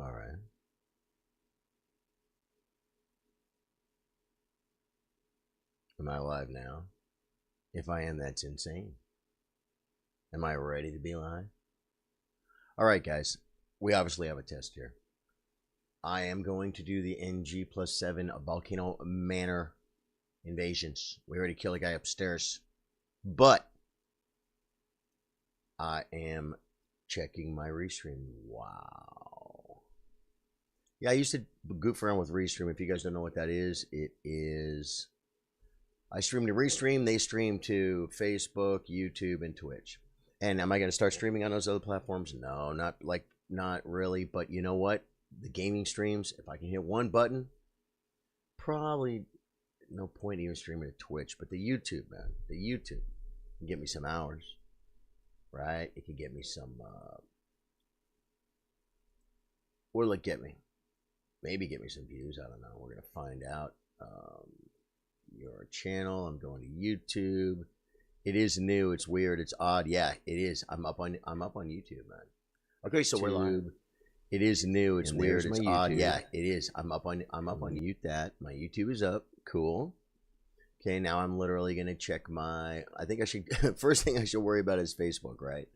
All right. Am I live now? If I am, that's insane. Am I ready to be live? All right, guys. We obviously have a test here. I am going to do the Ng+7 Volcano Manor invasions. We already killed a guy upstairs. But I am checking my restream. Wow. Yeah, I used to goof around with restream. If you guys don't know what that is, it is... I stream to restream. They stream to Facebook, YouTube, and Twitch. And am I going to start streaming on those other platforms? No, not really. But you know what? The gaming streams, if I can hit one button, probably no point even streaming to Twitch. But the YouTube, man, the YouTube can get me some hours, right? It can get me some. What'll it get me? Maybe get me some views. I don't know. We're gonna find out. Your channel. I'm going to YouTube. It is new. It's weird. It's odd. Yeah, it is. I'm up on YouTube, man. Okay, so we're live. It is new. It's weird. It's odd. Yeah, it is. I'm up on YouTube. That my YouTube is up. Cool. Okay, now I'm literally gonna check my. I think I should. First thing I should worry about is Facebook, right?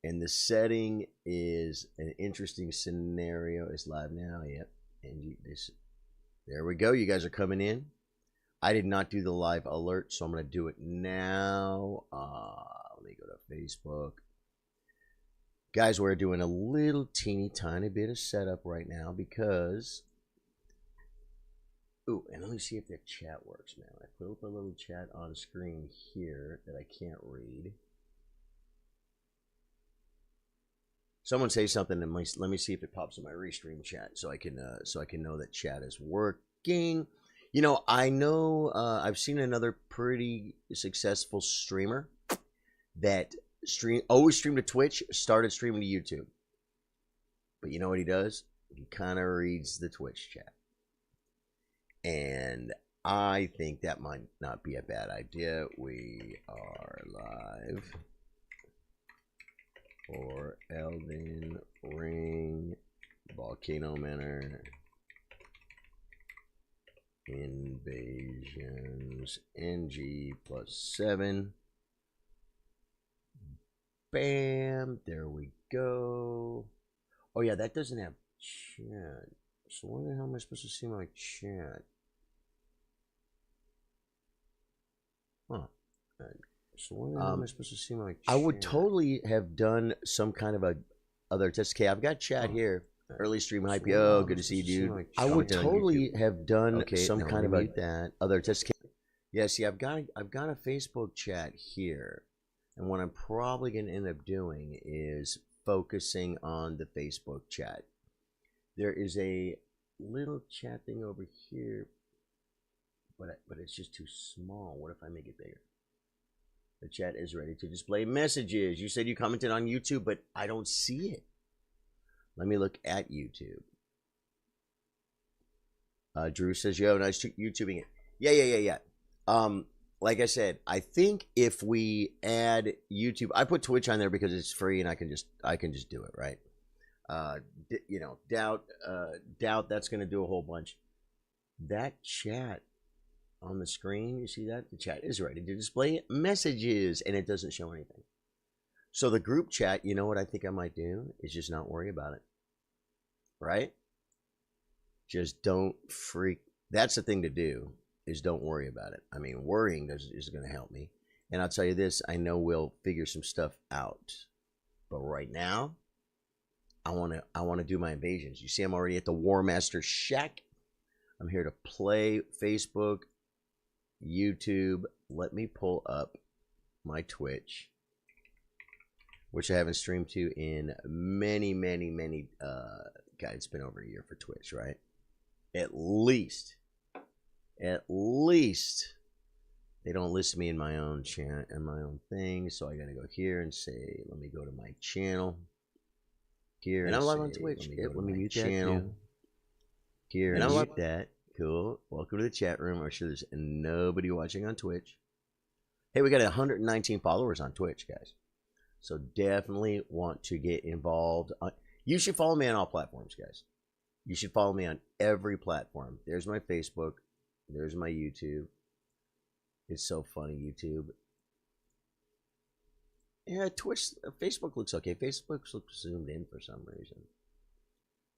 And the setting is an interesting scenario. It's live now. Yep. And this. There we go. You guys are coming in. I did not do the live alert, so I'm going to do it now. Let me go to Facebook. Guys, we're doing a little teeny tiny bit of setup right now because... Ooh, and let me see if the chat works now. I put up a little chat on screen here that I can't read. Someone say something and let me see if it pops in my restream chat so I can know that chat is working. You know, I've seen another pretty successful streamer that always streamed to Twitch, started streaming to YouTube. But you know what he does? He kind of reads the Twitch chat. And I think that might not be a bad idea. We are live for Elden Ring, Volcano Manor, Invasions, Ng+7. Bam, there we go. Oh yeah, that doesn't have chat. So where the hell am I supposed to see my chat? Huh. So where the hell am I supposed to see my chat? I would totally have done some kind of a other test. Okay, I've got chat here. Early stream hype, yo, good to see you, dude. I would totally have done some kind of that other test. Yeah, see, I've got a Facebook chat here, and what I'm probably going to end up doing is focusing on the Facebook chat. There is a little chat thing over here, but it's just too small. What if I make it bigger? The chat is ready to display messages. You said you commented on YouTube, but I don't see it. Let me look at YouTube. Drew says, yo, nice YouTubing it. Yeah. Like I said, I think if we add YouTube, I put Twitch on there because it's free and I can just do it, right? You know, doubt that's going to do a whole bunch. That chat on the screen, you see that? The chat is ready to display messages and it doesn't show anything. So the group chat, you know what I think I might do is just not worry about it. Right? Just don't freak. That's the thing to do, is don't worry about it. I mean, worrying is going to help me. And I'll tell you this, I know we'll figure some stuff out. But right now, I want to do my invasions. You see, I'm already at the War Master Shack. I'm here to play Facebook, YouTube. Let me pull up my Twitch, which I haven't streamed to in many God, it's been over a year for Twitch, right? At least they don't list me in my own chat and my own thing, so I gotta go here and say, let me go to my channel here, and I'm live on Twitch. Let me mute channel here, and I'm mute that. Cool. Welcome to the chat room. I'm sure there's nobody watching on Twitch. Hey, we got 119 followers on Twitch, guys. So definitely want to get involved. You should follow me on all platforms, guys. You should follow me on every platform. There's my Facebook. There's my YouTube. It's so funny, YouTube. Yeah, Twitch, Facebook looks okay. Facebook looks zoomed in for some reason.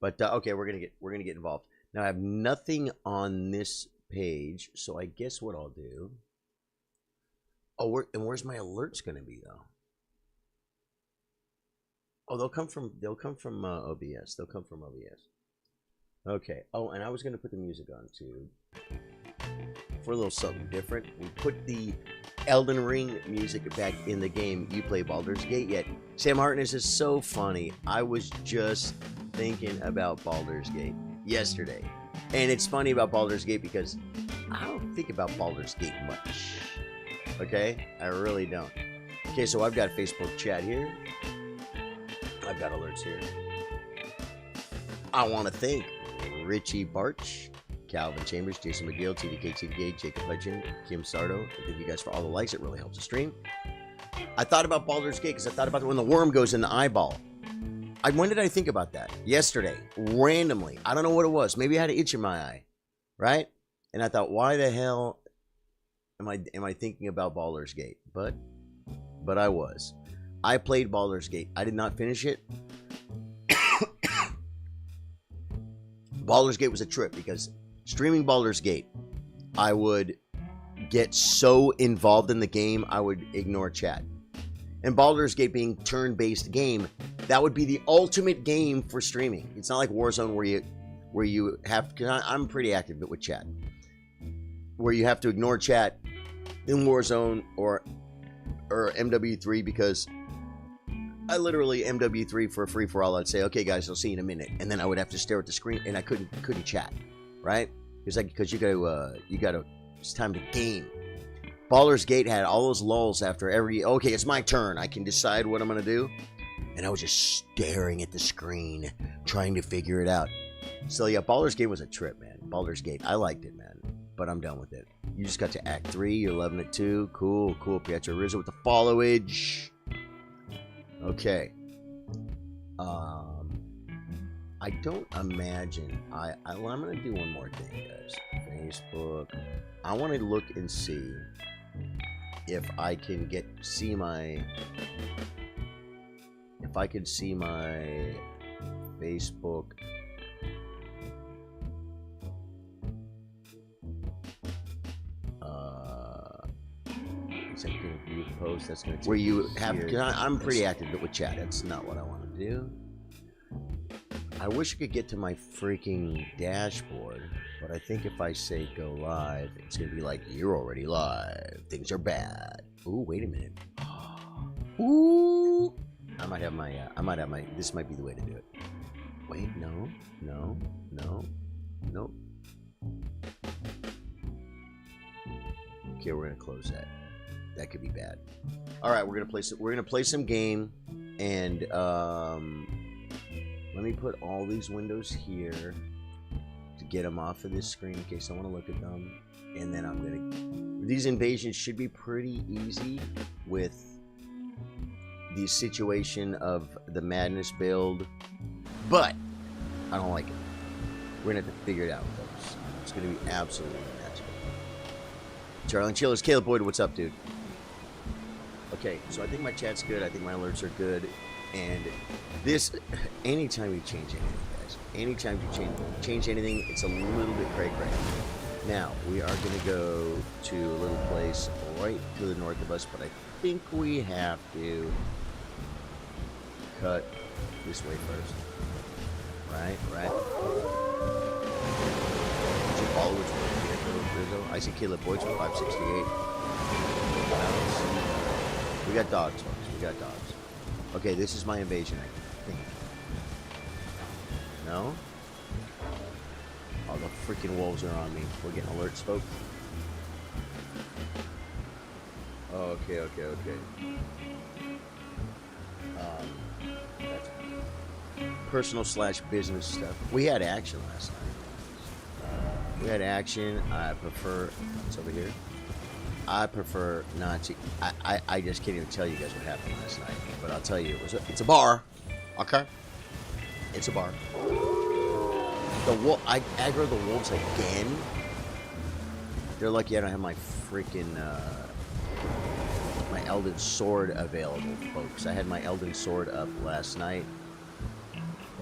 But okay, we're gonna get involved. Now I have nothing on this page, so I guess what I'll do. Oh, where's my alerts gonna be though? Oh, they'll come from OBS. They'll come from OBS. Okay. Oh, and I was gonna put the music on too for a little something different. We put the Elden Ring music back in the game. You play Baldur's Gate yet? Sam Hartness is so funny. I was just thinking about Baldur's Gate yesterday, and it's funny about Baldur's Gate because I don't think about Baldur's Gate much. Okay, I really don't. Okay, so I've got Facebook chat here. I've got alerts here. I want to thank Richie Barch, Calvin Chambers, Jason McGill, TVK, Jacob Legend, Kim Sardo. Thank you guys for all the likes. It really helps the stream. I thought about Baldur's Gate because I thought about when the worm goes in the eyeball. When did I think about that? Yesterday, randomly. I don't know what it was. Maybe I had an itch in my eye, right? And I thought, why the hell am I thinking about Baldur's Gate? But I was. I played Baldur's Gate. I did not finish it. Baldur's Gate was a trip because streaming Baldur's Gate, I would get so involved in the game, I would ignore chat. And Baldur's Gate being turn-based game, that would be the ultimate game for streaming. It's not like Warzone where you have, because I'm pretty active with chat, where you have to ignore chat in Warzone or MW3, because I literally MW3 for a free-for-all. I'd say, okay guys, I'll see you in a minute, and then I would have to stare at the screen and I couldn't chat, right? Because you gotta it's time to game. Baldur's Gate had all those lulls after every, okay, it's my turn, I can decide what I'm gonna do, and I was just staring at the screen trying to figure it out. So yeah, Baldur's Gate was a trip, man. Baldur's Gate, I liked it, man, but I'm done with it. You just got to Act 3, you're loving it too. Cool. Pietro Rizzo with the followage. Okay. I don't imagine I'm gonna do one more thing, guys. Facebook. I want to look and see if I can see my Facebook. You post that's going to where you have. I'm pretty active with chat. That's not what I want to do. I wish I could get to my freaking dashboard, but I think if I say go live, it's going to be like, you're already live. Things are bad. Ooh, wait a minute. Ooh, I might have my. This might be the way to do it. Wait, no. Okay, we're gonna close that. That could be bad. All right, we're gonna play some game, and let me put all these windows here to get them off of this screen in case I want to look at them. And then these invasions should be pretty easy with the situation of the madness build, but I don't like it. We're gonna have to figure it out, folks. It's gonna be absolutely magical. Charlie and Chillers, Caleb Boyd, what's up, dude? Okay, so I think my chat's good. I think my alerts are good. And this, anytime you change anything, guys, anytime you change anything, it's a little bit cray. Now, we are going to go to a little place right to the north of us, but I think we have to cut this way first. Right? Did you follow which one? I see Caleb Boyd's with 568. We got dogs, folks. We got dogs. Okay, this is my invasion, I think. No? Oh, the freaking wolves are on me. We're getting alerts, folks. Oh, okay. That's personal/business stuff. We had action last night. I prefer. It's over here. I prefer not to. I just can't even tell you guys what happened last night. But I'll tell you, it's a bar. Okay. It's a bar. The wolf. I aggro the wolves again. They're lucky I don't have my freaking my Elden sword available, folks. I had my Elden sword up last night.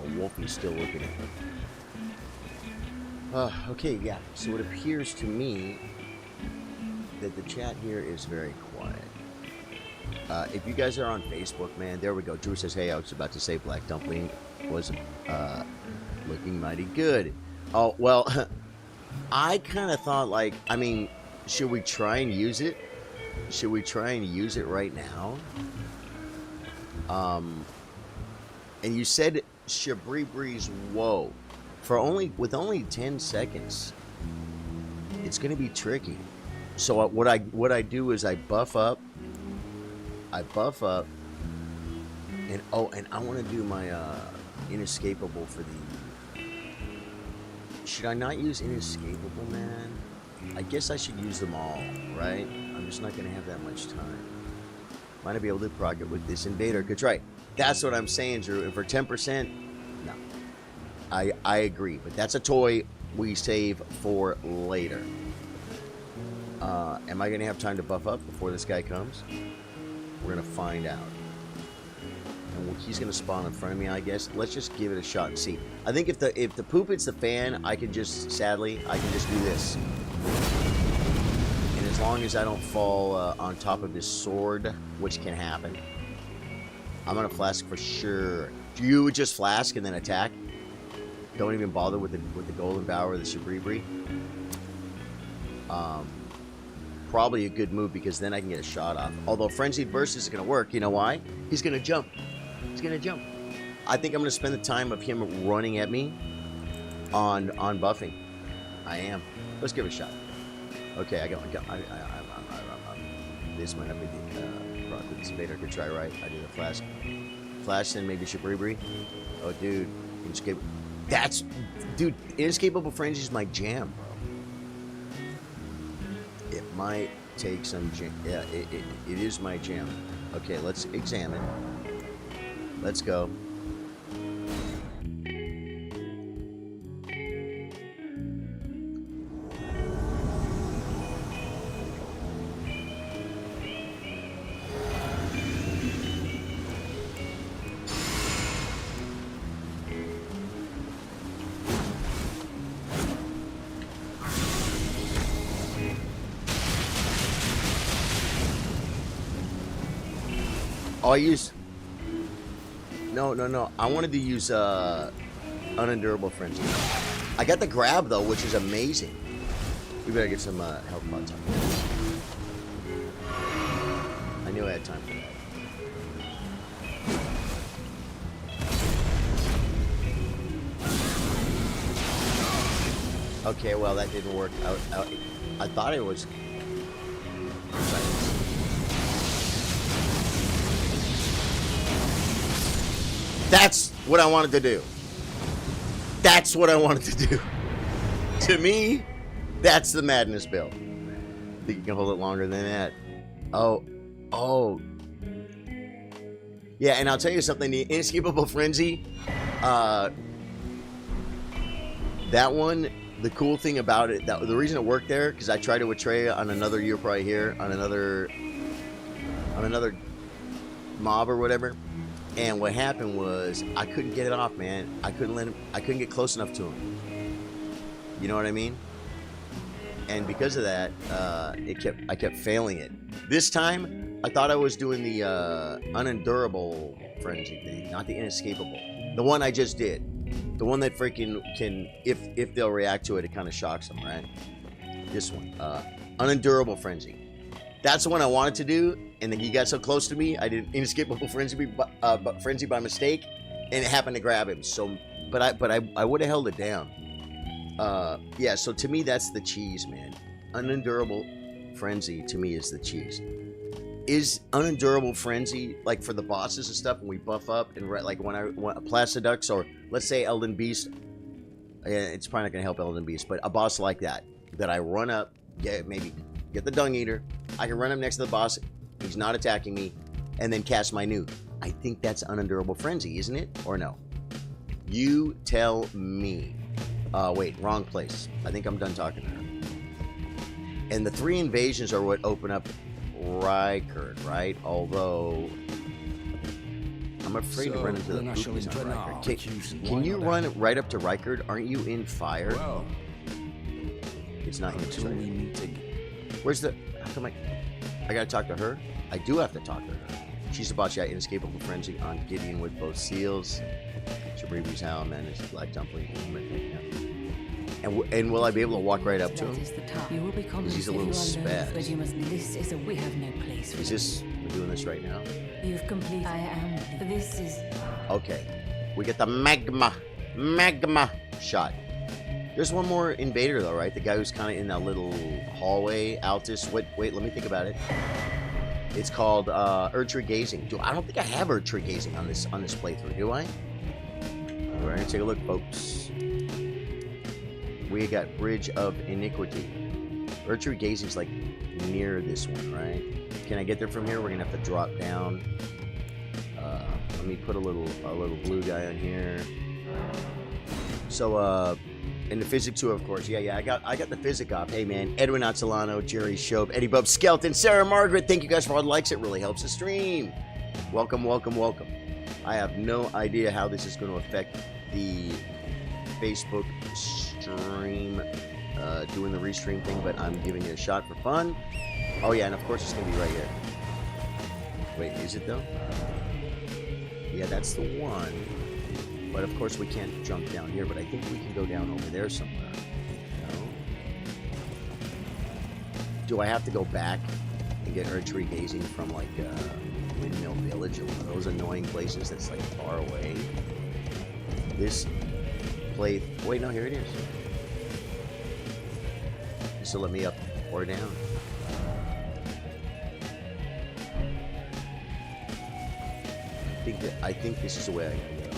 The wolf is still looking at me. Okay, yeah. So it appears to me that the chat here is very quiet. If you guys are on Facebook, man, there we go. Drew says, hey, I was about to say Black Dumpling was looking mighty good. Oh, well, I kind of thought, like, I mean, should we try and use it? Should we try and use it right now? And you said Shabribri's whoa. With only 10 seconds, it's going to be tricky. So what I do is I buff up, and I want to do my inescapable for the. Should I not use inescapable, man? I guess I should use them all, right? I'm just not going to have that much time. Might I be able to proc it with this invader? That's right. That's what I'm saying, Drew. And for 10%, no. I agree, but that's a toy we save for later. Am I going to have time to buff up before this guy comes? We're going to find out. And he's going to spawn in front of me, I guess. Let's just give it a shot and see. I think if the poop hits the fan, I can just, sadly, I can just do this. And as long as I don't fall on top of his sword, which can happen, I'm going to flask for sure. You would just flask and then attack? Don't even bother with the golden bower or the Shabribri. Probably a good move because then I can get a shot off. Although Frenzied Burst is going to work. You know why? He's going to jump. He's going to jump. I think I'm going to spend the time of him running at me on buffing. I am. Let's give it a shot. Okay, this might not be the rock with this invader. Could try right. I do the flash. Flash, then maybe Shabribri. Oh, dude. Inescapable. Dude, Inescapable Frenzy is my jam, bro. It might take some jam. Yeah, it is my jam. Okay, let's examine. Let's go. Oh, I use... No. I wanted to use Unendurable Frenzy. I got the grab, though, which is amazing. We better get some health pots on. I knew I had time for that. Okay, well, that didn't work. I thought it was... That's what I wanted to do. That's what I wanted to do. To me, that's the madness build. Think you can hold it longer than that. Oh. Yeah, and I'll tell you something. The Inescapable Frenzy, that one, the cool thing about it, the reason it worked there, because I tried to Atreya on another, you're probably here, on another mob or whatever. And what happened was I couldn't get it off, man. I couldn't get close enough to him. You know what I mean? And because of that, I kept failing it. This time, I thought I was doing the unendurable frenzy thing, not the inescapable. The one I just did. The one that freaking can, if they'll react to it, it kind of shocks them, right? This one, unendurable frenzy. That's the one I wanted to do, and then he got so close to me, I did inescapable frenzy by mistake, and it happened to grab him. So, but I would have held it down. Yeah. So to me, that's the cheese, man. Unendurable frenzy to me is the cheese. Is unendurable frenzy like for the bosses and stuff when we buff up and like when I want Placidux or let's say Elden Beast? It's probably not gonna help Elden Beast, but a boss like that I run up, maybe get the Dung Eater. I can run up next to the boss. He's not attacking me, and then cast my nuke. I think that's unendurable frenzy, isn't it? Or no? You tell me. Wait, wrong place. I think I'm done talking to her. And the 3 invasions are what open up Rykard, right? Although I'm afraid to run into the poopies on Rykard. Can you run right up to Rykard? Aren't you in fire? Well, it's not until we meet again. Where's the... How come I gotta talk to her? I do have to talk to her. She's about to inescapable frenzy on Gideon with both seals. Shabribi's how man is black dumpling. And will I be able to walk right up to him? Because he's a little spaz. But you must. This is we have no place for Is this... We're doing this right now? You've completed. I am. This is... Okay. We get the magma shot. There's one more invader though, right? The guy who's kind of in that little hallway. Altus. Wait, let me think about it. It's called Erdtree Gazing. Dude, I don't think I have Erdtree Gazing on this playthrough, do I? We're gonna take a look, folks. We got Bridge of Iniquity. Erdtree Gazing's like near this one, right? Can I get there from here? We're gonna have to drop down. Let me put a little blue guy on here. So and the physic too, of course. Yeah, I got the physic off. Hey man, Edwin Azzolano, Jerry Shope, Eddie Bub Skelton, Sarah Margaret. Thank you guys for all the likes. It really helps the stream. Welcome. I have no idea how this is going to affect the Facebook stream, doing the restream thing, but I'm giving it a shot for fun. Oh yeah, and of course it's going to be right here. Wait, is it though? Yeah, that's the one. But of course we can't jump down here, but I think we can go down over there somewhere. No? Do I have to go back and get Erdtree Gazing from like Windmill Village or one of those annoying places that's like far away? This place... Wait, no, here it is. So let me up or down. I think this is the way I gotta go.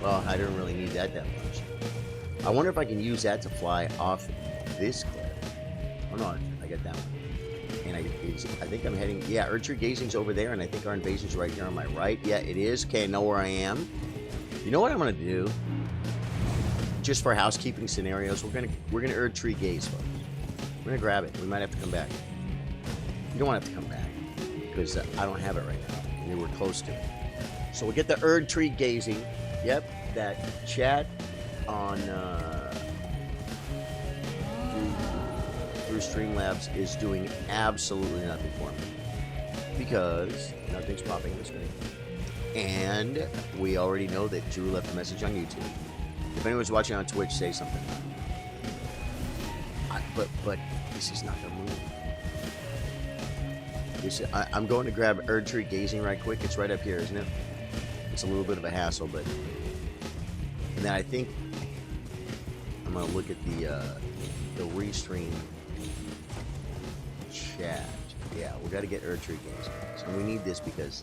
Well, I don't really need that much. I wonder if I can use that to fly off this cliff. Oh no, I got that one. And I think I'm heading... Yeah, Erdtree Gazing's over there, and I think our invasion's right here on my right. Yeah, it is. Okay, I know where I am. You know what I'm gonna do? Just for housekeeping scenarios, we're gonna Erdtree Gaze, folks. We're gonna grab it. We might have to come back. You don't want to have to come back because I don't have it right now. We were close to it. So we'll get the Erdtree Gazing. Yep, that chat on through Streamlabs is doing absolutely nothing for me because nothing's popping on the screen. And we already know that Drew left a message on YouTube. If anyone's watching on Twitch, say something. But this is not the move. I'm going to grab Erdtree Gazing right quick. It's right up here, isn't it? It's a little bit of a hassle, but... And then I think I'm going to look at the restream chat. Yeah, we got to get Erdtree Gazing. And we need this because,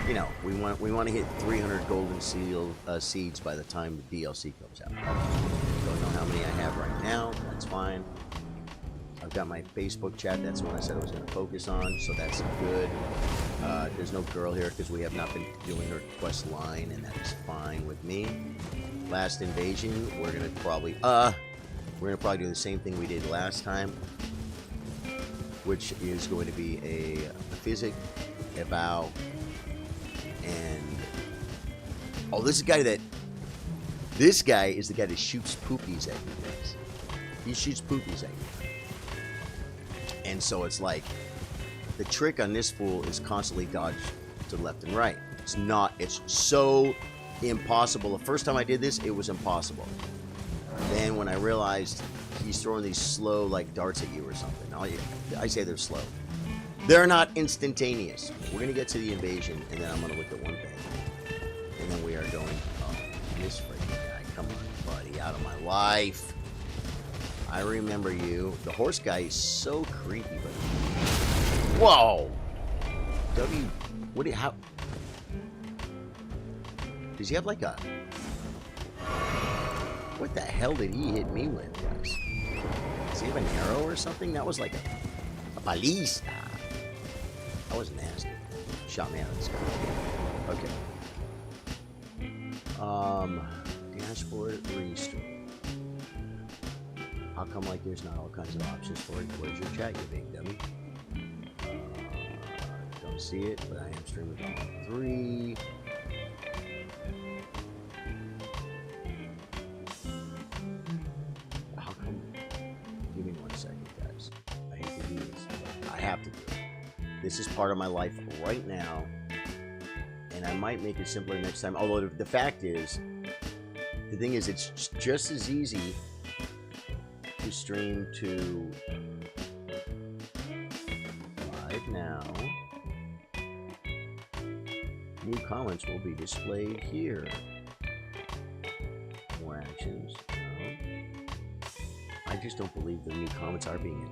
you know, we want to hit 300 golden seeds by the time the DLC comes out. Don't know how many I have right now. That's fine. I've got my Facebook chat. That's the one I said I was going to focus on, so that's good. There's no girl here because we have not been doing her quest line, and that is fine with me. Last invasion, we're gonna probably do the same thing we did last time, which is going to be a physic, a vow, and this guy is the guy that shoots poopies at you guys. He shoots poopies at you. And so it's like, the trick on this fool is constantly dodge to the left and right. It's so impossible. The first time I did this, it was impossible. Then when I realized he's throwing these slow, like, darts at you or something. I say they're slow. They're not instantaneous. We're going to get to the invasion, and then I'm going to look at one thing. And then we are going, this freaking guy. Come on, buddy, out of my life. I remember you. The horse guy is so creepy, but... Whoa! How... Does he have like a... What the hell did he hit me with, guys? Does he have an arrow or something? That was like a ballista. That was nasty. Shot me out of the sky. Okay. Dashboard restore. How come like there's not all kinds of options for it? Where's your chat, you big dummy? Don't see it, but I am streaming all 3. How come? Give me 1 second, guys. I hate to do this, but I have to do it. This is part of my life right now, and I might make it simpler next time. Although the fact is, the thing is, it's just as easy to stream to live now. New comments will be displayed here. More actions. No. I just don't believe the new comments are being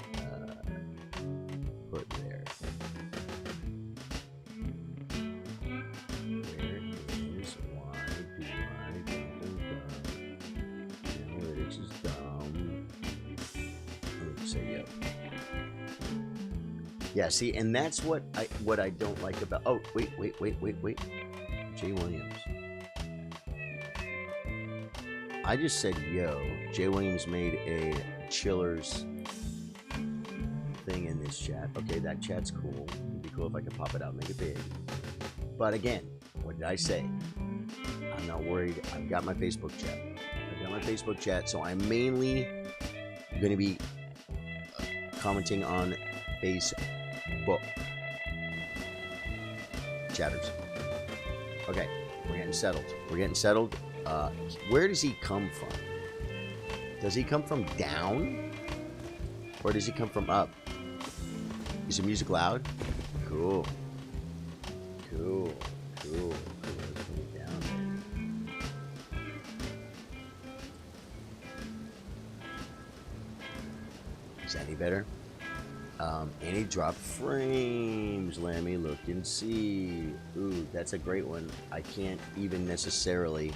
put there. Where is why do I get them done? Analytics is dumb. Let me say yep. Yeah, see, and that's what I don't like about. Oh, wait. Jay Williams. I just said yo. Jay Williams made a chillers thing in this chat. Okay, that chat's cool. It'd be cool if I could pop it out and make it big. But again, what did I say? I'm not worried. I've got my Facebook chat. So I'm mainly going to be commenting on Facebook. Chatters. Okay, we're getting settled. Where does he come from? Does he come from down? Or does he come from up? Is the music loud? Cool. Let's bring it down. Is that any better? Any drop frames? Let me look and see. Ooh, that's a great one. I can't even necessarily.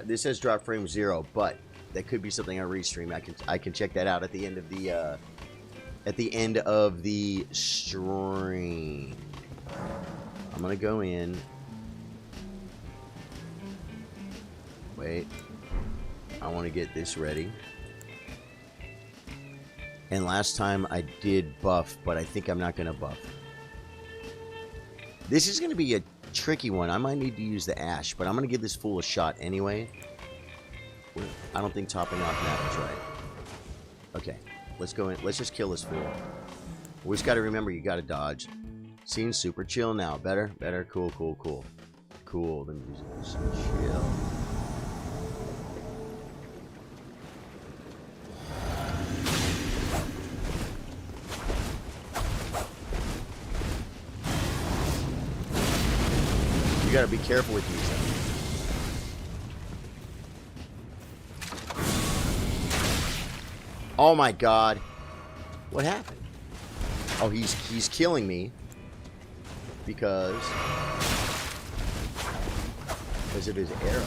This says drop frame 0, but that could be something I restream. I can check that out at the end of the stream. I'm gonna go in. Wait. I want to get this ready. And last time I did buff, but I think I'm not gonna buff. This is gonna be a tricky one. I might need to use the ash, but I'm gonna give this fool a shot anyway. I don't think topping off that is right. Okay, let's go in. Let's just kill this fool. We just gotta remember you gotta dodge. Scene's super chill now. Better. Cool. The music is chill. You gotta be careful with these things. Oh my god. What happened? Oh, he's killing me because of his arrow.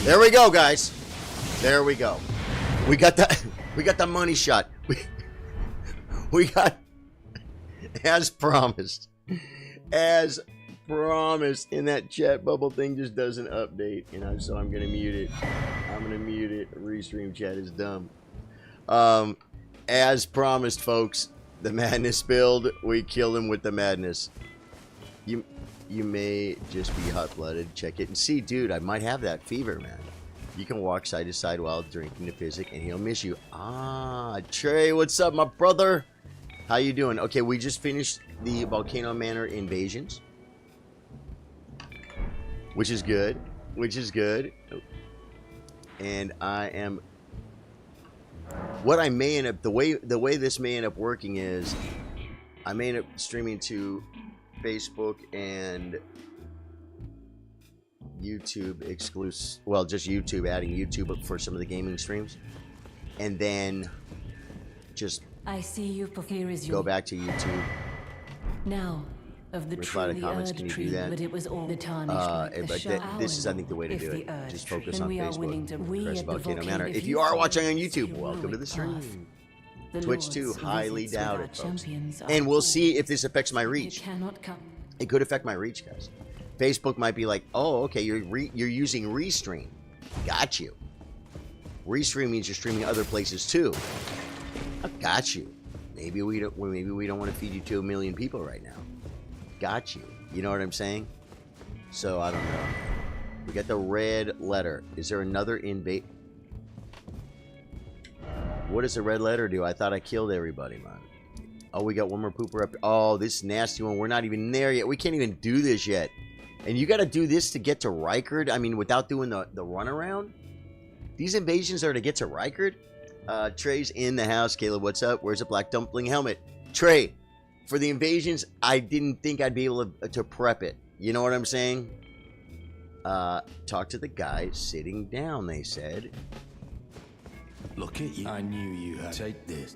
There we go, guys. There we go. We got the money shot. We got, as promised, and that chat bubble thing just doesn't update, you know, so I'm gonna mute it. Restream chat is dumb. As promised, folks, the madness build, we kill him with the madness. You may just be hot-blooded. Check it and see. Dude, I might have that fever, man. You can walk side to side while drinking the physic, and he'll miss you. Ah, Trey, what's up, my brother? How you doing? Okay, we just finished the Volcano Manor invasions, which is good. And I am. What I may end up, the way this may end up working is, I may end up streaming to Facebook and YouTube exclusive. Well, just YouTube, adding YouTube for some of the gaming streams, and then just I see you, go back to YouTube. Now, of the reply to tree, comments. the Can you tree, do that? but it was all the tarnished like the But shell. this is, I think, the way to If do the it. urge Just tree, focus then on we are willing Facebook. to we Press at the Volcano volcano Manor. of If you are watching on youth YouTube, follow welcome to heroic the path. stream. The Twitch too, Lord's highly visits with our doubted, folks. champions are And we'll see poor. if this affects my It reach. cannot come. It could affect my reach, guys. Facebook might be like, "Oh, okay, you're using Restream. Got you. Restream means you're streaming other places too. I got you. Maybe we don't want to feed you to 1 million people right now. Got you. You know what I'm saying? So I don't know. We got the red letter. Is there another invade? What does the red letter do? I thought I killed everybody, man. Oh, we got one more pooper up. Oh, this nasty one. We're not even there yet. We can't even do this yet. And you got to do this to get to Rikard? I mean, without doing the runaround? These invasions are to get to Rikard? Trey's in the house. Caleb, what's up? Where's the black dumpling helmet? Trey, for the invasions, I didn't think I'd be able to prep it. You know what I'm saying? Talk to the guy sitting down, they said. Look at you. I knew you had. Take this.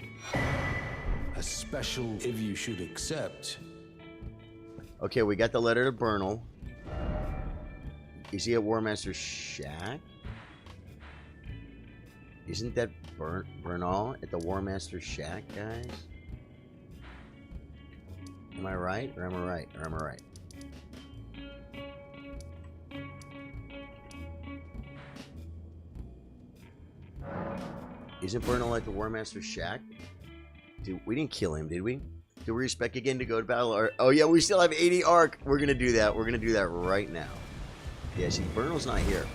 A special, if you should accept. Okay, we got the letter to Bernal. Is he at War Master's shack? Isn't that Bernal at the War Master's shack, guys? Am I right? Or am I right? Or am I right? Isn't Bernal at the War Master's shack? Dude, we didn't kill him, did we? Do we respec again to go to battle? Or, oh yeah, we still have 80 arc. We're gonna do that. We're gonna do that right now. Yeah, see, Bernal's not here.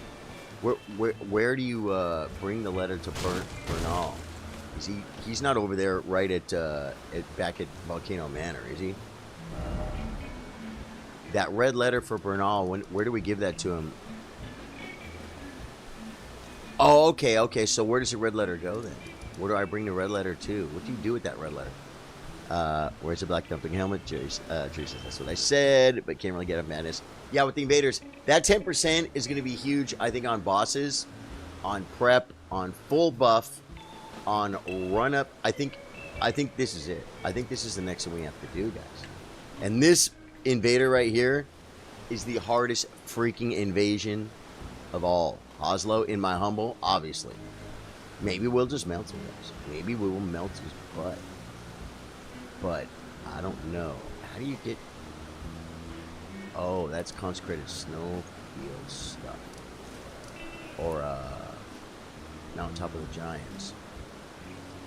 Where do you bring the letter to Bernal? Is he? He's not over there, right at back at Volcano Manor, is he? That red letter for Bernal. Where do we give that to him? Oh, okay, okay. So where does the red letter go then? Where do I bring the red letter to? What do you do with that red letter? Where's the black dumping helmet? Jerry says that's what I said, but can't really get a madness. Yeah, with the invaders, that 10% is going to be huge. I think on bosses, on prep, on full buff, on run up. I think this is it. I think this is the next thing we have to do, guys. And this invader right here is the hardest freaking invasion of all. Oslo, in my humble, obviously. Maybe we'll just melt him, guys. Maybe we will melt his butt. But I don't know. How do you get? Oh, that's consecrated snowfield stuff. Or Mountaintop of the Giants.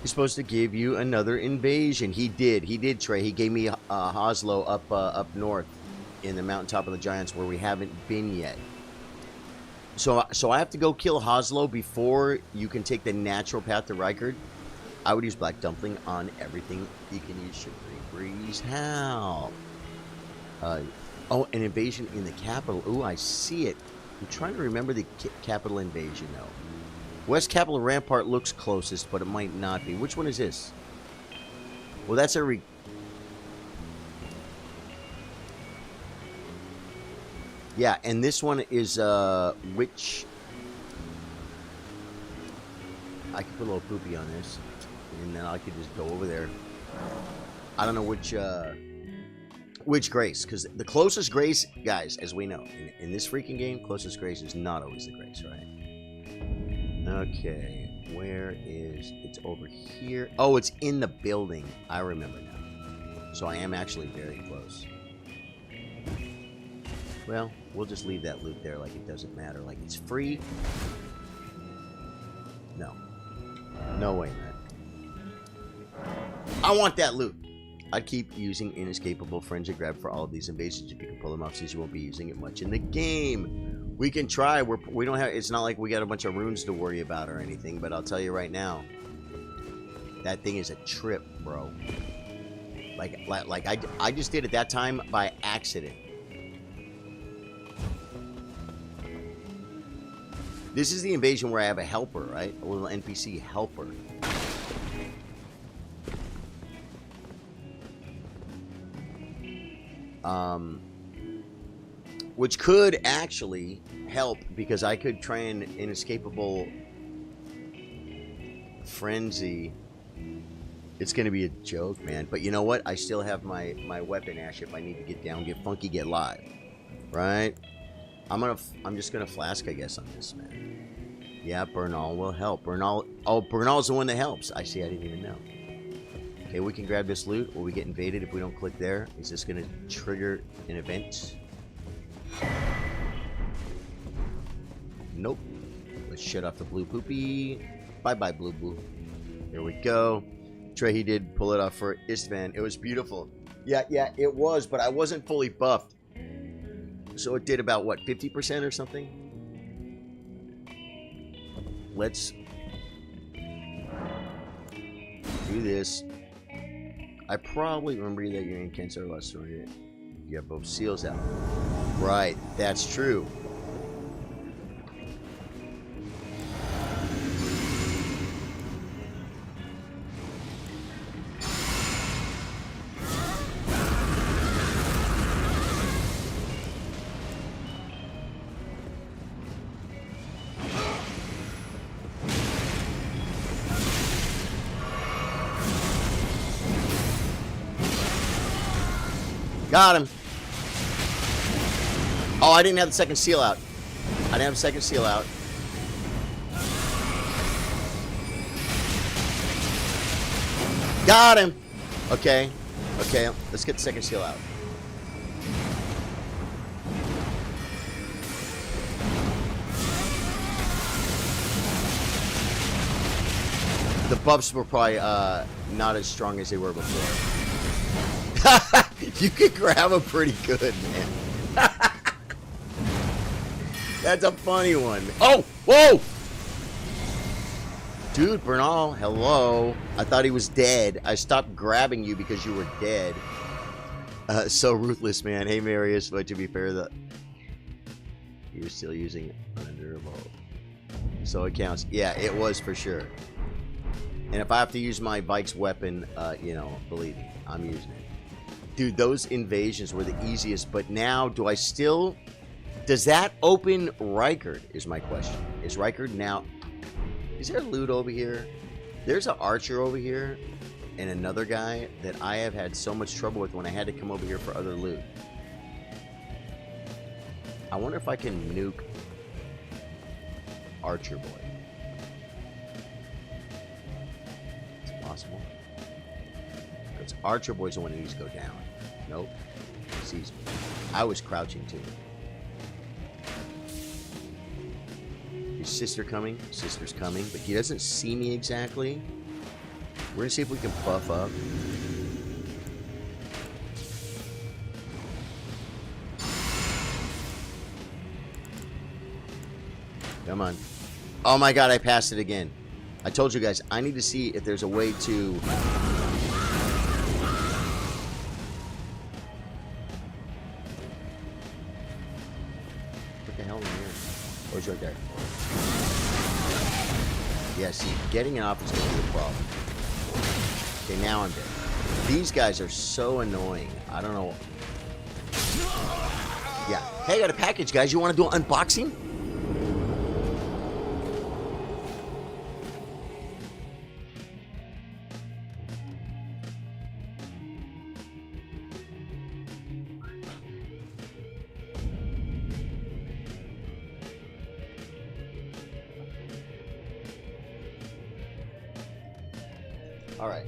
He's supposed to give you another invasion. He did. He did, Trey. He gave me Oslo up north in the Mountaintop of the Giants where we haven't been yet. So I have to go kill Oslo before you can take the natural path to Rikard. I would use Black Dumpling on everything. You can use Sugary Breeze. How? Oh, an invasion in the capital. Ooh, I see it. I'm trying to remember the capital invasion, though. West Capital Rampart looks closest, but it might not be. Which one is this? Well, that's a... Yeah, and this one is, which... I could put a little poopy on this, and then I could just go over there. I don't know which Grace, because the closest Grace, guys, as we know, in this freaking game, closest Grace is not always the Grace, right? Okay, where is... It's over here. Oh, it's in the building. I remember now. So I am actually very close. Well, we'll just leave that loot there like it doesn't matter. Like it's free. No. No way, man. I want that loot. I'd keep using Inescapable Frenzy Grab for all of these invasions if you can pull them off, since you won't be using it much in the game. We can try. We don't have... It's not like we got a bunch of runes to worry about or anything, but I'll tell you right now, that thing is a trip, bro. Like I just did it that time by accident. This is the invasion where I have a helper, right? A little NPC helper. Which could actually help, because I could try an Inescapable Frenzy It's gonna be a joke, man. But you know what? I still have my weapon ash if I need to get down, get funky, get live. Right? I'm just gonna flask, I guess, on this, man. Yeah, Bernal will help. Bernal's the one that helps. I see, I didn't even know. Okay, we can grab this loot. Will we get invaded if we don't click there? Is this gonna trigger an event? Nope. Let's shut off the blue poopy. Bye-bye, blue blue. Here we go. Trey, he did pull it off for Istvan. It was beautiful. Yeah, it was, but I wasn't fully buffed. So it did about, what, 50% or something? Let's do this. I probably remember that you're in Cancer last story. You have both seals out. Right, that's true. Got him. Oh, I didn't have the second seal out. I didn't have the second seal out. Got him. Okay. Okay, let's get the second seal out. The buffs were probably not as strong as they were before. You can grab them pretty good, man. That's a funny one. Oh, whoa! Dude, Bernal, hello. I thought he was dead. I stopped grabbing you because you were dead. So ruthless, man. Hey, Marius, but to be fair, you're still using unendurable. So it counts. Yeah, it was for sure. And if I have to use my bike's weapon, you know, believe me, I'm using it. Dude, those invasions were the easiest, but now, do I still... Does that open Rykard, is my question. Is Rykard now... Is there loot over here? There's an archer over here, and another guy that I have had so much trouble with when I had to come over here for other loot. I wonder if I can nuke Archer Boy. It's possible. Because Archer Boy's the one who needs to go down. Nope. He sees me. I was crouching too. Is sister coming? Sister's coming, but he doesn't see me exactly. We're gonna see if we can buff up. Come on. Oh my god, I passed it again. I told you guys, I need to see if there's a way to... Where's right there? Yeah, see, getting it off is going to be a problem. Okay, now I'm dead. These guys are so annoying. I don't know. Yeah. Hey, I got a package, guys. You want to do an unboxing? All right.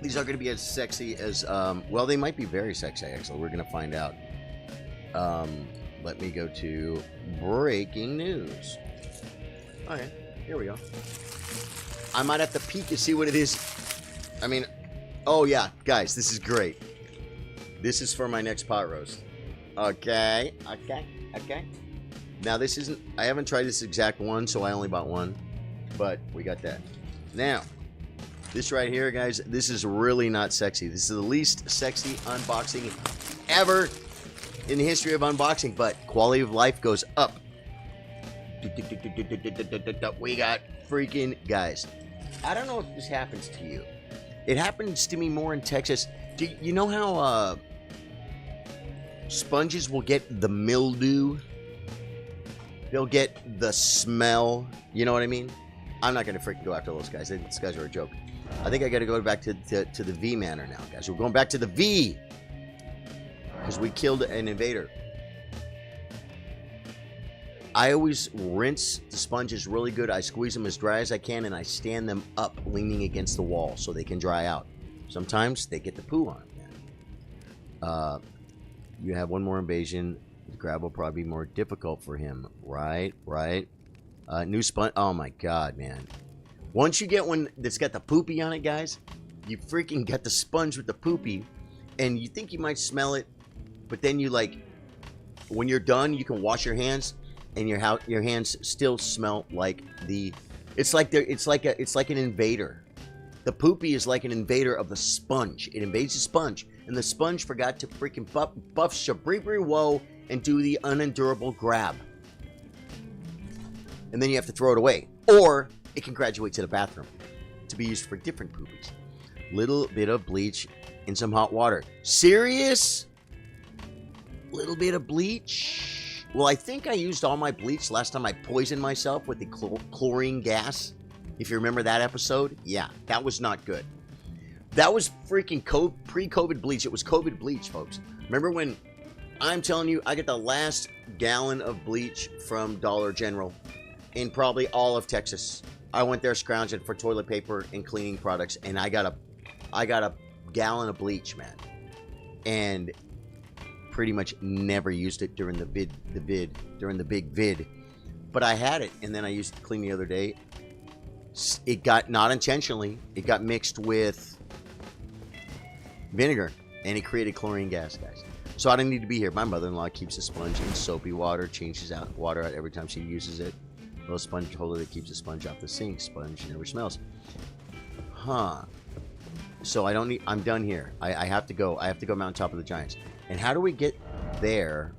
These are going to be as sexy as, well, they might be very sexy, actually. We're going to find out. Let me go to breaking news. Okay, here we go. I might have to peek to see what it is. I mean, oh yeah, guys, this is great. This is for my next pot roast. Okay. Now, this isn't, I haven't tried this exact one, so I only bought one. But we got that. Now, this right here, guys, this is really not sexy. This is the least sexy unboxing ever in the history of unboxing, but quality of life goes up. We got freaking, guys, I don't know if this happens to you. It happens to me more in Texas. Do you know how sponges will get the mildew? They'll get the smell. You know what I mean? I'm not going to freaking go after those guys. These guys are a joke. I think I got to go back to the V Manor now, guys. We're going back to the V. Because we killed an invader. I always rinse the sponges really good. I squeeze them as dry as I can, and I stand them up, leaning against the wall, so they can dry out. Sometimes they get the poo on them. You have one more invasion. The grab will probably be more difficult for him. Right. New sponge. Oh, my God, man. Once you get one that's got the poopy on it, guys, you freaking got the sponge with the poopy, and you think you might smell it, but then you, like, when you're done, you can wash your hands, and your hands still smell like the... It's like an invader. The poopy is like an invader of the sponge. It invades the sponge, and the sponge forgot to freaking buff Shabribri Woe and do the unendurable grab. And then you have to throw it away. Or it can graduate to the bathroom to be used for different poopies. Little bit of bleach in some hot water. Serious? Little bit of bleach? Well, I think I used all my bleach last time I poisoned myself with the chlorine gas. If you remember that episode, yeah, that was not good. That was freaking pre-COVID bleach. It was COVID bleach, folks. Remember when, I'm telling you, I got the last gallon of bleach from Dollar General in probably all of Texas. I went there scrounging for toilet paper and cleaning products, and I got a gallon of bleach, man. And pretty much never used it during the big vid. But I had it, and then I used it to clean the other day. It got, not intentionally, it got mixed with vinegar, and it created chlorine gas, guys. So I didn't need to be here. My mother-in-law keeps a sponge in soapy water, changes out water out every time she uses it. A little sponge holder that keeps the sponge off the sink. Sponge never smells. Huh. So I don't need, I'm done here. I have to go. I have to go Mount Top of the Giants. And how do we get there?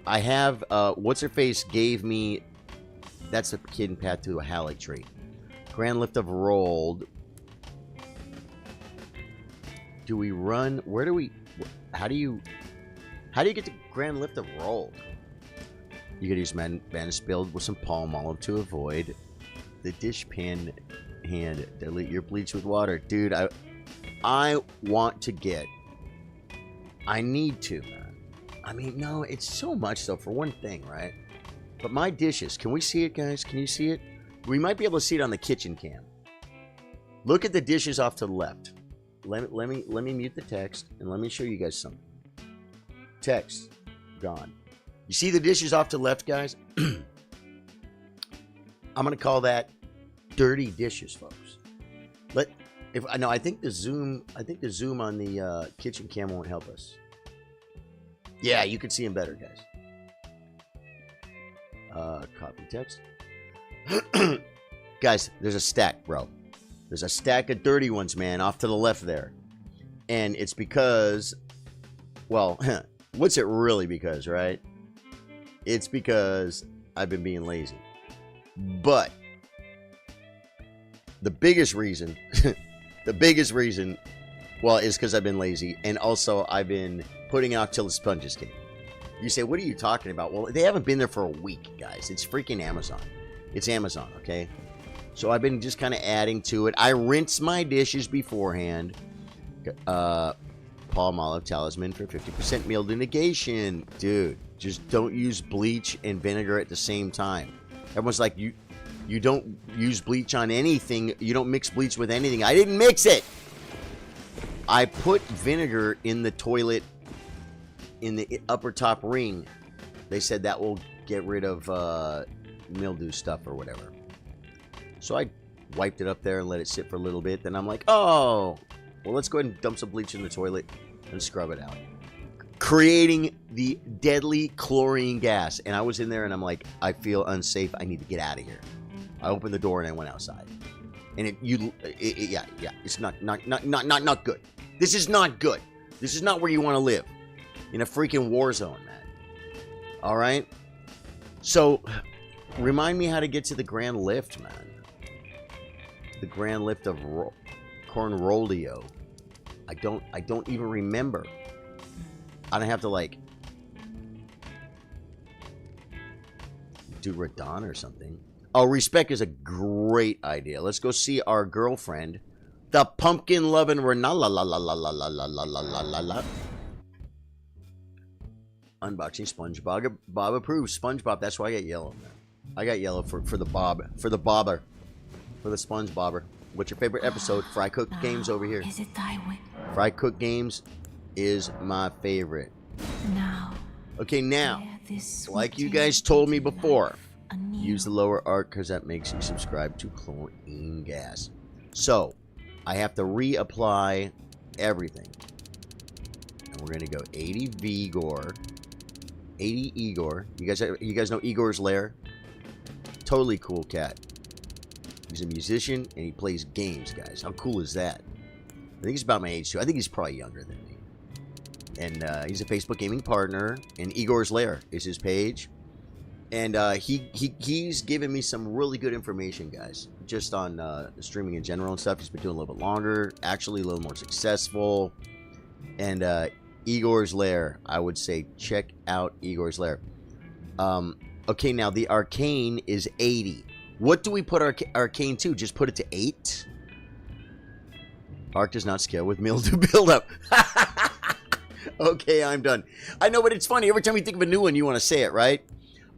I have, what's-her-face gave me, that's the hidden path to a Halleck tree. Grand lift of rolled. Do we run? Where do we, how do you get to grand lift of rolled? You could use mana spilled with some palm olive to avoid the dishpan hand. Dilute your bleach with water. Dude, I want to get, I need to, man. I mean, no, it's so much, though, for one thing, right? But my dishes, can we see it, guys? Can you see it? We might be able to see it on the kitchen cam. Look at the dishes off to the left. Let me mute the text, and let me show you guys something. Text, gone. You see the dishes off to the left, guys? I'm going to call that dirty dishes, folks. I think the zoom on the kitchen cam won't help us. Yeah, you can see them better, guys. Copy text. Guys, there's a stack, bro. There's a stack of dirty ones, man, off to the left there. And it's because, well, what's it really because, right? It's because I've been being lazy. But the biggest reason, well, is because I've been lazy. And also, I've been putting out till the sponges came. You say, what are you talking about? Well, they haven't been there for a week, guys. It's freaking Amazon. It's Amazon, okay? So I've been just kind of adding to it. I rinse my dishes beforehand. Palm olive talisman for 50% mildew negation. Dude, just don't use bleach and vinegar at the same time. Everyone's like, you don't use bleach on anything. You don't mix bleach with anything. I didn't mix it. I put vinegar in the toilet in the upper top ring. They said that will get rid of mildew stuff or whatever. So I wiped it up there and let it sit for a little bit. Then I'm like, oh, well, let's go ahead and dump some bleach in the toilet and scrub it out, creating the deadly chlorine gas. And I was in there and I'm like, I feel unsafe. I need to get out of here. I opened the door and I went outside. And yeah, it's not good. This is not good. This is not where you want to live. In a freaking war zone, man. All right? So, remind me how to get to the grand lift, man. The grand lift of Cornrolio. I don't even remember. I don't have to, like, do Radon or something. Oh, respec is a great idea. Let's go see our girlfriend, the pumpkin loving Renala la la la la la la la la la la la. Unboxing SpongeBob. Bob approves. SpongeBob. That's why I got yellow. I got yellow for the Bob. For the Bobber. For the SpongeBobber. What's your favorite episode? Fry Cook Games over here. Is it thy way? Fry Cook Games is my favorite. Now. Okay, now, like you guys told me before, use the lower arc because that makes you subscribe to chlorine gas. So, I have to reapply everything. And we're going to go 80 Vigor, 80 Igor. You guys know Igor's Lair? Totally cool cat. He's a musician and he plays games, guys. How cool is that? I think he's about my age too. I think he's probably younger than me. And he's a Facebook gaming partner. And Igor's Lair is his page. And he's given me some really good information, guys. Just on streaming in general and stuff. He's been doing a little bit longer. Actually a little more successful. And Igor's Lair. I would say check out Igor's Lair. Okay, now the arcane is 80. What do we put arcane to? Just put it to 8? Arc does not scale with mildew buildup. Okay, I'm done. I know, but it's funny. Every time you think of a new one, you want to say it, right?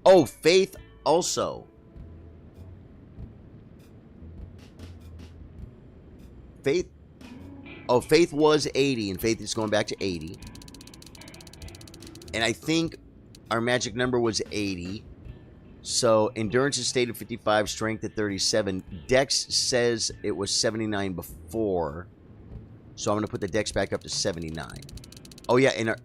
Oh, Faith also. Faith. Oh, Faith was 80, and Faith is going back to 80. And I think our magic number was 80. So, endurance is stated 55, strength at 37. Dex says it was 79 before. So, I'm going to put the dex back up to 79. Oh, yeah, and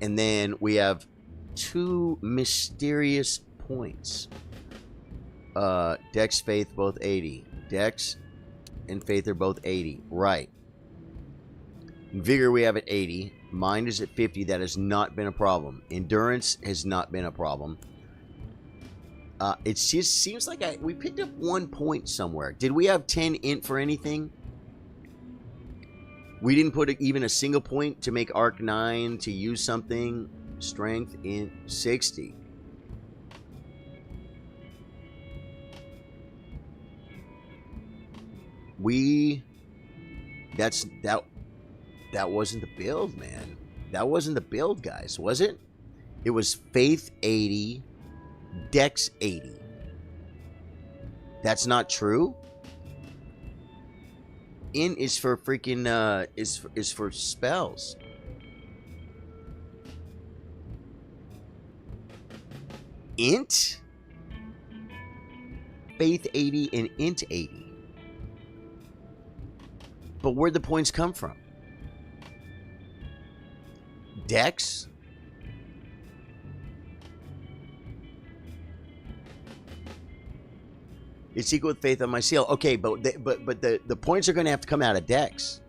and then we have 2 mysterious points. Dex, Faith, both 80. Dex and Faith are both 80. Right. Vigor we have at 80. Mind is at 50. That has not been a problem. Endurance has not been a problem. It just seems like we picked up 1 point somewhere. Did we have 10 int for anything? We didn't put even a single point to make arc 9 to use something. Strength int 60. That wasn't the build, man. That wasn't the build, guys, was it? It was Faith 80, Dex 80. That's not true? Int is for freaking, is for spells. Int? Faith 80 and Int 80. But where'd the points come from? Dex? It's equal with Faith on my seal. Okay, but the points are going to have to come out of Dex.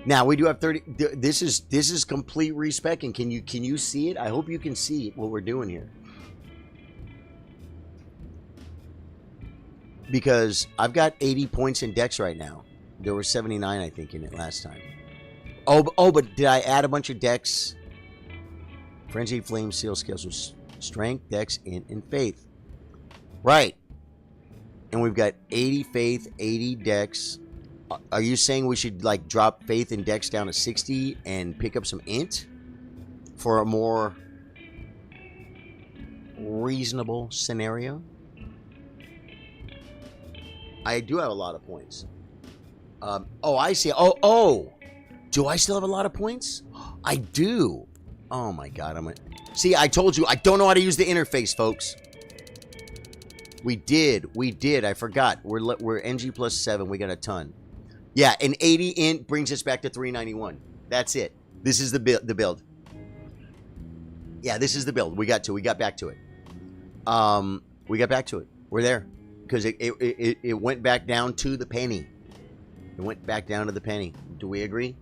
Now we do have 30. This is complete respecking. Can you see it? I hope you can see what we're doing here. Because I've got 80 points in Dex right now. There were 79, I think, in it last time. Oh, but did I add a bunch of Dex? Frenzy, Flame, Seal scales with Strength, Dex, Int, and Faith. Right. And we've got 80 Faith, 80 Dex. Are you saying we should, like, drop Faith and Dex down to 60 and pick up some Int? For a more reasonable scenario? I do have a lot of points. Oh, I see. Oh. Do I still have a lot of points? I do. Oh my god, see, I told you, I don't know how to use the interface, folks. We did. I forgot. We're Ng+7. We got a ton. Yeah, an 80 int brings us back to 391. That's it. This is the build. Yeah, this is the build. We got back to it. We got back to it. We're there. Because it went back down to the penny. It went back down to the penny. Do we agree?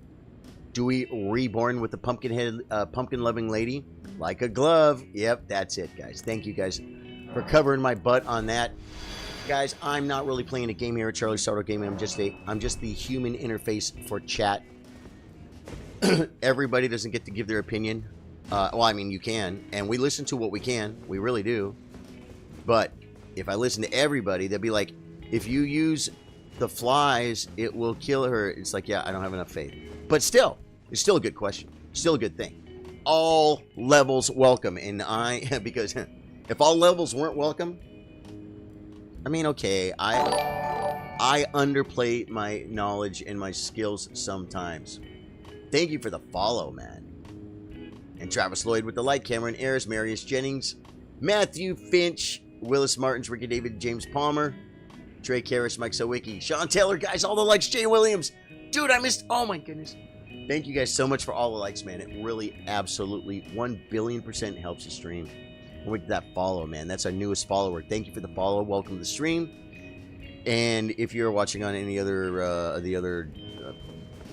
Do we reborn with the pumpkin-loving lady? Like a glove. Yep, that's it, guys. Thank you, guys, for covering my butt on that. Guys, I'm not really playing a game here at Charlie Sardo Gaming. I'm just the human interface for chat. Everybody doesn't get to give their opinion. Well, I mean, you can, and we listen to what we can. We really do. But if I listen to everybody, they'll be like, if you use the flies, it will kill her. It's like, yeah, I don't have enough faith. But still, it's still a good question. Still a good thing. All levels welcome. And because if all levels weren't welcome, I mean, okay, I underplay my knowledge and my skills sometimes. Thank you for the follow, man. And Travis Lloyd with the light, Cameron Ayers, Marius Jennings, Matthew Finch, Willis Martins, Ricky David, James Palmer, Trey Karras, Mike Sawicki, Sean Taylor, guys, all the likes, Jay Williams. Dude, I missed, oh my goodness. Thank you guys so much for all the likes, man. It really absolutely 1,000,000,000% helps the stream. And with that follow, man, that's our newest follower. Thank you for the follow. Welcome to the stream. And if you're watching on any other the other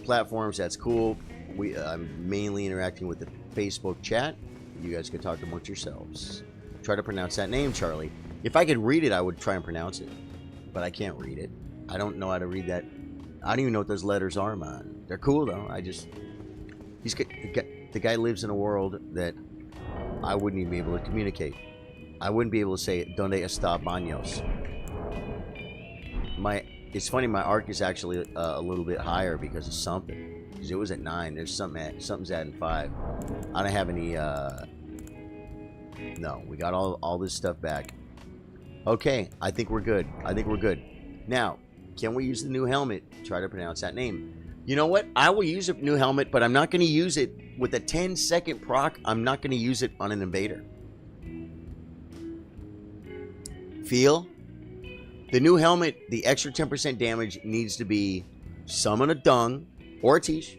platforms, that's cool. I'm mainly interacting with the Facebook chat. You guys can talk amongst yourselves. Try to pronounce that name, Charlie. If I could read it, I would try and pronounce it. But I can't read it. I don't know how to read that. I don't even know what those letters are, man. They're cool, though. The guy lives in a world that I wouldn't even be able to communicate. I wouldn't be able to say, Donde está Baños? It's funny, my arc is actually a little bit higher because of something. Because it was at 9. There's something's adding 5. I don't have any, no, we got all this stuff back. Okay, I think we're good. Now, can we use the new helmet? Try to pronounce that name. You know what? I will use a new helmet, but I'm not going to use it with a 10-second proc. I'm not going to use it on an invader. Feel? The new helmet, the extra 10% damage needs to be summon a Dung or a Tish,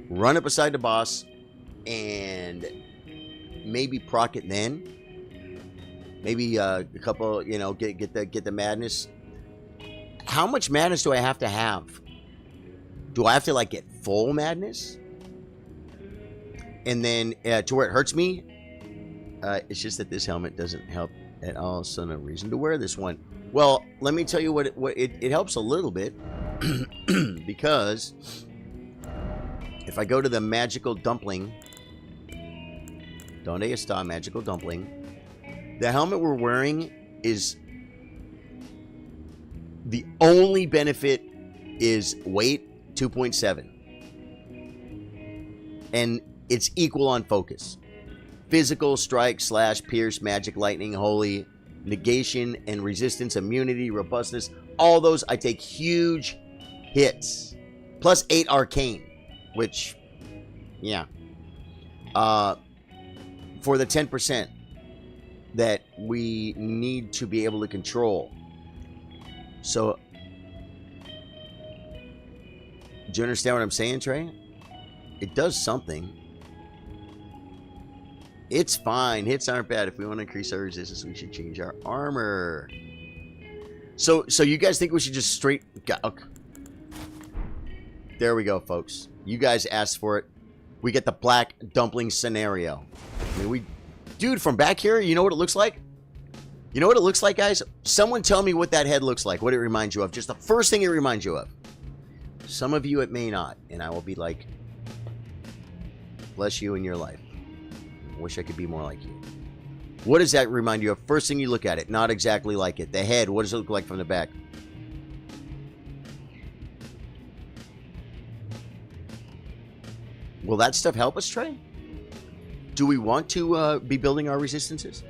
run it beside the boss, and maybe proc it then. Maybe a couple, get the madness. How much madness do I have to have? Do I have to get full madness? And then to where it hurts me? It's just that this helmet doesn't help at all, so no reason to wear this one. Well, let me tell you what it helps a little bit. Because if I go to the magical dumpling, Donde está magical dumpling? The helmet we're wearing is the only benefit is weight 2.7. And it's equal on focus. Physical, strike, slash, pierce, magic, lightning, holy, negation, and resistance, immunity, robustness. All those I take huge hits. Plus 8 arcane. Which, yeah. For the 10% that we need to be able to control. So, do you understand what I'm saying, Trey? It does something. It's fine. Hits aren't bad. If we want to increase our resistance, we should change our armor. So you guys think we should just straight... Okay. There we go, folks. You guys asked for it. We get the black dumpling scenario. I mean, dude, from back here, you know what it looks like? You know what it looks like, guys? Someone tell me what that head looks like. What it reminds you of. Just the first thing it reminds you of. Some of you, it may not. And I will be like, bless you in your life. Wish I could be more like you. What does that remind you of? First thing you look at it. Not exactly like it. The head. What does it look like from the back? Will that stuff help us, Trey? Do we want to be building our resistances?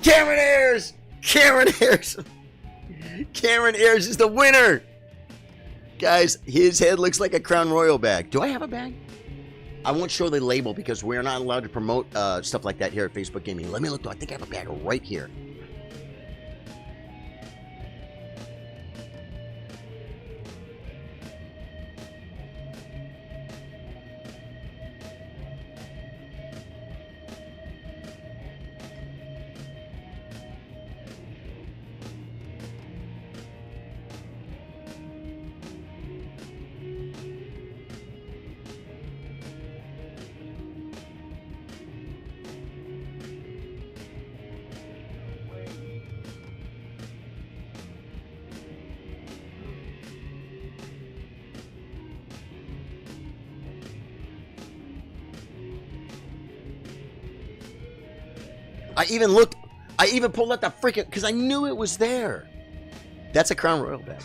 Cameron Ayers! Cameron Ayers! Cameron Ayers is the winner! Guys, his head looks like a Crown Royal bag. Do I have a bag? I won't show the label because we're not allowed to promote stuff like that here at Facebook Gaming. Let me look though. I think I have a bag right here. I even looked. I even pulled out the freaking, because I knew it was there. That's a Crown Royal bag.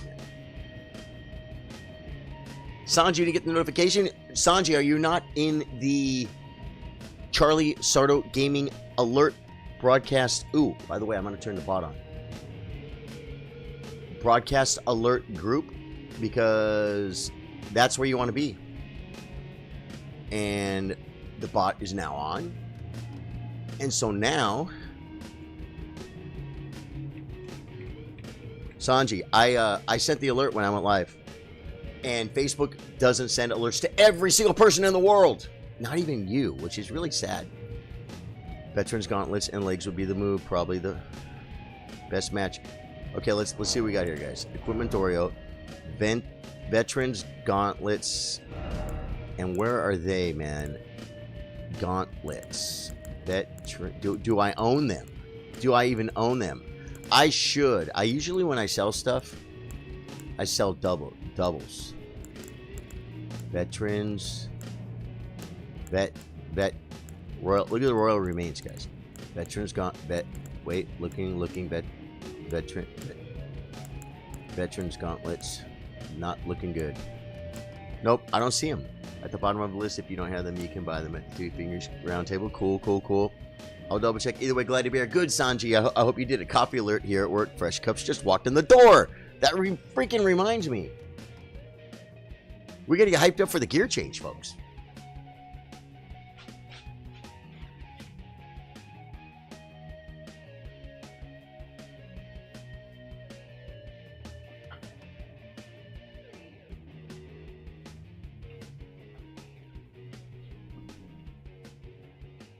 Sanji, did you get the notification? Sanji, are you not in the Charlie Sardo Gaming Alert broadcast? Ooh, by the way, I'm going to turn the bot on. Broadcast Alert group, because that's where you want to be. And the bot is now on. And so now, Sanji, I sent the alert when I went live. And Facebook doesn't send alerts to every single person in the world. Not even you, which is really sad. Veterans, gauntlets, and legs would be the move. Probably the best match. Okay, let's see what we got here, guys. Equipment Oreo. Veterans, gauntlets. And where are they, man? Gauntlets. Do I own them? Do I even own them? I should. I usually, when I sell stuff, I sell doubles. Veterans. Royal. Look at the Royal Remains, guys. Veterans Veterans gauntlets. Not looking good. Nope, I don't see them. At the bottom of the list, if you don't have them, you can buy them at the 3 Fingers Round Table. Cool. I'll double check. Either way, glad to be here. Good, Sanji. I hope you did a coffee alert here at work. Fresh Cups just walked in the door. That freaking reminds me. We got to get hyped up for the gear change, folks.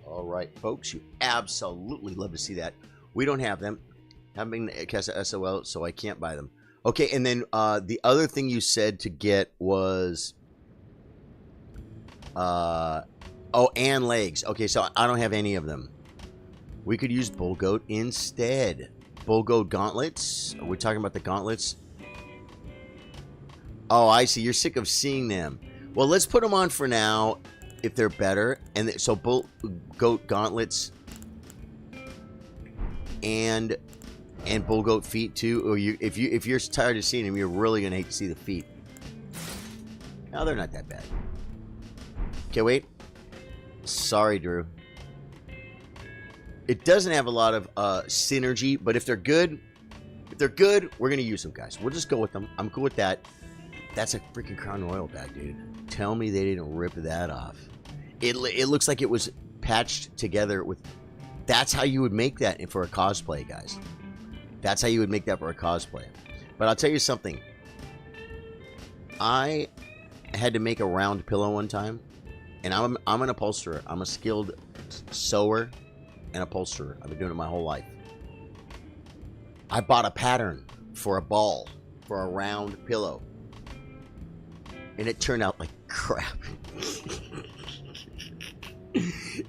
All right, folks, you absolutely love to see that. We don't have them. Haven't been at Casa SOL, so I can't buy them. Okay, and then the other thing you said to get was... and legs. Okay, so I don't have any of them. We could use Bull Goat instead. Bull Goat gauntlets. Are we talking about the gauntlets? Oh, I see. You're sick of seeing them. Well, let's put them on for now, if they're better. And so Bull Goat gauntlets and Bull Goat feet too. Or if you're tired of seeing them, you're really gonna hate to see the feet. No, they're not that bad. Okay, wait. Sorry, Drew. It doesn't have a lot of synergy, but if they're good, we're gonna use them, guys. We'll just go with them. I'm cool with that. That's a freaking Crown Royal bag, dude. Tell me they didn't rip that off. It looks like it was patched together with... That's how you would make that for a cosplay, guys. That's how you would make that for a cosplay. But I'll tell you something. I had to make a round pillow one time. And I'm an upholsterer. I'm a skilled sewer and upholsterer. I've been doing it my whole life. I bought a pattern for a ball, for a round pillow. And it turned out like crap.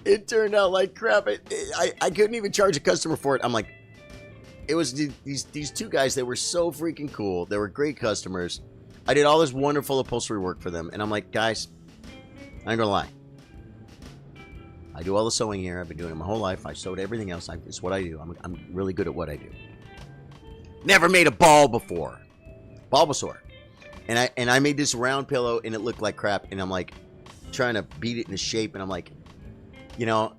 It turned out like crap. I couldn't even charge a customer for it. I'm like, it was these two guys that were so freaking cool. They were great customers. I did all this wonderful upholstery work for them. And I'm like, guys, I ain't gonna lie. I do all the sewing here. I've been doing it my whole life. I sewed everything else. It's what I do. I'm really good at what I do. Never made a ball before. Bulbasaur. And I made this round pillow and it looked like crap. And I'm like trying to beat it into shape. And I'm like, you know,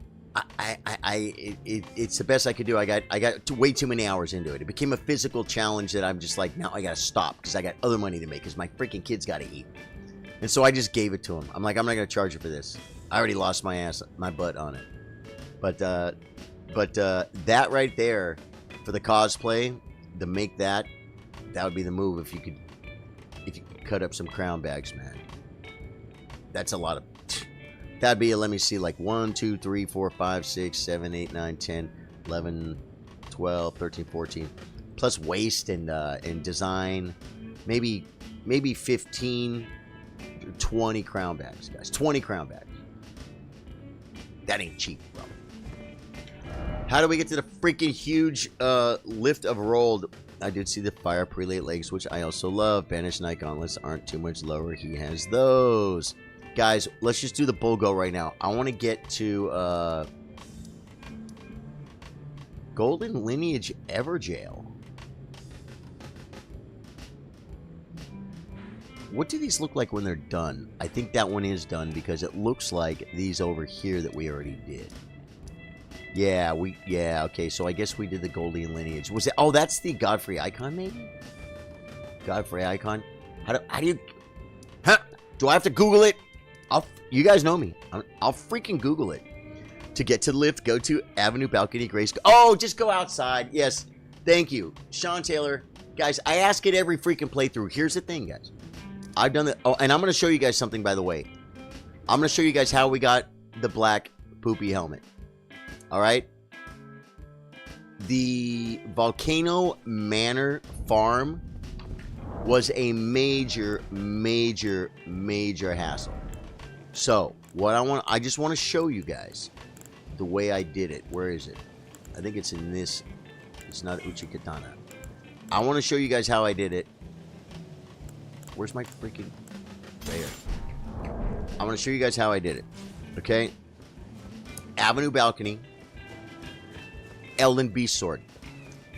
it's the best I could do. I got way too many hours into it. It became a physical challenge that I'm just like, now I got to stop because I got other money to make because my freaking kids got to eat. And so I just gave it to him. I'm like, I'm not going to charge you for this. I already lost my butt on it. But that right there for the cosplay, to make that would be the move if you could cut up some crown bags, man. That's a lot of... That'd be, let me see, like 1, 2, 3, 4, 5, 6, 7, 8, 9, 10, 11, 12, 13, 14. Plus waste and design. Maybe 15, 20 crown bags, guys. 20 crown bags. That ain't cheap, bro. How do we get to the freaking huge lift of rolled? I did see the fire prelate legs, which I also love. Banished Night Gauntlets aren't too much lower. He has those. Guys, let's just do the Bull Go right now. I want to get to... Golden Lineage Everjail. What do these look like when they're done? I think that one is done because it looks like these over here that we already did. Yeah, okay, so I guess we did the Golden Lineage. Was it? Oh, that's the Godfrey icon, maybe? Godfrey icon? How do you... Huh? Do I have to Google it? You guys know me. I'll freaking Google it. To get to the lift, go to Avenue Balcony Grace. Oh, just go outside. Yes, thank you. Sean Taylor. Guys, I ask it every freaking playthrough. Here's the thing, guys. I've done that. Oh, and I'm going to show you guys something, by the way. I'm going to show you guys how we got the black poopy helmet. All right? The Volcano Manor farm was a major hassle. So, I just want to show you guys the way I did it. Where is it? I think it's in this. It's not Uchikatana. I want to show you guys how I did it. Where's my freaking... Right here. I'm going to show you guys how I did it. Okay? Avenue Balcony. Elden Beast Sword.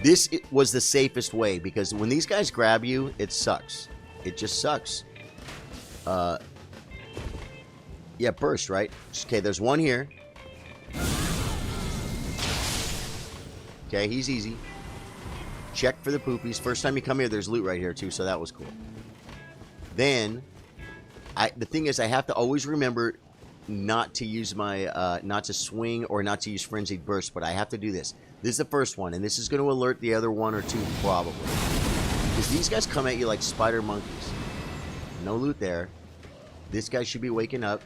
This was the safest way because when these guys grab you, it sucks. It just sucks. Yeah, burst, right? Okay, there's one here. Okay, he's easy. Check for the poopies. First time you come here, there's loot right here too, so that was cool. Then, the thing is, I have to always remember not to use my, not to swing or not to use Frenzied Burst, but I have to do this. This is the first one, and this is going to alert the other one or two, probably. Because these guys come at you like spider monkeys. No loot there. This guy should be waking up.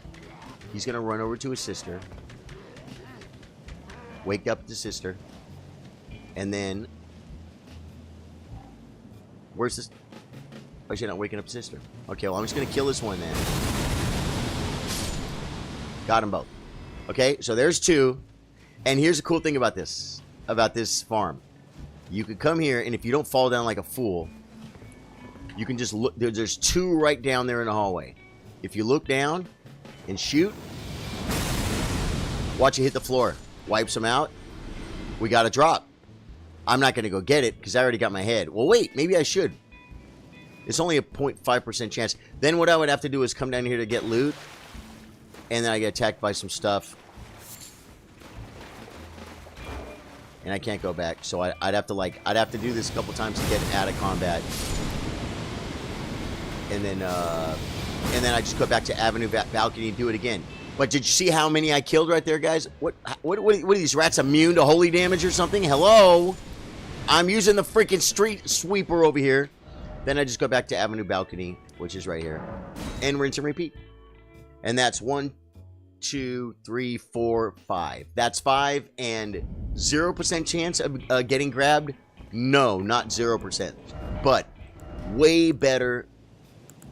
He's going to run over to his sister. Wake up the sister. And then... Where's this... Why is she not waking up sister? Okay, well, I'm just going to kill this one then. Got them both. Okay, so there's two. And here's the cool thing about this farm. You could come here, and if you don't fall down like a fool, you can just look. There's two right down there in the hallway. If you look down and shoot, watch it hit the floor. Wipes them out. We got a drop. I'm not going to go get it because I already got my head. Well, wait, maybe I should. It's only a 0.5% chance. Then what I would have to do is come down here to get loot. And then I get attacked by some stuff. And I can't go back. So I'd have to do this a couple times to get out of combat. And then I just go back to Avenue Balcony and do it again. But did you see how many I killed right there, guys? What are these rats immune to holy damage or something? Hello? I'm using the freaking street sweeper over here. Then I just go back to Avenue Balcony, which is right here. And rinse and repeat. And that's 1, 2, 3, 4, 5. That's 5 and 0% chance of getting grabbed? No, not 0%. But way better,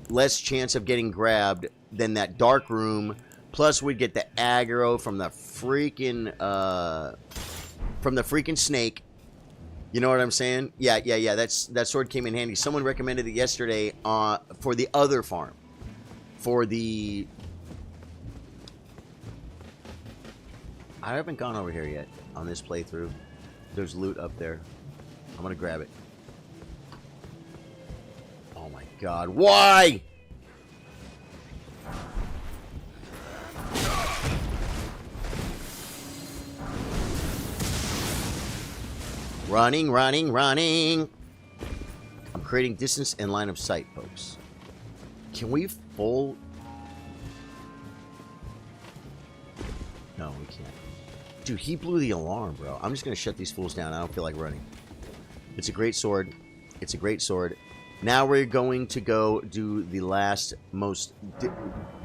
less chance of getting grabbed than that dark room. Plus we'd get the aggro from the freaking snake. You know what I'm saying? Yeah. That sword came in handy. Someone recommended it yesterday for the other farm. For the... I haven't gone over here yet on this playthrough. There's loot up there. I'm gonna grab it. Oh my god. Why? Running. I'm creating distance and line of sight, folks. Can we full... No, we can't. Dude, he blew the alarm, bro. I'm just going to shut these fools down. I don't feel like running. It's a great sword. It's a great sword. Now we're going to go do the last most...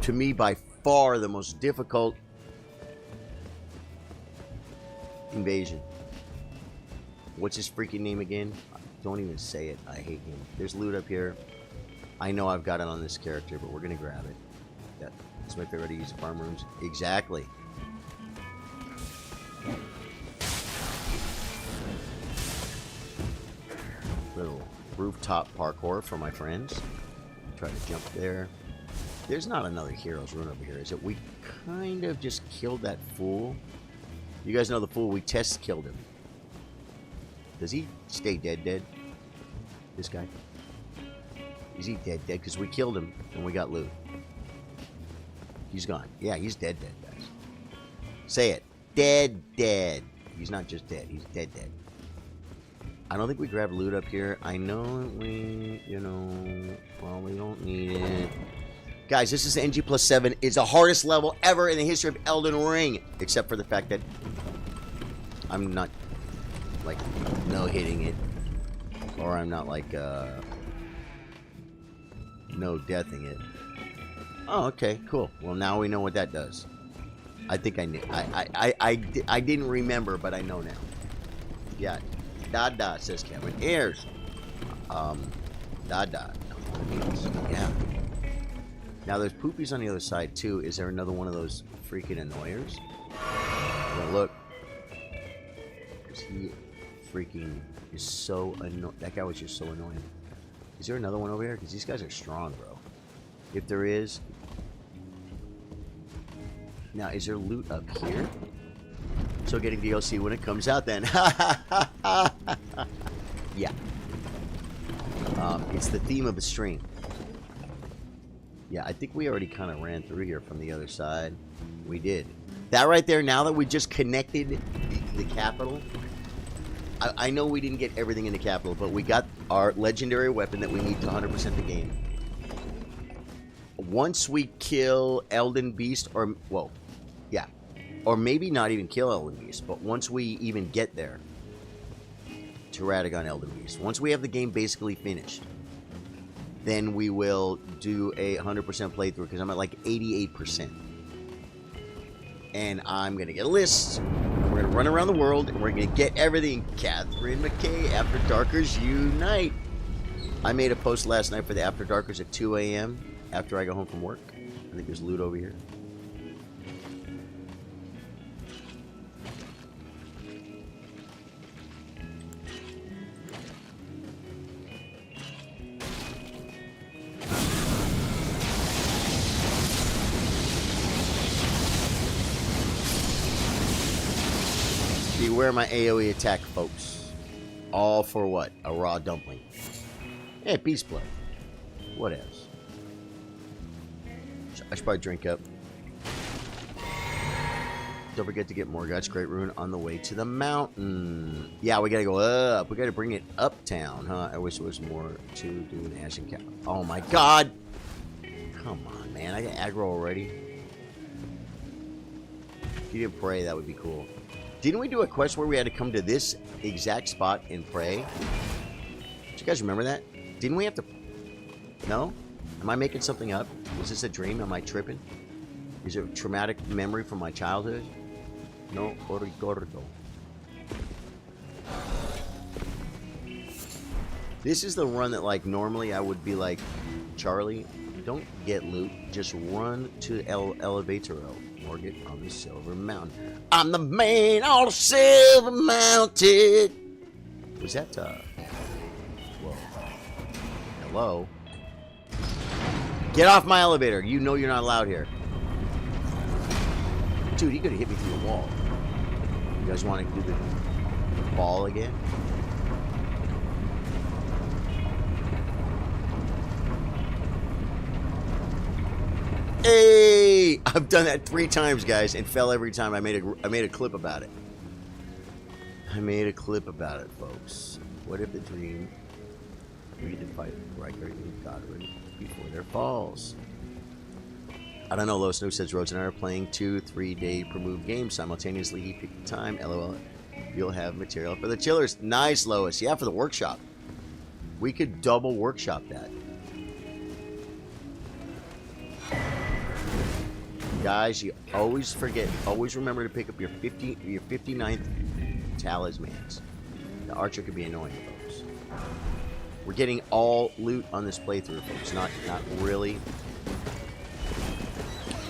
to me, by far, the most difficult invasion. What's his freaking name again? Don't even say it. I hate him. There's loot up here. I know I've got it on this character, but we're going to grab it. That's my favorite to use farm rooms. Exactly. Little rooftop parkour for my friends. Try to jump there. There's not another hero's rune over here, is it? We kind of just killed that fool. You guys know the fool. We test killed him. Does he stay dead? This guy? Is he dead? Because we killed him and we got loot. He's gone. Yeah, he's dead, guys. Say it. Dead. He's not just dead. He's dead. I don't think we grab loot up here. I know we, well, we don't need it. Guys, this is Ng+7. It's the hardest level ever in the history of Elden Ring. Except for the fact that I'm not, like, no-hitting it. Or I'm not, like, no-deathing it. Oh, okay, cool. Well, now we know what that does. I think I knew. I didn't remember, but I know now. Yeah. Dada, says Cameron. Airs. Dada. Yeah. Now, there's poopies on the other side, too. Is there another one of those freaking annoyers? Well, look. Because he freaking is so annoying. That guy was just so annoying. Is there another one over here? Because these guys are strong, bro. If there is. Now, is there loot up here? So getting DLC when it comes out then. Yeah. It's the theme of the stream. Yeah, I think we already kind of ran through here from the other side. We did. That right there, now that we just connected the capital, I know we didn't get everything in the capital, but we got our legendary weapon that we need to 100% the game. Once we kill Elden Beast, or, well, yeah. Or maybe not even kill Elden Beast, but once we even get there to Radagon Elden Beast, once we have the game basically finished, then we will do a 100% playthrough, because I'm at like 88%. And I'm going to get a list. We're going to run around the world, and we're going to get everything. Catherine McKay, After Darkers Unite. I made a post last night for the After Darkers at 2 a.m. after I go home from work. I think there's loot over here. Beware my AoE attack, folks. All for what? A raw dumpling. Yeah, Beast Blood. What else? I should probably drink up. Don't forget to get more guts. Great rune on the way to the mountain. Yeah, we gotta go up. We gotta bring it uptown, huh? I wish there was more to do in Ashen Cow. Oh my god! Come on, man. I got aggro already. If you didn't pray, that would be cool. Didn't we do a quest where we had to come to this exact spot and pray? Do you guys remember that? Didn't we have to... No? Am I making something up? Was this a dream? Am I tripping? Is it a traumatic memory from my childhood? No, gordo. This is the run that, like, normally I would be like, Charlie, don't get loot. Just run to Elevatoro. Or get on the Silver Mountain. I'm the man on the Silver Mountain. Was that, whoa. Hello? Get off my elevator. You know you're not allowed here. Dude, he could have hit me through the wall. You guys want to do the ball again? Hey! I've done that 3 times, guys, and fell every time. I made a clip about it. I made a clip about it, folks. What if the dream we did fight right there in Godwin before there falls? I don't know. Low Snow says Rhodes and I are playing 2-3 day per move games simultaneously. He picked the time. LOL. You'll have material for the chillers. Nice, Lois. Yeah, for the workshop. We could double workshop that. Guys, you always forget. Always remember to pick up your 59th talismans. The archer could be annoying, folks. We're getting all loot on this playthrough, folks. Not really.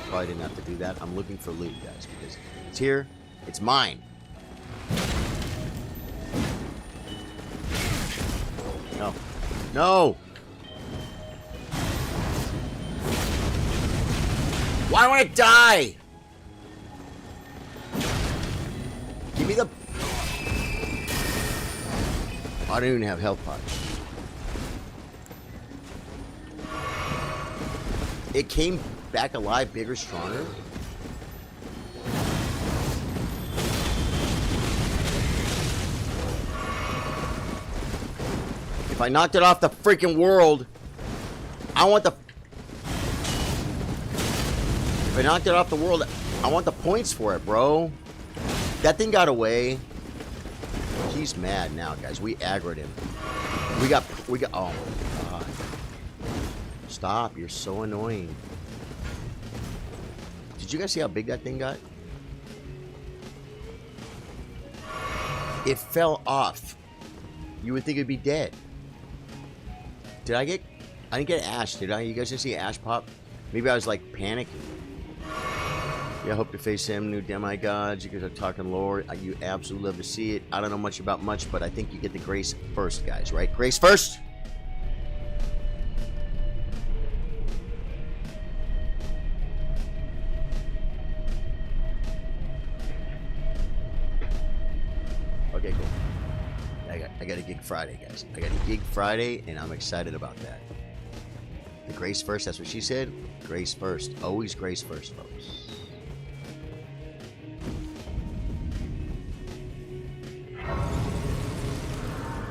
Probably didn't have to do that. I'm looking for loot, guys, because it's here. It's mine. No. No! Why don't I die? Give me the... I don't even have health pots. It came back alive, bigger, stronger. If I knocked it off the freaking world, I want the... If I knocked it off the world, I want the points for it, bro. That thing got away. He's mad now, guys. We aggroed him. We got, oh my god. Stop, you're so annoying. Did you guys see how big that thing got? It fell off. You would think it'd be dead. Did I get... I didn't get ash, did I? You guys didn't see ash pop? Maybe I was like panicking. Yeah, I hope to face him, new demigods. You guys are talking lore. You absolutely love to see it. I don't know much about much, but I think you get the grace first, guys, right? Grace first? Okay, cool. I got a gig Friday, guys. I got a gig Friday, and I'm excited about that. The grace first, that's what she said. Grace first. Always grace first, folks.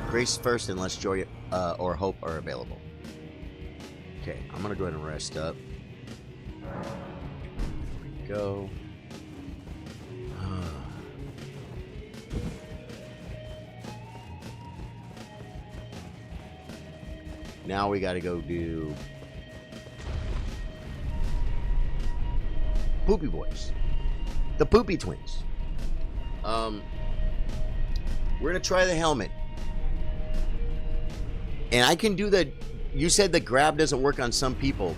Grace first unless joy or hope are available. Okay, I'm gonna go ahead and rest up. There we go. Now we gotta go do Poopy Boys. The Poopy Twins. We're gonna try the helmet. And I can do the... You said the grab doesn't work on some people.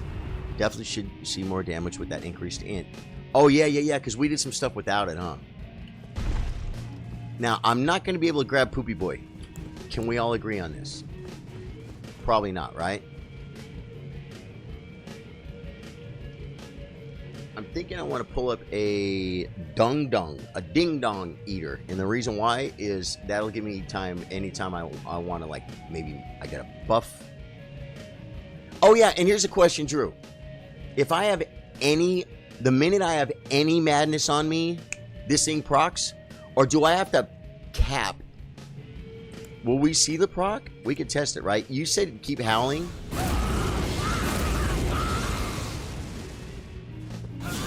Definitely should see more damage with that increased int. Oh, yeah, because we did some stuff without it, huh? Now, I'm not going to be able to grab Poopy Boy. Can we all agree on this? Probably not, right? I'm thinking I want to pull up a ding dong eater, and the reason why is that'll give me time anytime I want to, like, maybe I get a buff. Oh yeah, and here's a question, Drew. If I have any, the minute I have any madness on me, this thing procs, or do I have to cap? Will we see the proc? We could test it, right? You said keep howling.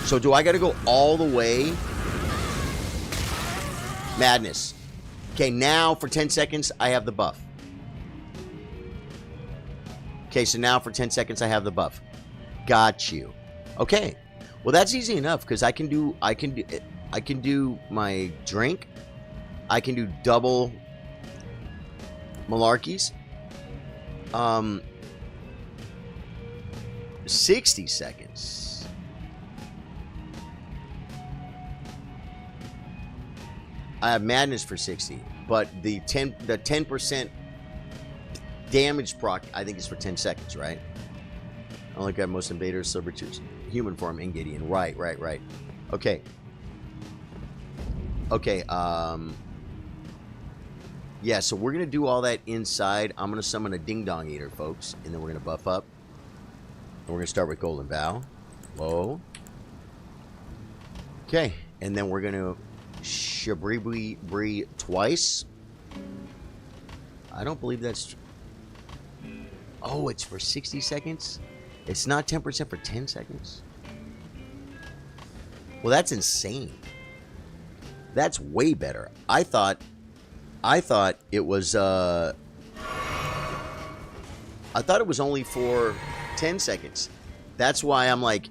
So do I got to go all the way? Madness. Okay, now for 10 seconds, I have the buff. Okay, so now for 10 seconds, I have the buff. Got you. Okay. Well, that's easy enough because I can do my drink. I can do double malarkeys. 60 seconds. I have madness for 60, but the 10% damage proc I think is for 10 seconds, right? I only got most invaders, silvertooths, human form, and Gideon. Right. Okay. Yeah, so we're gonna do all that inside. I'm gonna summon a ding dong eater, folks, and then we're gonna buff up. And we're gonna start with Golden Vow. Okay, and then we're gonna Shabribri twice. I don't believe that's... Oh, it's for 60 seconds? It's not 10% for 10 seconds? Well, that's insane. That's way better. I thought it was I thought it was only for 10 seconds. That's why I'm like,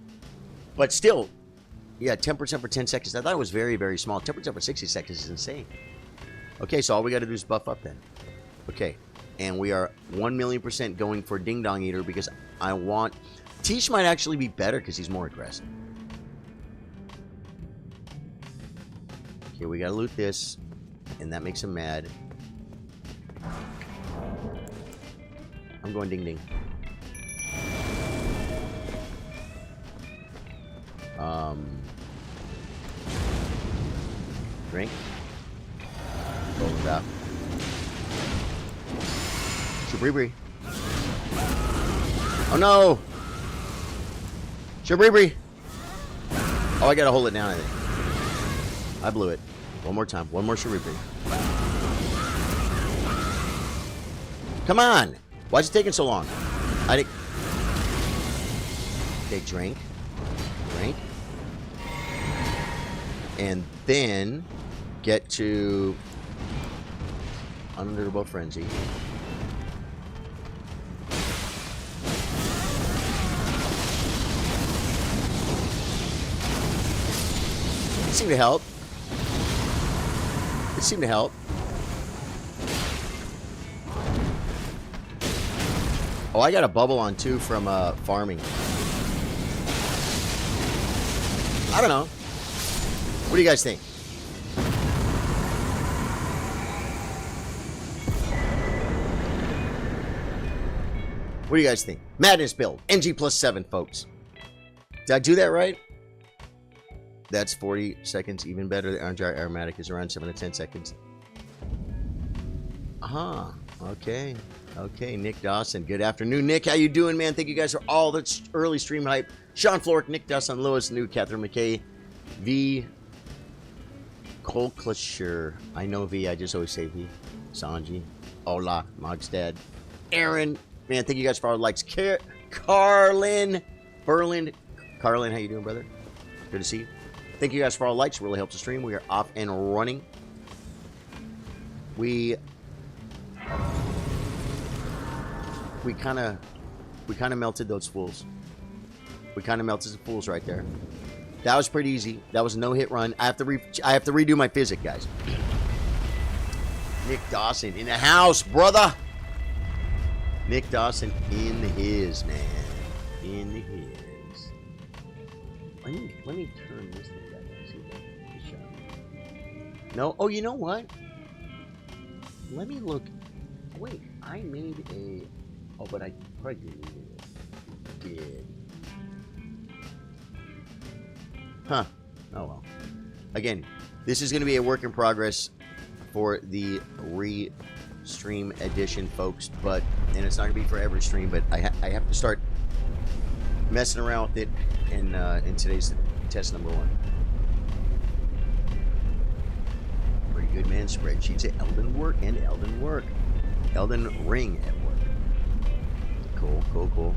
but still, yeah, 10% for 10 seconds. I thought it was very, very small. 10% for 60 seconds is insane. Okay, so all we got to do is buff up then. Okay, and we are 1,000,000% going for Ding Dong Eater because I want... Tish might actually be better because he's more aggressive. Okay, we got to loot this, and that makes him mad. I'm going Ding Ding. Drink. Golden Vow. Shabribri. Oh no! Shabribri! Oh, I gotta hold it down, I think. I blew it. One more time. One more Shabribri. Come on! Why is it taking so long? I didn't... Okay, drink. Drink. And then get to Unendurable Frenzy. It seemed to help. It seemed to help. Oh, I got a bubble on too from farming. I don't know. What do you guys think? What do you guys think? Madness build. Ng+7, folks. Did I do that right? That's 40 seconds. Even better. The Armjar Aromatic is around 7 to 10 seconds. Uh-huh. Okay. Okay, Nick Dawson. Good afternoon, Nick. How you doing, man? Thank you guys for all the early stream hype. Sean Flork, Nick Dawson, Lewis, New, Catherine McKay, V. Colclasher. I know V. I just always say V. Sanji. Ola. Mogstad. Aaron. Man, thank you guys for all the likes. Carlin. Berlin. Carlin, how you doing, brother? Good to see you. Thank you guys for all the likes. It really helps the stream. We are off and running. We kind of melted those fools. We kind of melted the fools right there. That was pretty easy. That was a no-hit run. I have to redo my physics, guys. Nick Dawson in the house, brother. Nick Dawson in his, man. In his. Let me turn this thing back and see the shot. No. Oh, you know what? Let me look. Wait, I made a. Oh, but I probably did. Huh. Oh well. Again, this is going to be a work in progress for the re-stream edition, folks. And it's not going to be for every stream, but I have to start messing around with it in today's test number 1. Pretty good, man. Spreadsheets at Elden work and Elden work. Elden Ring at work. Cool.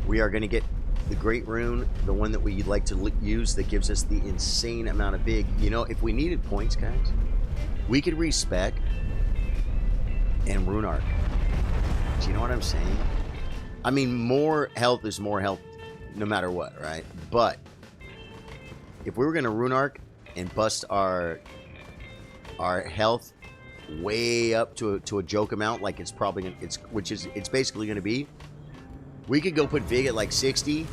We are going to get the Great Rune, the one that we like to use that gives us the insane amount of big. You know, if we needed points, guys, we could respec and Rune Arc. Do you know what I'm saying? I mean, more health is more health no matter what, right? But if we were going to Rune Arc and bust our health way up to a joke amount, like it's probably gonna, it's basically going to be, we could go put Vig at like 60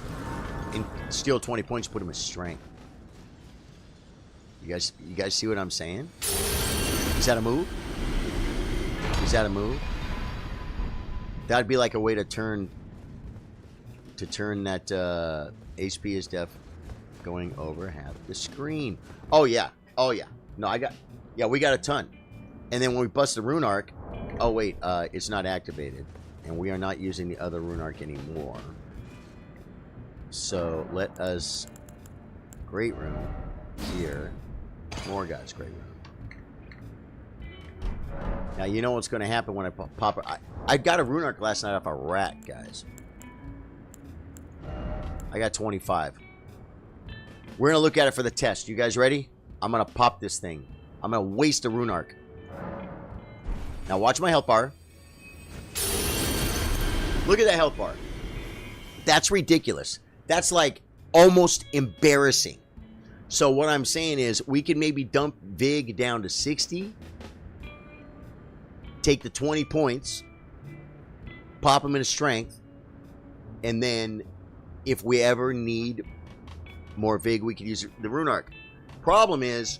and steal 20 points, put him at strength. You guys see what I'm saying? Is that a move? Is that a move? That'd be like a way to turn that HP is def going over half the screen. Oh yeah. No, we got a ton. And then when we bust the Rune Arc, oh wait, it's not activated. And we are not using the other Rune Arc anymore. So let us Great Rune here. More guys, Great Rune. Now you know what's going to happen when I pop it. I got a Rune Arc last night off a rat, guys. I got 25. We're going to look at it for the test. You guys ready? I'm going to pop this thing. I'm going to waste a Rune Arc. Now watch my health bar. Look at that health bar. That's ridiculous. That's like almost embarrassing. So what I'm saying is we can maybe dump Vig down to 60. Take the 20 points. Pop him into strength. And then if we ever need more Vig, we could use the Rune Arc. Problem is,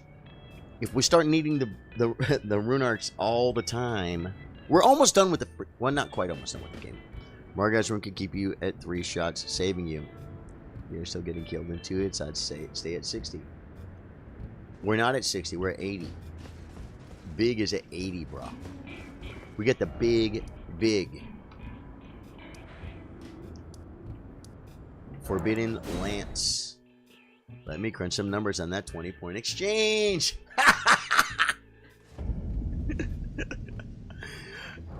if we start needing the Rune Arcs all the time, we're almost done with the... Well, not quite almost done with the game. Margaz Rune could keep you at 3 shots, saving you. You're still getting killed in 2 hits. I'd say stay at 60. We're not at 60. We're at 80. Big is at 80, bro. We get the big big. Forbidden Lance. Let me crunch some numbers on that 20-point exchange.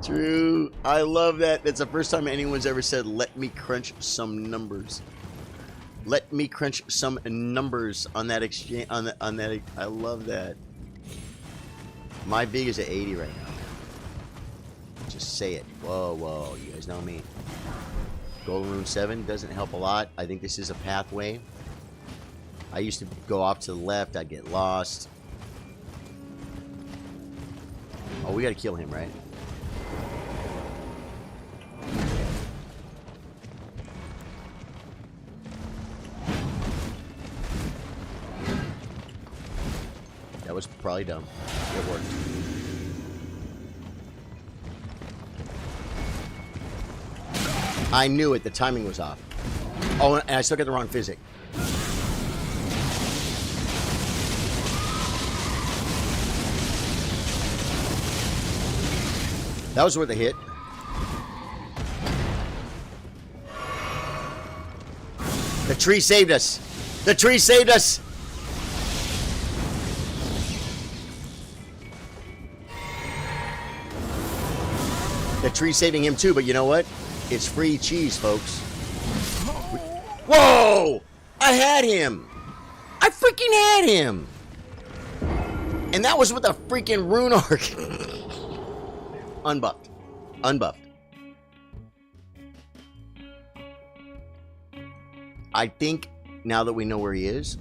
True. I love that. That's the first time anyone's ever said, let me crunch some numbers. Let me crunch some numbers on that exchange. On that. I love that. My big is at 80 right now. Just say it. Whoa, whoa. You guys know me. Golden Rune 7 doesn't help a lot. I think this is a pathway. I used to go off to the left. I'd get lost. Oh, we got to kill him, right? That was probably dumb. It worked. I knew it. The timing was off. Oh, and I still got the wrong physic. That was worth a hit. The tree saved us. The tree saved us. The tree saving him too, but you know what? It's free cheese, folks. Whoa! I had him. I freaking had him. And that was with a freaking rune arc. Unbuffed. Unbuffed. I think now that we know where he is,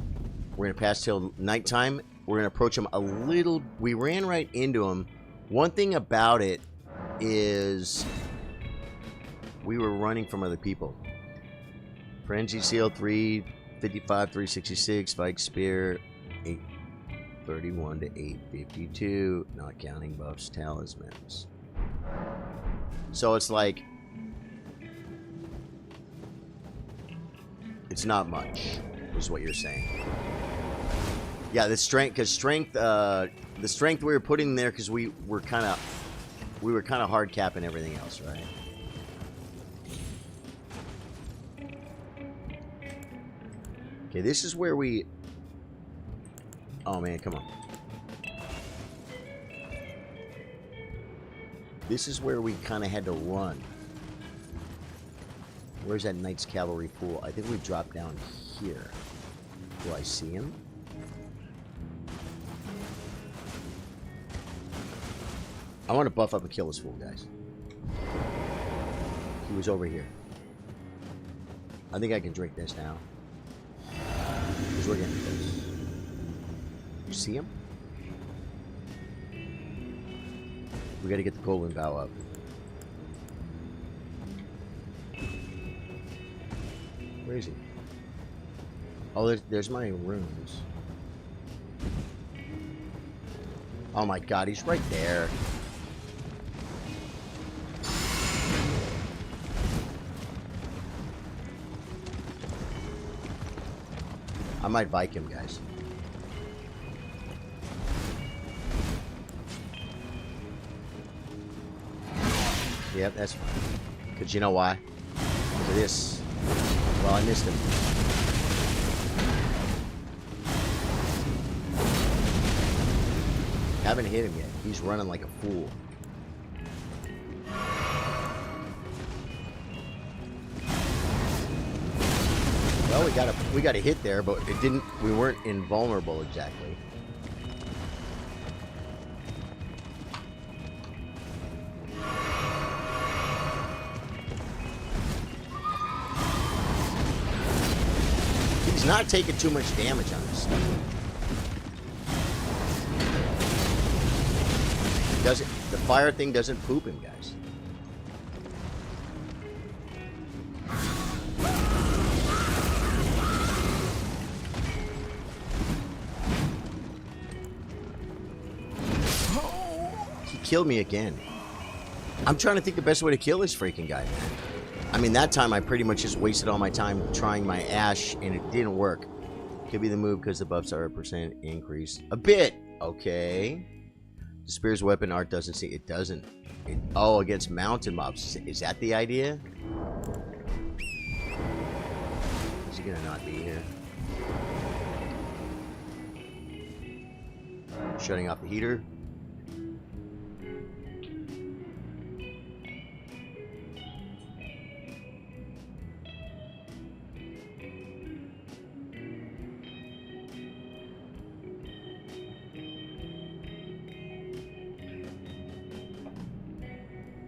we're going to pass till nighttime. We're going to approach him a little. We ran right into him. One thing about it is we were running from other people. Frenzy Seal 355, 366, Spike Spear 831 to 852, not counting buffs, talismans. So it's like it's not much, is what you're saying. Yeah, the strength, because the strength we were putting there, because we were kind of hard capping everything else, right? Okay, this is where we... Oh, man, come on. This is where we kind of had to run. Where's that Knight's Cavalry pool? I think we dropped down here. Do I see him? I want to buff up and kill this fool, guys. He was over here. I think I can drink this now. Because we're getting close. You see him? We got to get the golden bow up. Where is he? Oh, there's my runes. Oh my god, he's right there. I might bike him, guys. Yep, that's fine. Because you know why? Because of this. Well, I missed him. Haven't hit him yet. He's running like a fool. Well, we got a hit there, but it didn't. We weren't invulnerable exactly. He's not taking too much damage on this stuff. The fire thing doesn't poop him, guys. He killed me again. I'm trying to think the best way to kill this freaking guy, man. I mean, that time I pretty much just wasted all my time trying my Ash, and it didn't work. Could be the move because the buffs are a % increase. A bit! Okay. The spear's weapon art doesn't see. It doesn't. Oh, against mountain mobs. Is that the idea? Is he gonna not be here? Shutting off the heater.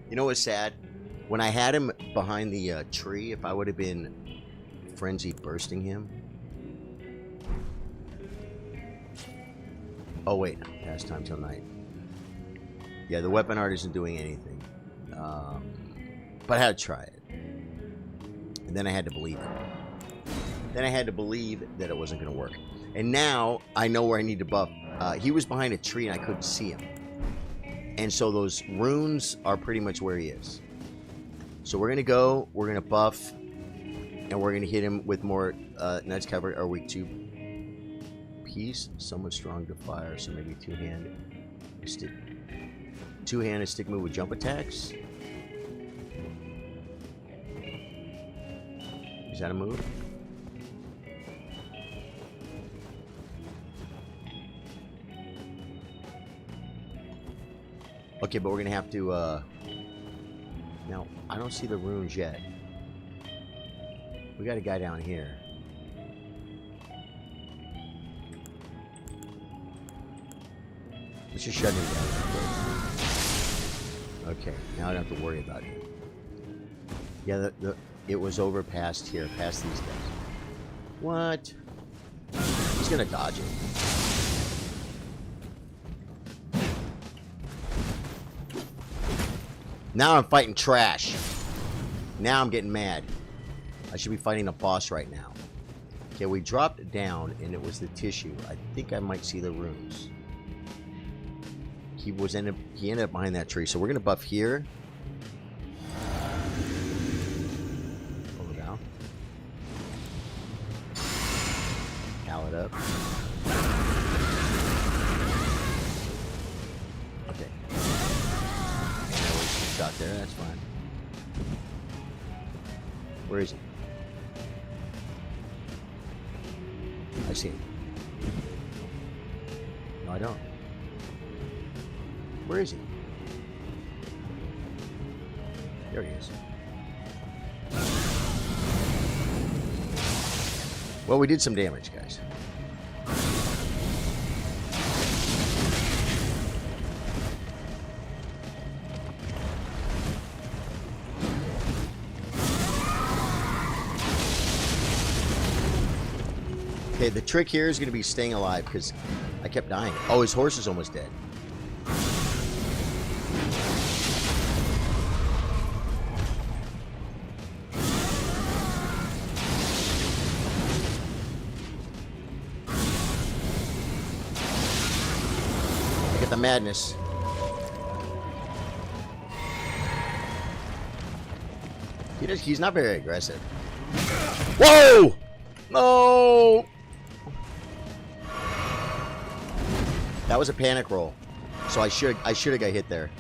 You know what's sad? When I had him behind the tree, if I would have been frenzy bursting him. Oh wait, past time till night. Yeah, the weapon art isn't doing anything. But I had to try it. And then I had to believe it. Then I had to believe that it wasn't going to work. And now I know where I need to buff. He was behind a tree and I couldn't see him. And so those runes are pretty much where he is. So we're going to go, we're going to buff, and we're going to hit him with more nuts cover. Are we two piece? Somewhat strong to fire, so maybe two-handed stick. Two-handed stick move with jump attacks. Is that a move? Okay, but we're gonna have to, now, I don't see the runes yet. We got a guy down here. Let's just shut him down. Okay, now I don't have to worry about him. Yeah, it was over past here, past these guys. What? He's gonna dodge it. Now I'm fighting trash. Now I'm getting mad. I should be fighting a boss right now. Okay, we dropped down and it was the tissue. I think I might see the runes. He ended up behind that tree, so we're gonna buff here. Pull it out. Pal it up. Okay. Shot there, that's fine. Where is he? I see him. No, I don't. Where is he? There he is. Well, we did some damage, guys. Okay, the trick here is going to be staying alive because I kept dying. Oh, his horse is almost dead. I get the madness. He's not very aggressive. Whoa! No! That was a panic roll, so I should have got hit there.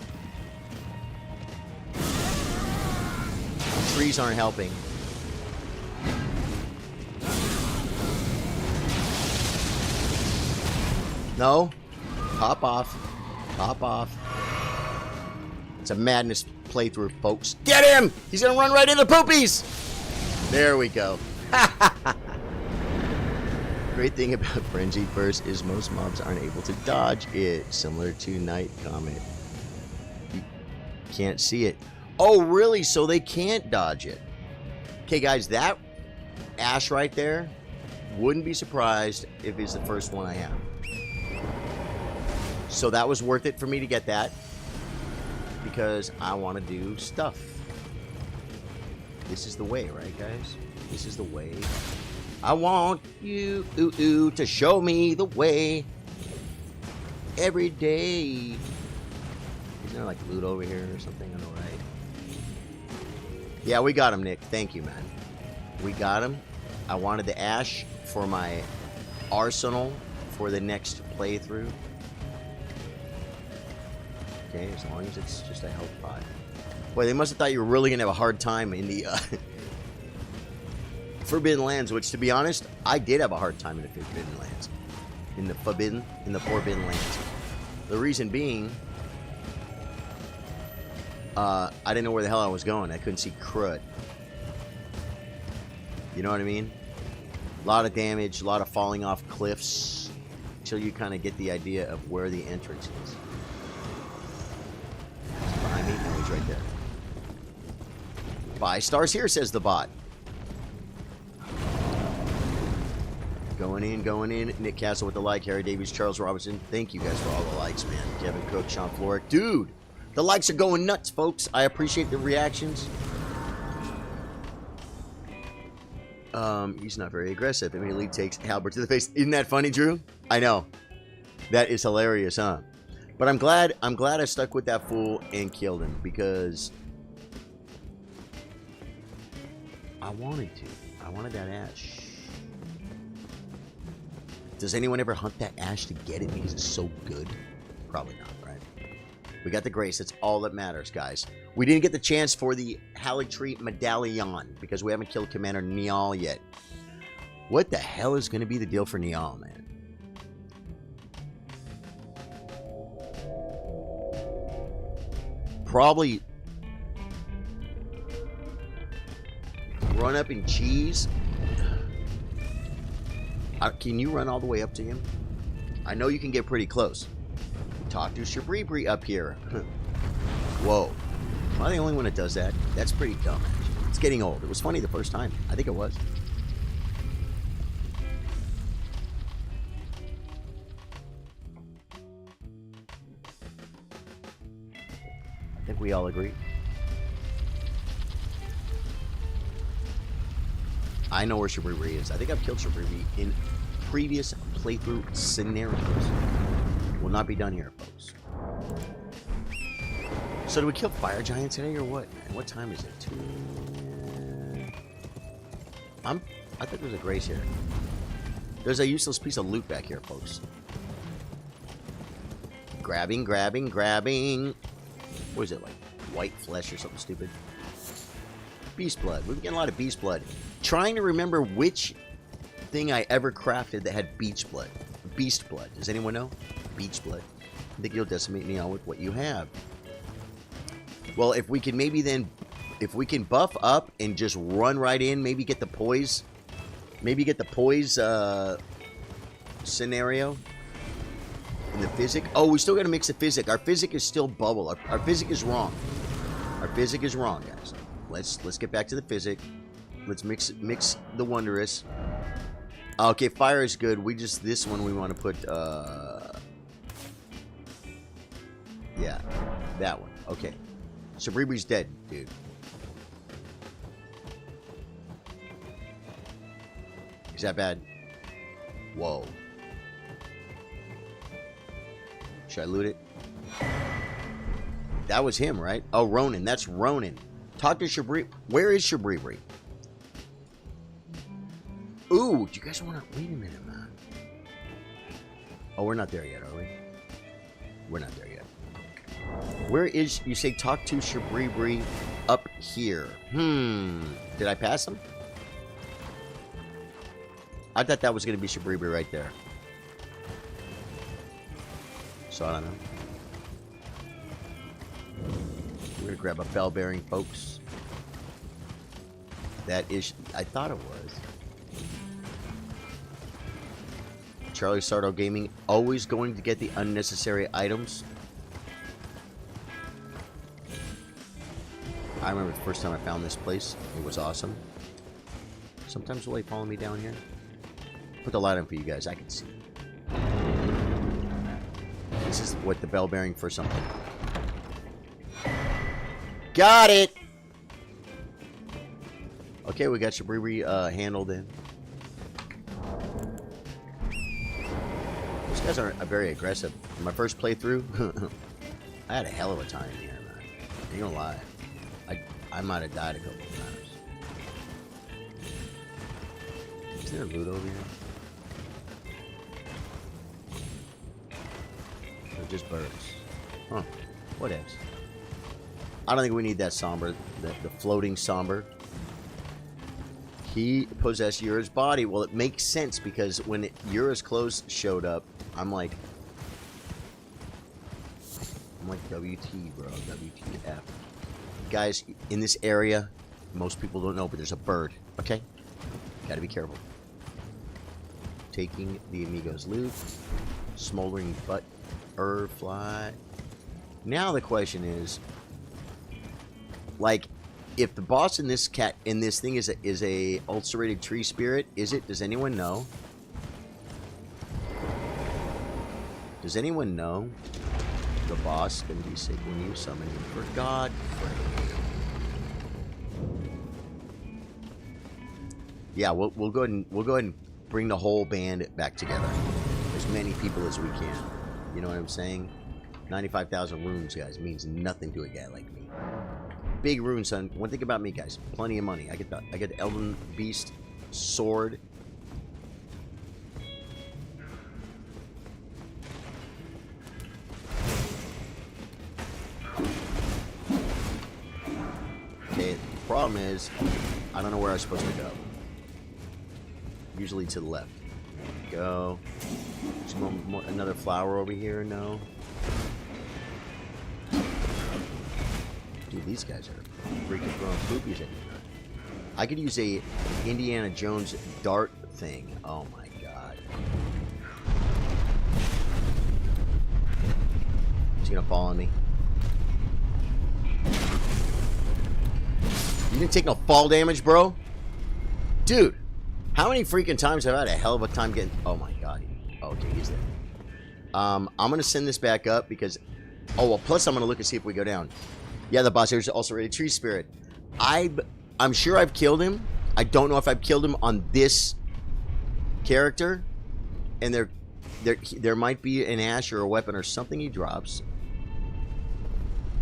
Trees aren't helping. No, pop off, pop off. It's a madness playthrough, folks. Get him! He's gonna run right into the poopies. There we go. Great thing about Frenzy Burst is most mobs aren't able to dodge it, similar to Night Comet. You can't see it. Oh, really? So they can't dodge it. Okay, guys, that Ash right there, wouldn't be surprised if it's the first one I have. So that was worth it for me to get that, because I want to do stuff. This is the way, right, guys? This is the way. I want you to show me the way every day. Isn't there like loot over here or something on the right? Yeah, we got him, Nick. Thank you, man. We got him. I wanted the Ash for my arsenal for the next playthrough. okay, as long as it's just a health pot. Boy, they must have thought you were really going to have a hard time in the Forbidden Lands, which, to be honest, I did have a hard time in the Forbidden Lands. In the Forbidden Lands. The reason being, I didn't know where the hell I was going. I couldn't see crud. You know what I mean? A lot of damage, a lot of falling off cliffs, until you kind of get the idea of where the entrance is. He's behind me? No, he's right there. 5 stars here, says the bot. Going in. Nick Castle with the like. Harry Davies, Charles Robinson. Thank you guys for all the likes, man. Kevin Cook, Sean Floric. Dude, the likes are going nuts, folks. I appreciate the reactions. He's not very aggressive. Immediately takes Halbert to the face. Isn't that funny, Drew? I know. That is hilarious, huh? But I'm glad I stuck with that fool and killed him because I wanted to. I wanted that ash. Does anyone ever hunt that ash to get it because it's so good? Probably not, right? We got the grace. That's all that matters, guys. We didn't get the chance for the Haligtree Medallion because we haven't killed Commander Niall yet. What the hell is going to be the deal for Niall, man? Probably run up and cheese. Can you run all the way up to him? I know you can get pretty close. Talk to Shabribri up here. Whoa. Am I the only one that does that? That's pretty dumb, actually. It's getting old. It was funny the first time. I think it was. I think we all agree. I know where Shabribri is. I think I've killed Shabribri in previous playthrough scenarios. Will not be done here, folks. So do we kill fire giant today or what? Man, what time is it? I think there's a grace here. There's a useless piece of loot back here, folks. Grabbing. What is it, like white flesh or something stupid? Beast blood. We've been getting a lot of beast blood. Trying to remember which thing I ever crafted that had beast blood. Beast blood. Does anyone know? Beast blood. I think you'll decimate me out with what you have. Well, if we can maybe then, if we can buff up and just run right in, maybe get the poise. Maybe get the poise scenario. In the physic. Oh, we still got to mix the physic. Our physic is still bubble. Our physic is wrong. Our physic is wrong, guys. Let's get back to the physic. Let's mix the wondrous. Okay, fire is good. This one we want to put yeah, that one. Okay. Shabribri's dead, dude. Is that bad? Whoa. Should I loot it? That was him, right? Oh, Ronan. That's Ronan. Talk to Shabribri. Where is Shabribri? Ooh, do you guys want to... Wait a minute, man. Oh, we're not there yet, are we? We're not there yet. Where is... You say talk to Shabribri up here. Did I pass him? I thought that was going to be Shabribri right there. So I don't know. We're going to grab a bell bearing, folks. That is... I thought it was. Charlie Sardo Gaming, always going to get the unnecessary items. I remember the first time I found this place. It was awesome. Sometimes will they follow me down here? Put the light on for you guys. I can see. This is what the bell bearing for something. Got it! Okay, we got Shabribri handled in. These guys aren't very aggressive. In my first playthrough, I had a hell of a time here, man. Ain't gonna lie. I might have died a couple of times. Is there loot over here? Or just birds? Huh. Whatevs. I don't think we need that somber, the floating somber. He possessed Yura's body. Well, it makes sense because when Yura's clothes showed up, I'm like WT, bro. WTF. Guys, in this area, most people don't know, but there's a bird. Okay? Gotta be careful. Taking the Amigo's loot. Smoldering butt. Fly. Now the question is, like, if the boss in this thing is a ulcerated tree spirit, is it? Does anyone know? Does anyone know the boss can be sick when you summon him? For God. Yeah, we'll go ahead and bring the whole band back together. As many people as we can. You know what I'm saying? 95,000 runes, guys, means nothing to a guy like me. Big rune, son. One thing about me, guys, plenty of money. I get the Elden Beast sword. Okay, the problem is I don't know where I'm supposed to go. Usually to the left. There we go. Another flower over here. No. Dude, these guys are freaking throwing poopies at me. I could use a Indiana Jones dart thing. Oh my god. He's gonna fall on me. You didn't take no fall damage, bro? Dude, how many freaking times have I had a hell of a time getting... Oh my god. Okay, he's there. I'm gonna send this back up because... Oh, well, plus I'm gonna look and see if we go down. Yeah, the boss here is also a tree spirit. I'm sure I've killed him. I don't know if I've killed him on this character. And there might be an ash or a weapon or something he drops.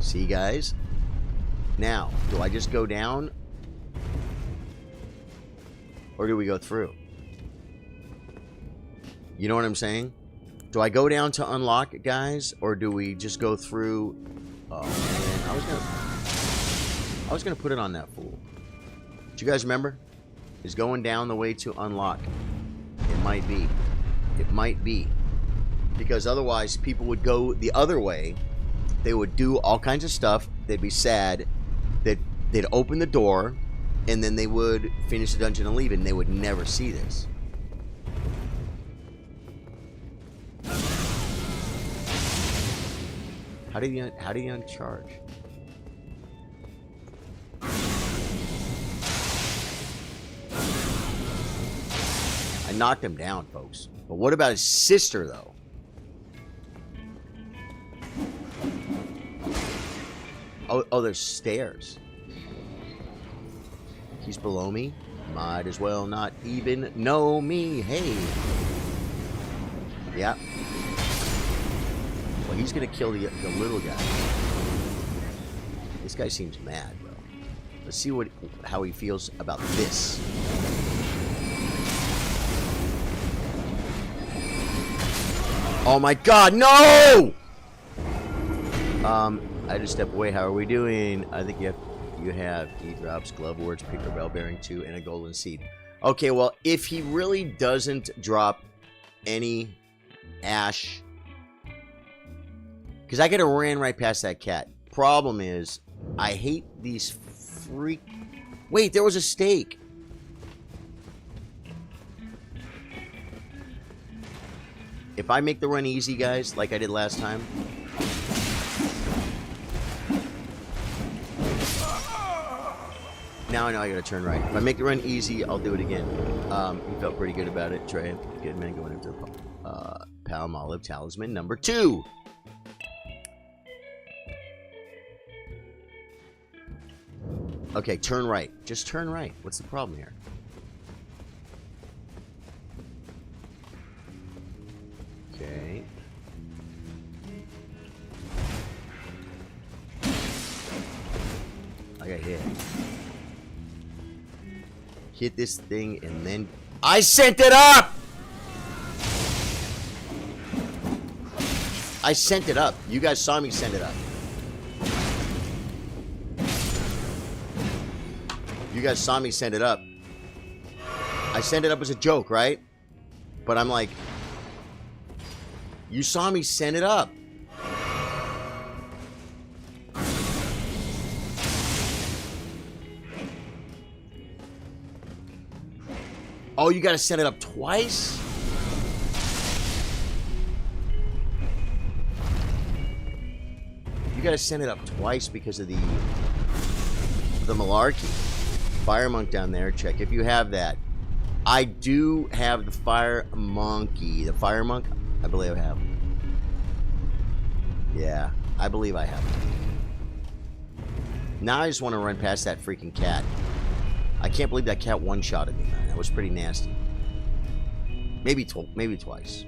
See, guys? Now, do I just go down? Or do we go through? You know what I'm saying? Do I go down to unlock it, guys? Or do we just go through... Oh, man. I was gonna put it on that fool. Do you guys remember? Is going down the way to unlock. It might be. It might be. Because otherwise, people would go the other way. They would do all kinds of stuff. They'd be sad. They'd open the door. And then they would finish the dungeon and leave it. And they would never see this. How do you uncharge? I knocked him down, folks. But what about his sister, though? Oh, there's stairs. He's below me. Might as well not even know me. Hey. Yeah. Well, he's gonna kill the little guy. This guy seems mad, bro. Let's see how he feels about this. Oh my god, no! I had to step away. How are we doing? I think you have E-drops, glove words, picker bell bearing 2, and a golden seed. Okay, well, if he really doesn't drop any ash... Because I could have ran right past that cat. Problem is, I hate these freak... Wait, there was a stake. If I make the run easy, guys, like I did last time... Now I know I gotta turn right. If I make the run easy, I'll do it again. You felt pretty good about it, Trey. Good man going into Palmolive Talisman number 2. Okay, turn right. Just turn right. What's the problem here? Okay. I got hit. Hit this thing and then... I sent it up! I sent it up. You guys saw me send it up. guys saw me send it up. I sent it up as a joke, right? But I'm like, you saw me send it up. Oh, you gotta send it up twice? You gotta send it up twice because of the malarkey. Fire monk down there. Check if you have that. I do have the fire monkey. The fire monk, I believe I have. Yeah, I believe I have. Now I just want to run past that freaking cat. I can't believe that cat one-shotted me, man. That was pretty nasty. Maybe twice.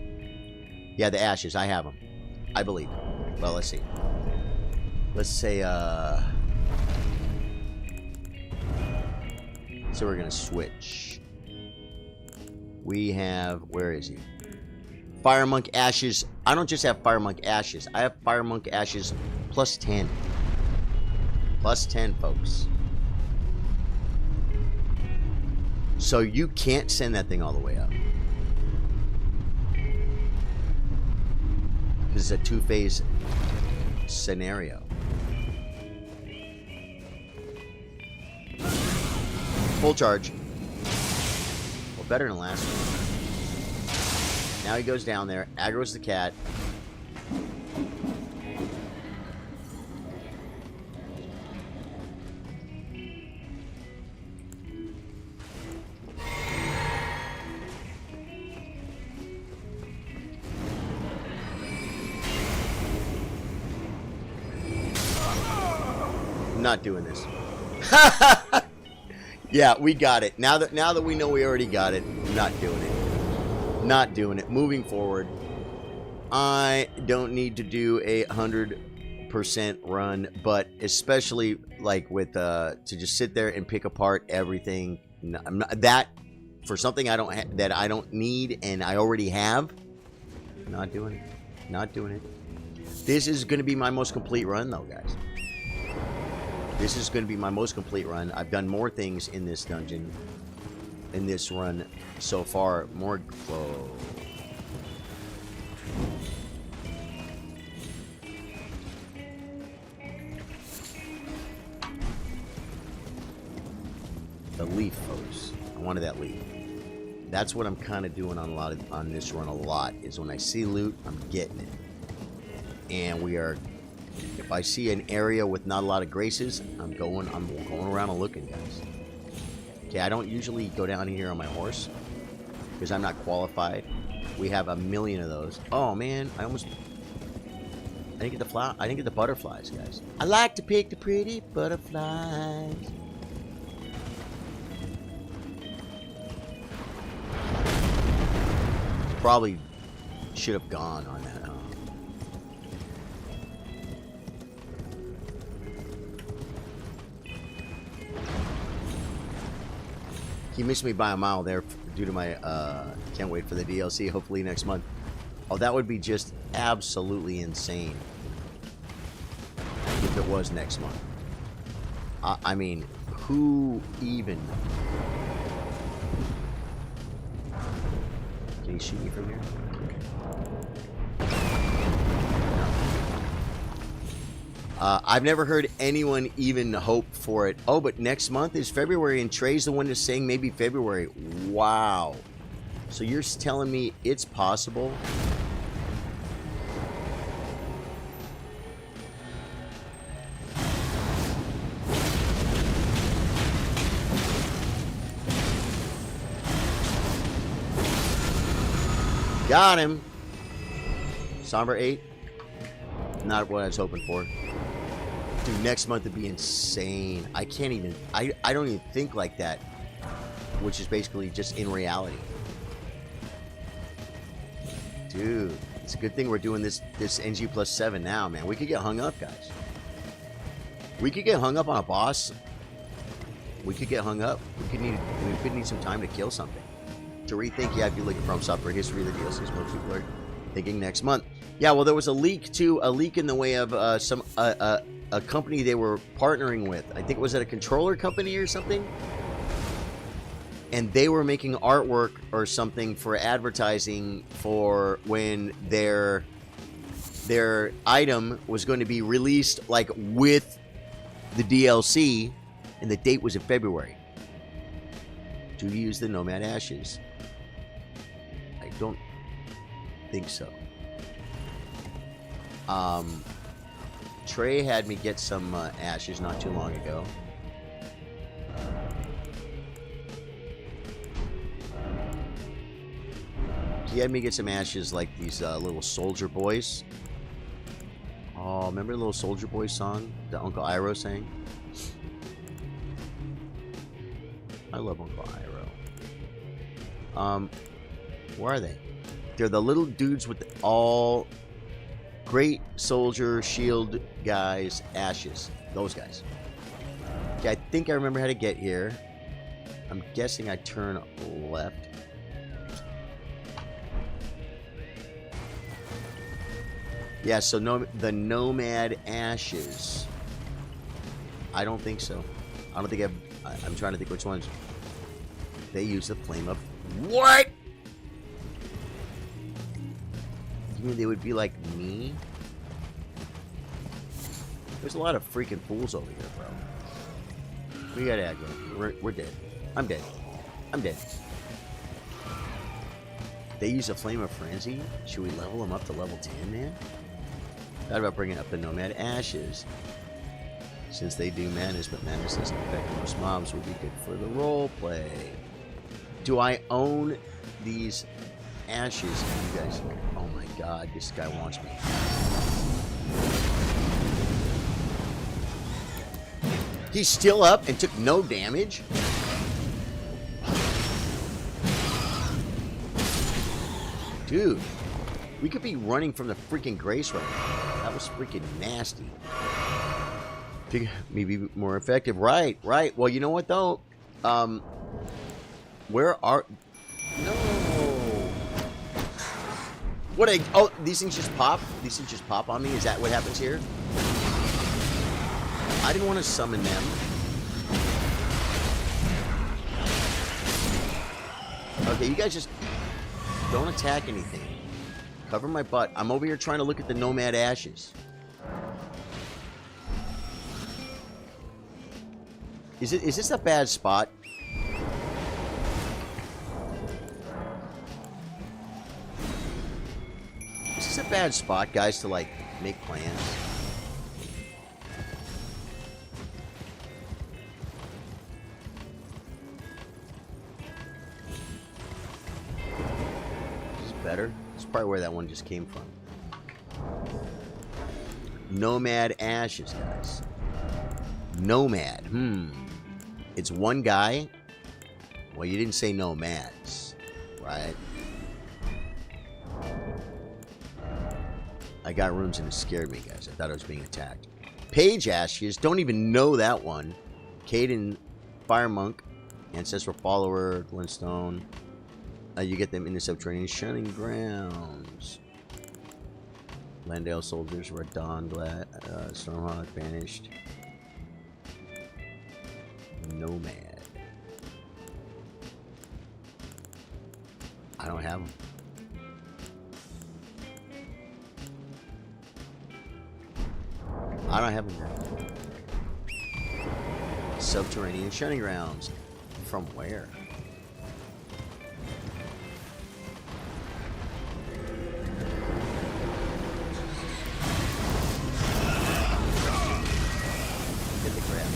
Yeah, the ashes. I have them. I believe. Well, let's see. Let's say, so we're going to switch. We have... Where is he? Fire Monk Ashes. I don't just have Fire Monk Ashes. I have Fire Monk Ashes plus 10. Plus 10, folks. So you can't send that thing all the way up. This is a two-phase scenario. Full charge. Well, better than last one. Now he goes down there, aggroes the cat. I'm not doing this. Yeah, we got it. Now that we know we already got it, not doing it. Not doing it. Moving forward. I don't need to do a 100% run, but especially like with to just sit there and pick apart everything. I'm not, that for something I don't that I don't need and I already have. Not doing it. Not doing it. This is going to be my most complete run, though, guys. This is going to be my most complete run. I've done more things in this dungeon, in this run so far. More... Whoa. The leaf, folks. I wanted that leaf. That's what I'm kind of doing on this run a lot, is when I see loot, I'm getting it. And we are... If I see an area with not a lot of graces, I'm going around and looking, guys. Okay, I don't usually go down here on my horse because I'm not qualified. We have a million of those. Oh man, I didn't get the flower. I didn't get the butterflies, guys. I like to pick the pretty butterflies. Probably should have gone on that. He missed me by a mile there due to my, can't wait for the DLC, hopefully next month. Oh, that would be just absolutely insane if it was next month. I mean, who even... Can he shoot me from here? I've never heard anyone even hope for it. Oh, but next month is February, and Trey's the one that's saying maybe February. Wow. So you're telling me it's possible? Got him. Somber 8. Not what I was hoping for. Dude, next month would be insane. I can't even... I don't even think like that. Which is basically just in reality. Dude, it's a good thing we're doing this Ng+7 now, man. We could get hung up, guys. We could get hung up on a boss. We could get hung up. We could need some time to kill something. To rethink, yeah, if you look at From Software history of the DLCs, most people are thinking next month. Yeah, well, there was a leak, too. A leak in the way of a company they were partnering with. I think, was it a controller company or something? and they were making artwork or something for advertising for when their item was going to be released, like with the DLC, and the date was in February. Do you use the Nomad Ashes? I don't think so. Trey had me get some ashes not too long ago. He had me get some ashes like these little Soldier Boys. Oh, remember the little Soldier Boy song that Uncle Iroh sang? I love Uncle Iroh. Where are they? They're the little dudes with all great soldier shield guys, ashes. Those guys. Okay, I think I remember how to get here. I'm guessing I turn left. Yeah, so the Nomad Ashes. I don't think so. I don't think I'm trying to think which ones. They use the flame of... What? You mean they would be like me? There's a lot of freaking fools over here, bro. We got aggro. We're dead. I'm dead. I'm dead. They use a flame of frenzy? Should we level them up to level 10, man? Thought about bringing up the Nomad Ashes. Since they do madness, but madness doesn't affect most mobs, would be good for the roleplay. Do I own these ashes? You guys, oh my god, this guy wants me. He's still up and took no damage? Dude, we could be running from the freaking Grace right now. That was freaking nasty. Maybe more effective. Right. Well, you know what, though? Where are... No. What a... Oh, these things just pop? These things just pop on me? Is that what happens here? I didn't want to summon them. Okay, you guys just... Don't attack anything. Cover my butt. I'm over here trying to look at the Nomad Ashes. Is this a bad spot? Is this a bad spot, guys, to like make plans? Is this better? This is probably where that one just came from. Nomad Ashes, guys. Nomad. It's one guy. Well, you didn't say nomads, right? I got rooms and it scared me, guys. I thought I was being attacked. Page Ashes. Don't even know that one. Caden, Fire Monk, Ancestral Follower, Glintstone. You get them in the subterranean Shining Grounds. Landale Soldiers, Red Dawn, Stormhawk, Banished. Nomad. I don't have them. I don't have them. Subterranean Shining Grounds. From where? Get the crap.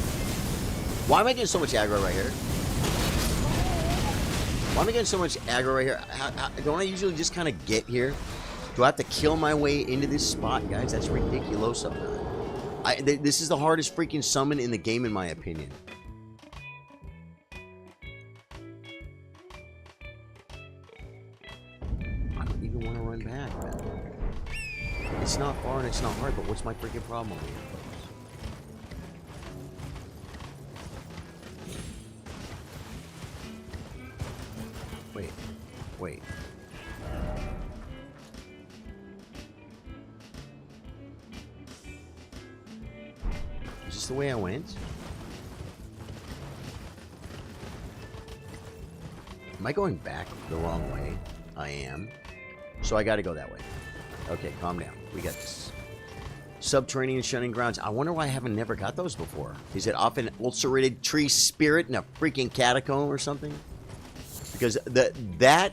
Why am I getting so much aggro right here? Why am I getting so much aggro right here? Don't I usually just kind of get here? Do I have to kill my way into this spot, guys? That's ridiculous. This is the hardest freaking summon in the game, in my opinion. I don't even want to run back, man. It's not far and it's not hard, but what's my freaking problem over here, folks? Wait. Is this the way I went? Am I going back the wrong way? I am. So I got to go that way. Okay, calm down. We got this. Subterranean shunning grounds. I wonder why I haven't never got those before. Is it off an ulcerated tree spirit in a freaking catacomb or something? Because that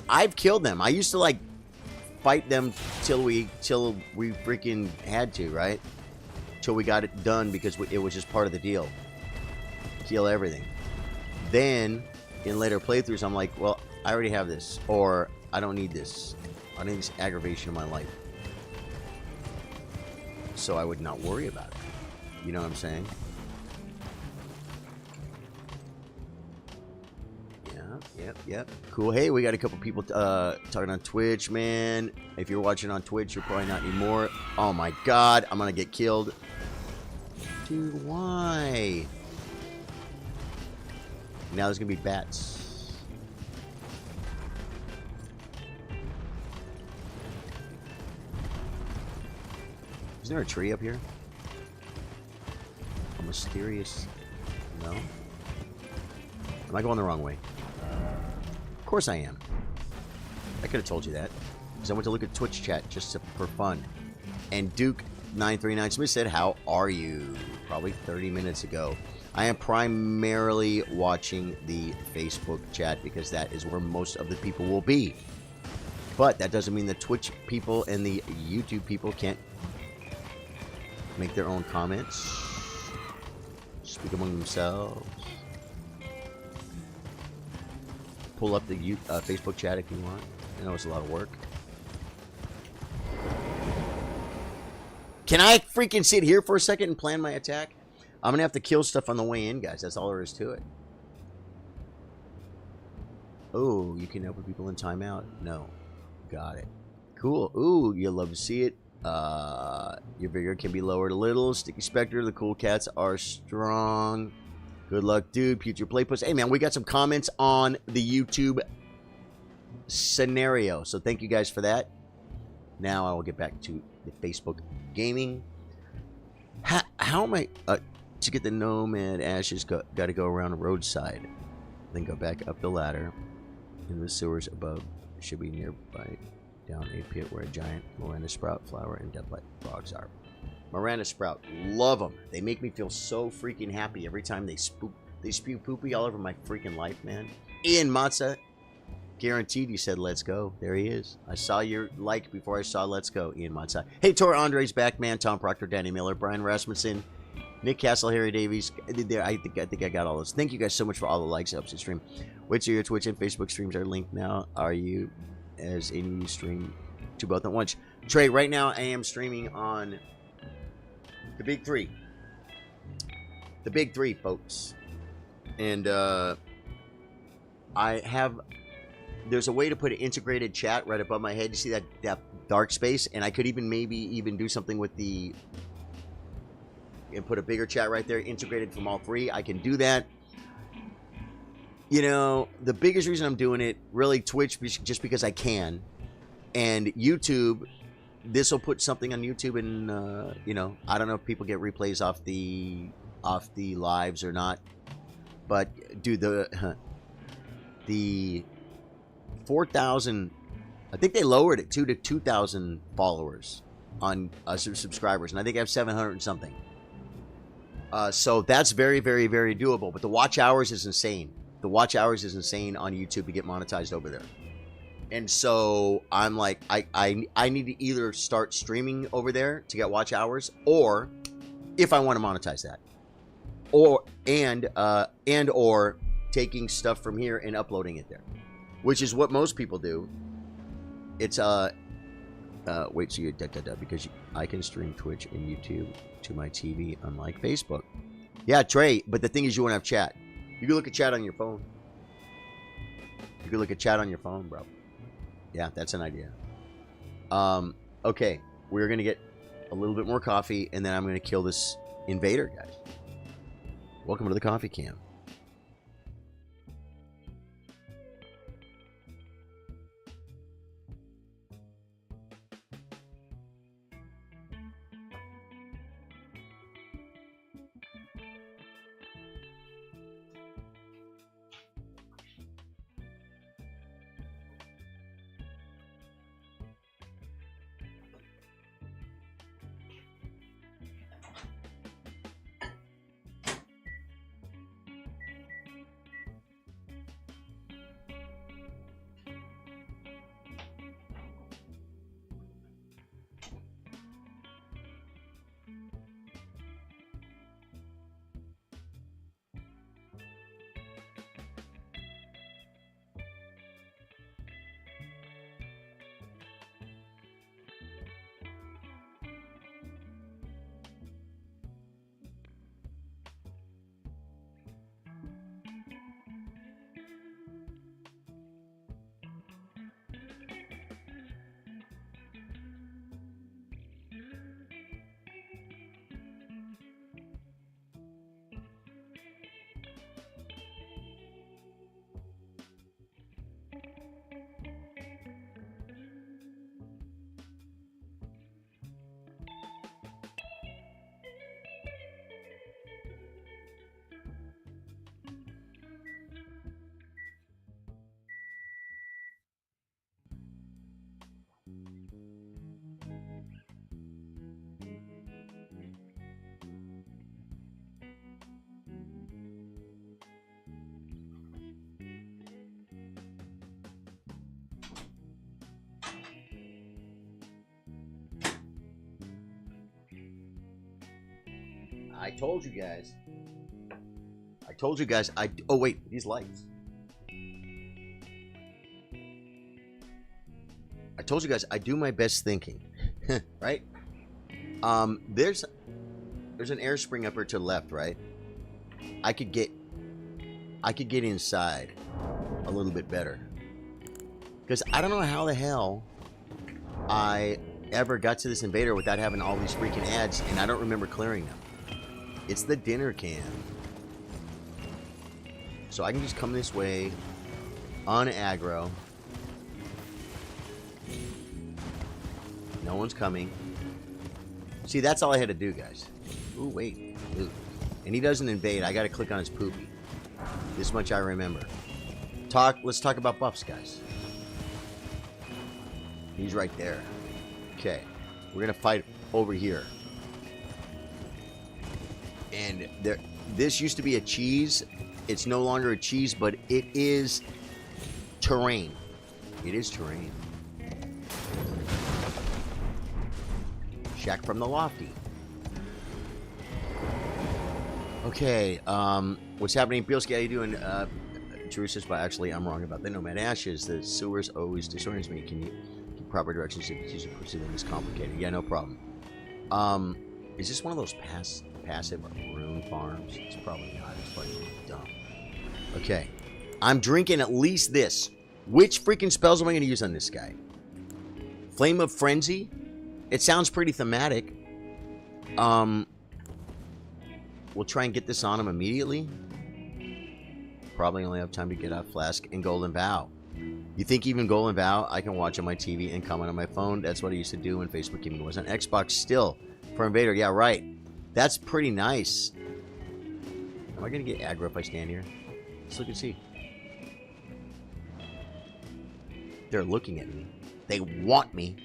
I've killed them. I used to like fight them till we freaking had to, right? Till we got it done because it was just part of the deal. Kill everything. Then in later playthroughs, I'm like, well, I already have this, or I don't need this. I need this aggravation in my life. So I would not worry about it. You know what I'm saying? Yep. Cool. Hey, we got a couple people talking on Twitch, man. If you're watching on Twitch, you're probably not anymore. Oh my god, I'm gonna get killed. Dude, why? Now there's gonna be bats. Is there a tree up here? A mysterious... No? Am I going the wrong way? Of course I am. I could have told you that. Because I went to look at Twitch chat just for fun. And Duke939 Smith said, how are you? Probably 30 minutes ago. I am primarily watching the Facebook chat because that is where most of the people will be. But that doesn't mean the Twitch people and the YouTube people can't make their own comments. Speak among themselves. Pull up the Facebook chat if you want. I know it's a lot of work. Can I freaking sit here for a second and plan my attack? I'm going to have to kill stuff on the way in, guys. That's all there is to it. Oh, you can help people in timeout? No. Got it. Cool. Ooh, you'll love to see it. Your vigor can be lowered a little. Sticky Spectre, the cool cats are strong. Good luck, dude. Future Play Puss. Hey, man, we got some comments on the YouTube scenario. So thank you guys for that. Now I will get back to the Facebook gaming. How am I... to get the Nomad Ashes, got to go around the roadside. Then go back up the ladder. In the sewers above should be nearby. Down a pit where a giant Miranda Sprout flower and deadlight frogs are. Miranda Sprout, love them. They make me feel so freaking happy every time they spew poopy all over my freaking life, man. Ian Matza, guaranteed you said let's go. There he is. I saw your like before I saw let's go, Ian Matza. Hey, Tor Andre's back, man. Tom Proctor, Danny Miller, Brian Rasmussen, Nick Castle, Harry Davies. I think I got all those. Thank you guys so much for all the likes, helps the stream. Which of your Twitch and Facebook streams are linked now? Are you as in you stream to both at once? Trey, right now I am streaming on the big three. The big three, folks. And I have... There's a way to put an integrated chat right above my head. You see that dark space? And I could maybe even do something with the... And put a bigger chat right there, integrated from all three. I can do that. You know, the biggest reason I'm doing it, really Twitch, just because I can. And YouTube... This will put something on YouTube, and you know, I don't know if people get replays off the lives or not, but dude, the 4,000, I think they lowered it to 2,000 followers on subscribers, and I think I have 700 and something. So that's very, very, very doable. But the watch hours is insane. The watch hours is insane on YouTube to get monetized over there. And so I'm like, I need to either start streaming over there to get watch hours, or if I want to monetize that, or taking stuff from here and uploading it there, which is what most people do. It's wait, so you because I can stream Twitch and YouTube to my TV, unlike Facebook. Yeah, Trey, but the thing is, you won't have chat. You can look at chat on your phone. You can look at chat on your phone, bro. Yeah, that's an idea. Okay, we're going to get a little bit more coffee, and then I'm going to kill this invader, guys. Welcome to the coffee cam. I told you guys. I told you guys. Oh wait, these lights. I told you guys I do my best thinking, right? There's an air spring up here to the left, right? I could get inside a little bit better, because I don't know how the hell I ever got to this invader without having all these freaking ads, and I don't remember clearing them. It's the dinner can. So I can just come this way on aggro. No one's coming. See, that's all I had to do, guys. Ooh, wait. Ooh. And he doesn't invade. I gotta click on his poopy. This much I remember. Let's talk about buffs, guys. He's right there. Okay. We're gonna fight over here. And this used to be a cheese. It's no longer a cheese, but it is terrain. It is terrain. Shack from the Lofty. Okay, what's happening? Bielski, how you doing? Jerusalem, but actually I'm wrong about the Nomad Ashes. The sewers always disorients me. Can you give proper directions if you pursue them is complicated? Yeah, no problem. Is this one of those passive rune farms? It's probably not. It's probably dumb. Okay. I'm drinking at least this. Which freaking spells am I going to use on this guy? Flame of Frenzy? It sounds pretty thematic. We'll try and get this on him immediately. Probably only have time to get out Flask and Golden Vow. You think even Golden Vow I can watch on my TV and comment on my phone? That's what I used to do when Facebook even was on Xbox still. For Invader, yeah, right. That's pretty nice. Am I going to get aggro if I stand here? Let's look and see. They're looking at me. They want me.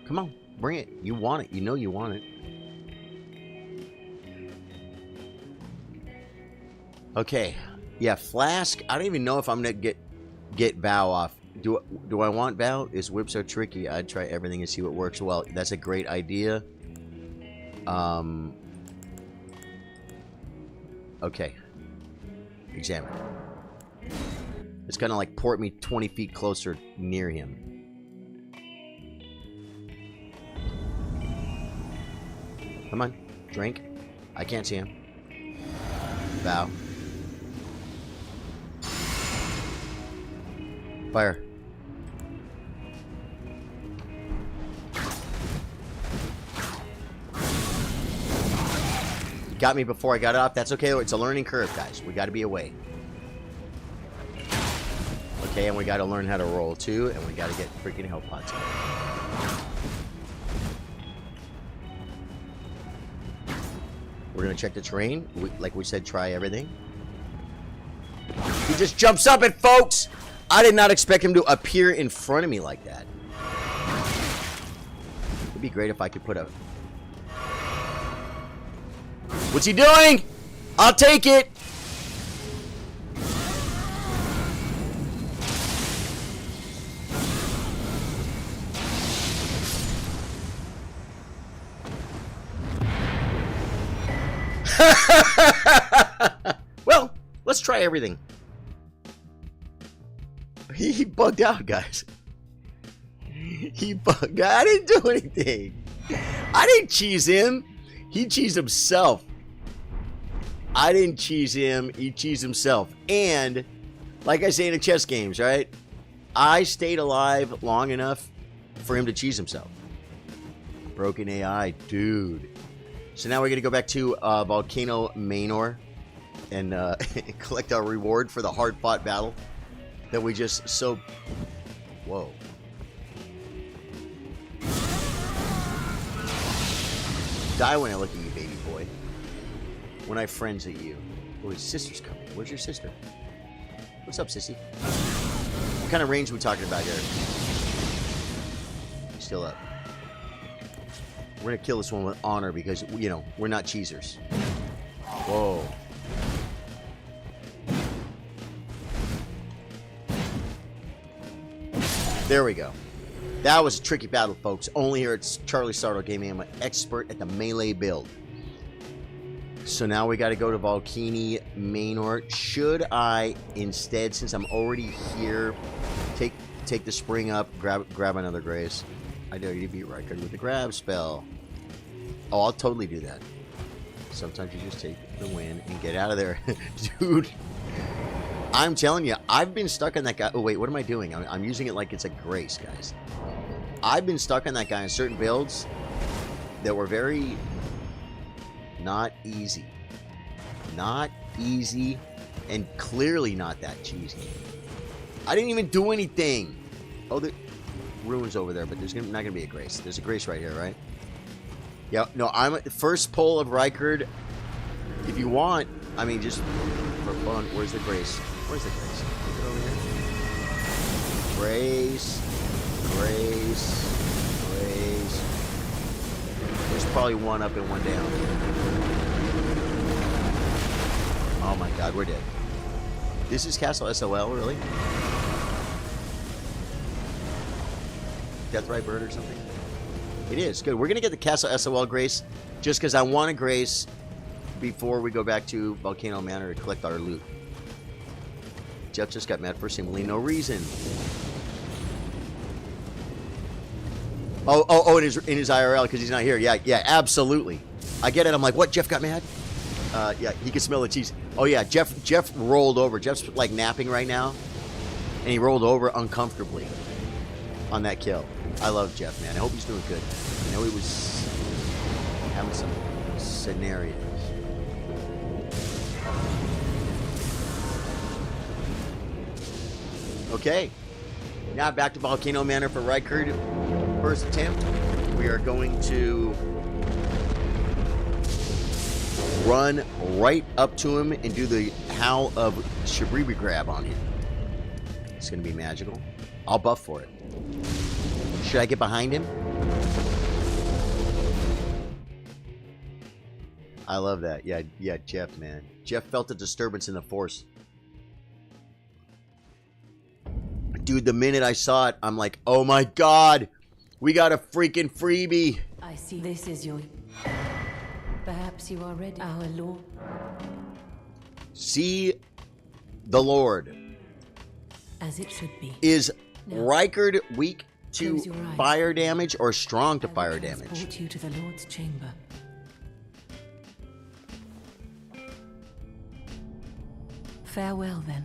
Come on, bring it. You want it. You know you want it. Okay. Yeah, Flask. I don't even know if I'm going to get Vow off. Do I want Vow? Is whip so tricky? I'd try everything and see what works well. That's a great idea. Okay. Examine. It's gonna like port me 20 feet closer near him. Come on. Drink. I can't see him. Vow. Fire. Got me before I got up. That's okay. It's a learning curve, guys. We got to be away. Okay, and we got to learn how to roll too, and we got to get freaking health pots out. We're gonna check the terrain. Like we said, try everything. He just jumps up it, folks. I did not expect him to appear in front of me like that. It'd be great if I could put a... What's he doing? I'll take it. Well, let's try everything. He bugged out, guys. He bugged out. I didn't do anything. I didn't cheese him. He cheesed himself. I didn't cheese him. He cheesed himself. And, like I say in the chess games, right? I stayed alive long enough for him to cheese himself. Broken AI, dude. So now we're going to go back to Volcano Manor and collect our reward for the hard-fought battle that we just so... Whoa. Die when I look at you, baby boy. When I friends at you. Oh, his sister's coming. Where's your sister? What's up, sissy? What kind of range are we talking about here? Still up. We're going to kill this one with honor because, you know, we're not cheesers. Whoa. There we go. That was a tricky battle, folks. Only here at Charlie Sardo Gaming. I'm an expert at the melee build. So now we got to go to Valkynie Manor. Should I instead, since I'm already here, take the spring up, grab another grace? I dare you to beat Rykard with the grab spell. Oh, I'll totally do that. Sometimes you just take the win and get out of there. Dude, I'm telling you, I've been stuck on that guy. Oh, wait, what am I doing? I'm using it like it's a grace, guys. I've been stuck on that guy in certain builds that were very not easy. Not easy, and clearly not that cheesy. I didn't even do anything. Oh, the ruins over there, but there's not going to be a grace. There's a grace right here, right? Yeah, no, I'm at the first pull of Rykard. If you want, I mean, just for fun, where's the grace? Where's the grace? Is it over here? Grace, grace, grace. There's probably one up and one down. Oh my god, we're dead. This is Castle SOL, really? Deathrite Bird or something? It is. Good. We're going to get the Castle SOL Grace just because I want a Grace before we go back to Volcano Manor to collect our loot. Jeff just got mad for seemingly no reason. Oh, in his IRL because he's not here. Yeah, absolutely. I get it. I'm like, what? Jeff got mad? Yeah, he can smell the cheese. Oh, yeah, Jeff rolled over. Jeff's like napping right now, and he rolled over uncomfortably on that kill. I love Jeff, man. I hope he's doing good. I know he was having some scenarios. Okay. Now back to Volcano Manor for Rykard. First attempt. We are going to run right up to him and do the Howl of Shabribi grab on him. It's going to be magical. I'll buff for it. Should I get behind him? I love that. Yeah, Jeff, man. Jeff felt a disturbance in the force. Dude, the minute I saw it, I'm like, oh my god, we got a freaking freebie. I see this is your... Perhaps you are ready, our lord. See the Lord. As it should be. Is Rykard weak to fire damage or strong to fire damage? Transport you to the Lord's chamber. Farewell, then.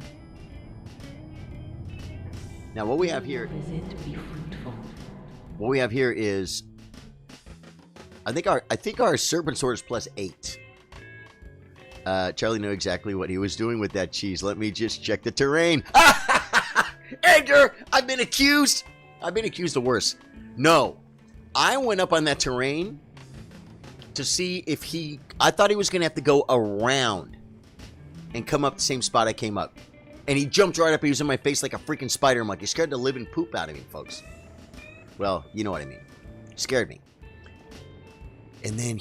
Now, what we have here... What we have here is... I think our Serpent Sword is +8. Charlie knew exactly what he was doing with that cheese. Let me just check the terrain. Edgar, I've been accused of worse. No, I went up on that terrain to see if I thought he was going to have to go around and come up the same spot I came up. And he jumped right up. He was in my face like a freaking spider. I'm like, he scared the living poop out of me, folks. Well, you know what I mean. Scared me. And then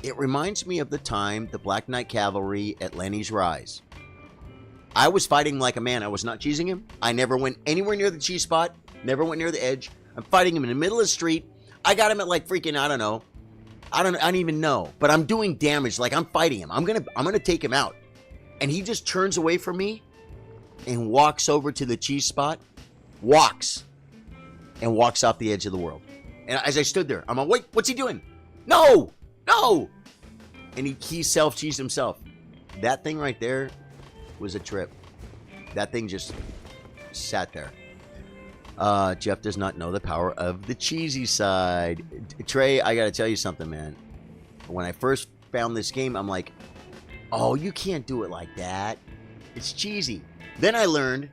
it reminds me of the time the Black Knight Cavalry at Lenny's Rise. I was fighting like a man. I was not cheesing him. I never went anywhere near the cheese spot. Never went near the edge. I'm fighting him in the middle of the street. I got him at like freaking, I don't know. I don't even know. But I'm doing damage. Like I'm fighting him. I'm gonna take him out. And he just turns away from me and walks over to the cheese spot. Walks off the edge of the world. And as I stood there, I'm like, wait, what's he doing? No! And he self-cheesed himself. That thing right there was a trip. That thing just sat there. Jeff does not know the power of the cheesy side. Trey, I gotta tell you something, man. When I first found this game, I'm like, oh, you can't do it like that. It's cheesy. Then I learned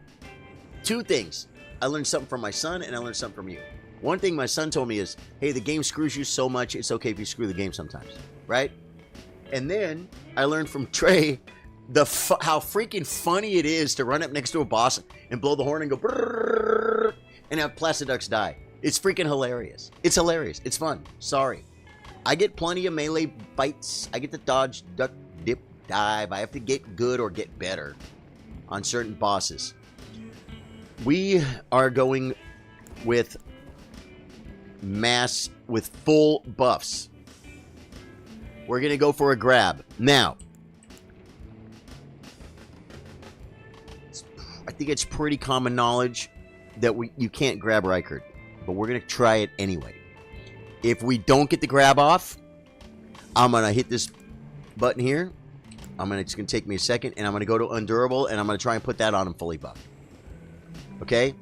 two things. I learned something from my son, and I learned something from you. One thing my son told me is, hey, the game screws you so much, it's okay if you screw the game sometimes, right? And then I learned from Trey how freaking funny it is to run up next to a boss and blow the horn and go brrrr, and have Placiducks die. It's freaking hilarious. It's hilarious. It's fun. Sorry. I get plenty of melee bites. I get to dodge, duck, dip, dive. I have to get good or get better on certain bosses. We are going with full buffs. We're going to go for a grab. Now, I think it's pretty common knowledge that you can't grab Rykard, but we're going to try it anyway. If we don't get the grab off, I'm going to hit this button here. It's going to take me a second, and I'm going to go to Undurable, and I'm going to try and put that on him fully buffed. Okay?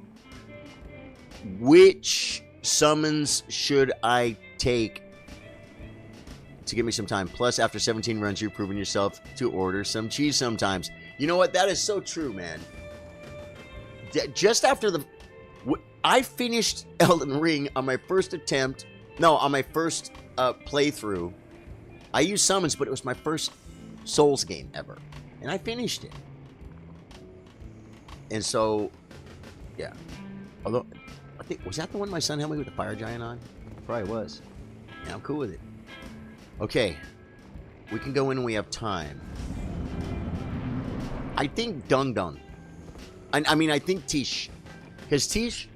Which summons should I take to give me some time? Plus, after 17 runs, you've proven yourself to order some cheese sometimes. You know what? That is so true, man. Just after I finished Elden Ring on my first attempt. No, on my first playthrough. I used summons, but it was my first Souls game ever. And I finished it. And so, yeah. Although, I think, was that the one my son helped me with the fire giant on? Probably was. Yeah, I'm cool with it. Okay. We can go in when we have time. I think Dung Dung. I mean, I think Tish. Because Tish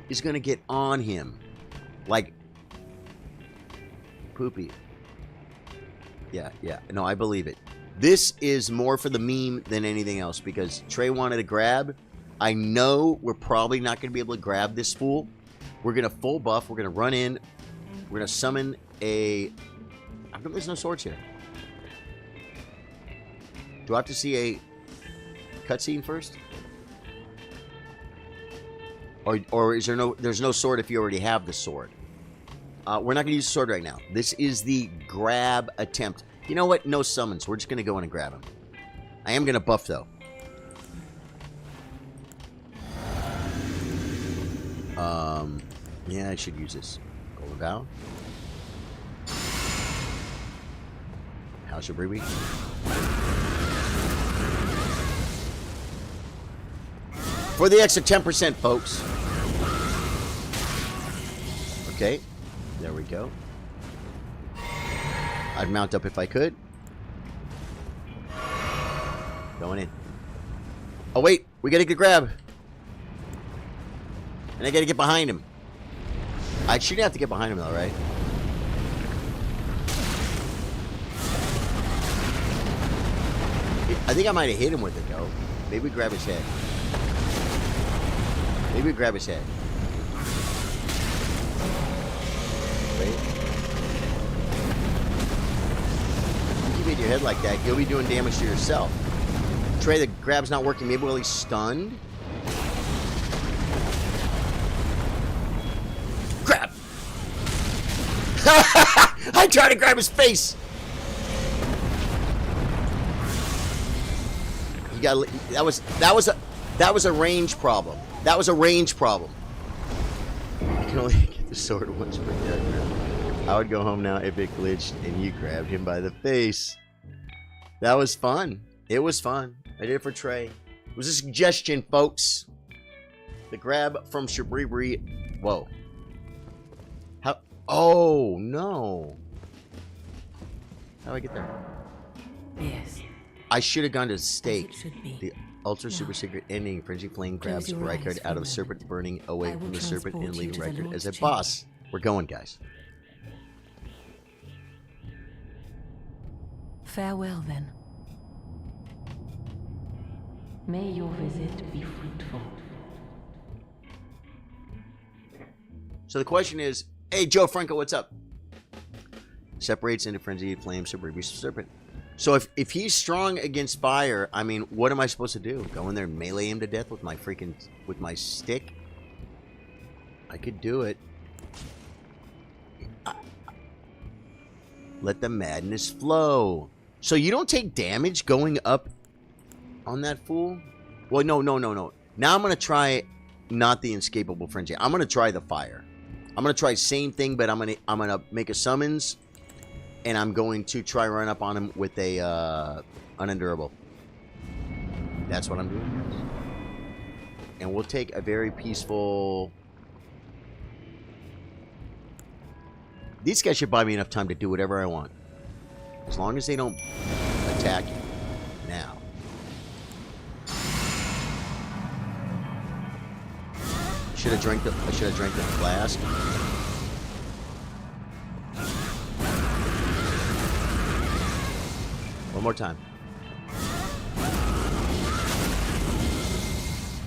is going to get on him. Like, poopy. Yeah. No, I believe it. This is more for the meme than anything else. Because Trey wanted a grab. I know we're probably not going to be able to grab this fool. We're going to full buff. We're going to run in. We're going to summon a... How come there's no swords here? Do I have to see a cutscene first? Or is there's no sword if you already have the sword? We're not going to use the sword right now. This is the grab attempt. You know what? No summons. We're just going to go in and grab him. I am going to buff, though. Yeah, I should use this. Golden Vow. House of Brewery. For the extra 10%, folks. Okay. There we go. I'd mount up if I could. Going in. Oh, wait. We gotta get grab. And I gotta get behind him. I shouldn't have to get behind him, though, right? I think I might have hit him with it, though. Maybe we grab his head. Maybe we grab his head. Wait. You keep hitting your head like that, you'll be doing damage to yourself. Trey, the grab's not working. Maybe while he's stunned. Grab! I tried to grab his face! You got that was a range problem. That was a range problem. You can only get the sword once per character. I would go home now if it glitched and you grabbed him by the face. That was fun. It was fun. I did it for Trey. It was a suggestion, folks. The grab from Shabribri. Whoa. How? Oh, no. How do I get there? Yes. I should have gone to stake. Should be. The ultra super secret ending. Frenzy Flame grabs Rykard out of the serpent, burning away from the serpent and leaving Rykard as a boss. We're going, guys. Farewell, then. May your visit be fruitful. So the question is, hey, Joe Franco, what's up? Separates into Frenzy Flame, Cerebral Serpent. So if he's strong against fire, I mean, what am I supposed to do? Go in there and melee him to death with my stick? I could do it. Let the madness flow. So you don't take damage going up on that fool? Well, no. Now I'm going to try not the inescapable frenzy. I'm going to try the fire. I'm going to try same thing, but I'm going to make a summons. And I'm going to try run up on him with a unendurable. That's what I'm doing. And we'll take a very peaceful... These guys should buy me enough time to do whatever I want. As long as they don't attack you. Now. I should have drank the flask. One more time.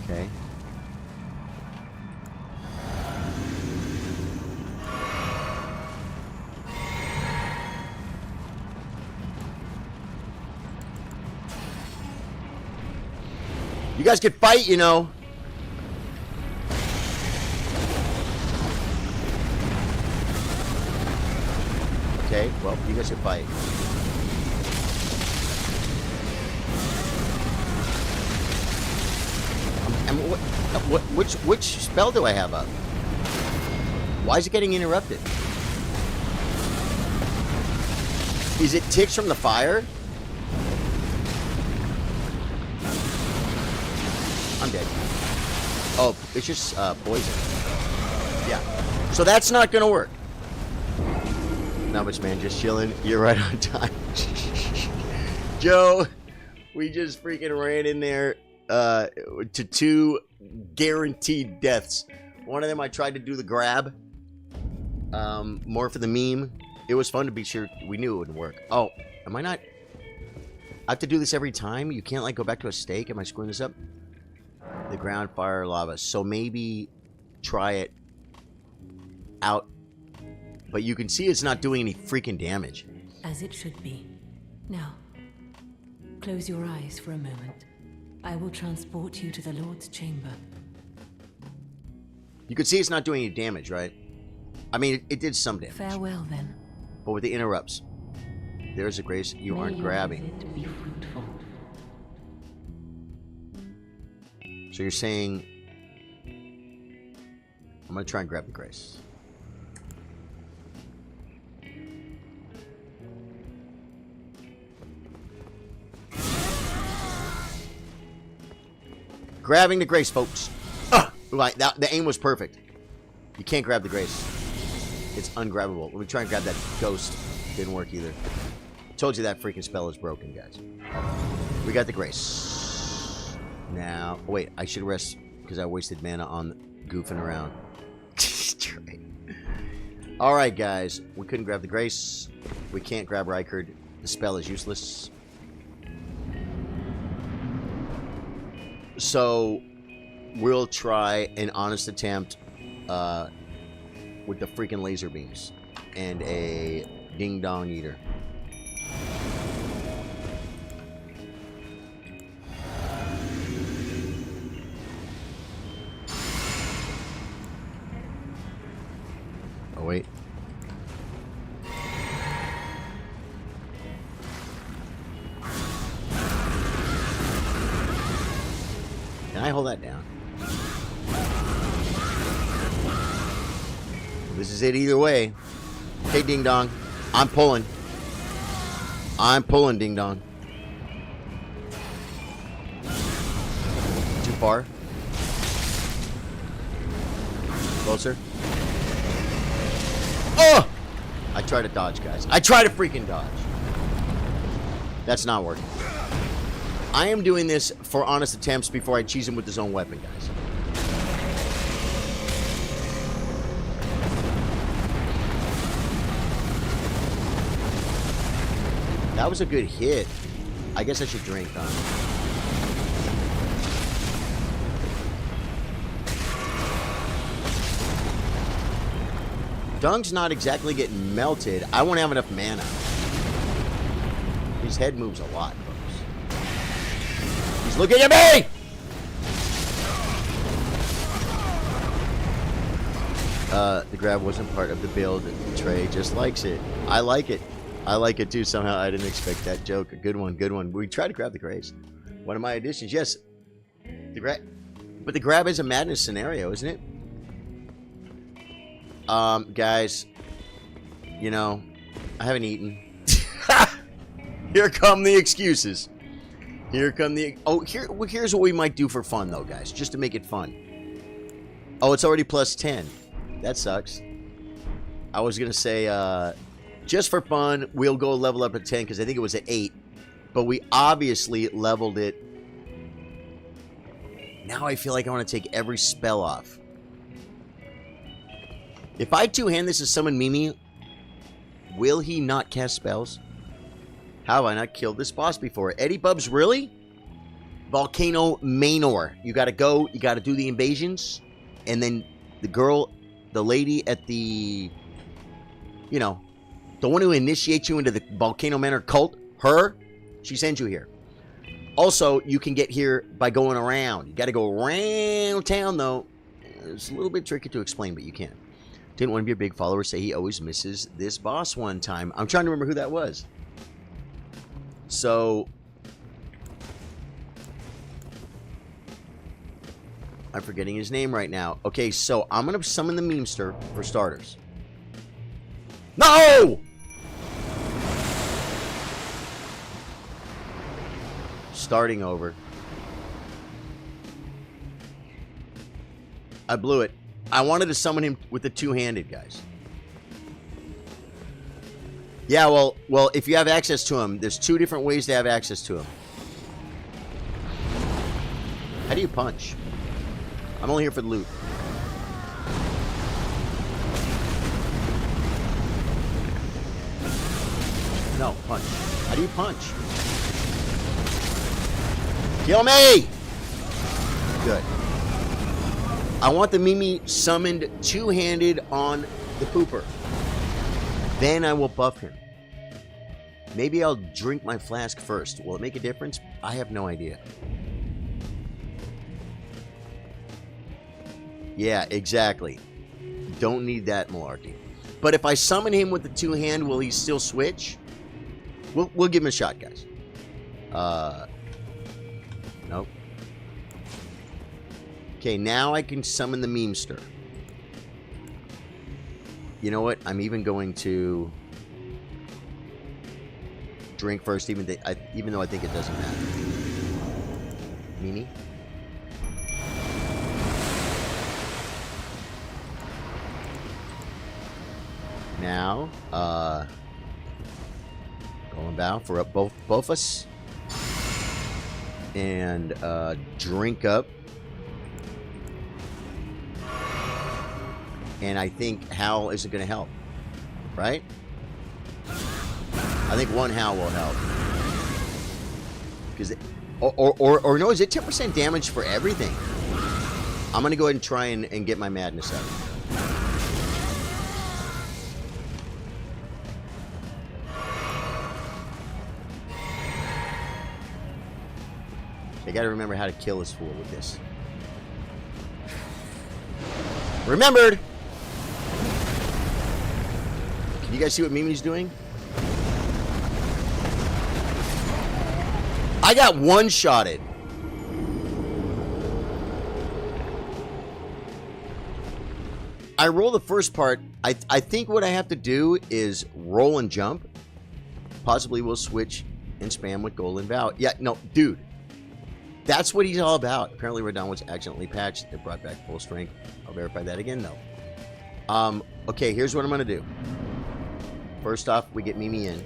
Okay. You guys can fight, you know. Okay, well, you guys can fight. Which spell do I have up? Why is it getting interrupted? Is it ticks from the fire? I'm dead. Oh, it's just poison. Yeah. So that's not gonna work. Not much, man. Just chilling. You're right on time. Joe, we just freaking ran in there to 2 guaranteed deaths. One of them I tried to do the grab. More for the meme. It was fun to be sure we knew it wouldn't work. Oh, am I not? I have to do this every time? You can't like go back to a stake? Am I screwing this up? The ground, fire, lava. So maybe try it out. But you can see it's not doing any freaking damage. As it should be. Now, close your eyes for a moment. I will transport you to the Lord's chamber. You can see it's not doing any damage, right? I mean, it did some damage. Farewell, then. But with the interrupts, there's a grace you aren't grabbing. May it be fruitful. So you're saying... I'm going to try and grab the grace. Grabbing the grace, folks. Right, the aim was perfect. You can't grab the grace. It's ungrabbable. Let me try and grab that ghost. Didn't work either. Told you that freaking spell is broken, guys. We got the grace. Now, wait, I should rest because I wasted mana on goofing around. Alright, guys. We couldn't grab the grace. We can't grab Rykard. The spell is useless. So, we'll try an honest attempt with the freaking laser beams and a ding-dong eater. Oh, wait. Can I hold that down? This is it either way. Okay, Ding Dong. I'm pulling. I'm pulling, Ding Dong. Too far. Closer. Oh! I try to dodge, guys. I try to freaking dodge. That's not working. I am doing this for honest attempts before I cheese him with his own weapon, guys. That was a good hit. I guess I should drink, huh? Dung's not exactly getting melted. I won't have enough mana. His head moves a lot, folks. He's looking at me! The grab wasn't part of the build. Trey just likes it. I like it. I like it too. Somehow I didn't expect that joke. A good one, good one. We tried to grab the grace. One of my additions, yes. But the grab is a madness scenario, isn't it? Guys, you know, I haven't eaten. Here come the excuses. Here come the... Oh, here's what we might do for fun, though, guys. Just to make it fun. Oh, it's already plus 10. That sucks. I was going to say, just for fun, we'll go level up at 10, because I think it was at 8. But we obviously leveled it. Now I feel like I want to take every spell off. If I two-hand this as summon Mimi, will he not cast spells? How have I not killed this boss before? Eddie Bubs, really? Volcano Manor. You gotta go, you gotta do the invasions, and then the girl, the lady at the, you know, the one who initiates you into the Volcano Manor cult, her, she sends you here. Also, you can get here by going around. You gotta go around town, though. It's a little bit tricky to explain, but you can. Didn't one of your big followers say he always misses this boss one time? I'm trying to remember who that was. So... I'm forgetting his name right now. Okay, so I'm going to summon the memester for starters. No! Starting over. I blew it. I wanted to summon him with the two-handed, guys. Yeah, well, if you have access to him, there's two different ways to have access to him. How do you punch? I'm only here for the loot. No, punch. How do you punch? Kill me! Good. I want the Mimi summoned two-handed on the pooper. Then I will buff him. Maybe I'll drink my flask first. Will it make a difference? I have no idea. Yeah, exactly. Don't need that malarkey. But if I summon him with the two-hand, will he still switch? We'll give him a shot, guys. Nope. Okay, now I can summon the memester. You know what? I'm even going to drink first, even though I think it doesn't matter. Mimi? Now, going bow for up both us. And drink up. And I think Howl isn't going to help. Right? I think one Howl will help. Because or no, is it 10% damage for everything? I'm going to go ahead and try and get my madness out. I gotta remember how to kill this fool with this. Remembered! Can you guys see what Mimi's doing? I got one-shotted. I roll the first part. I think what I have to do is roll and jump. Possibly we'll switch and spam with Golden Vow. Yeah, no, dude. That's what he's all about. Apparently Radon was accidentally patched. It brought back full strength. I'll verify that again, though. Okay, here's what I'm going to do. First off, we get Mimi in.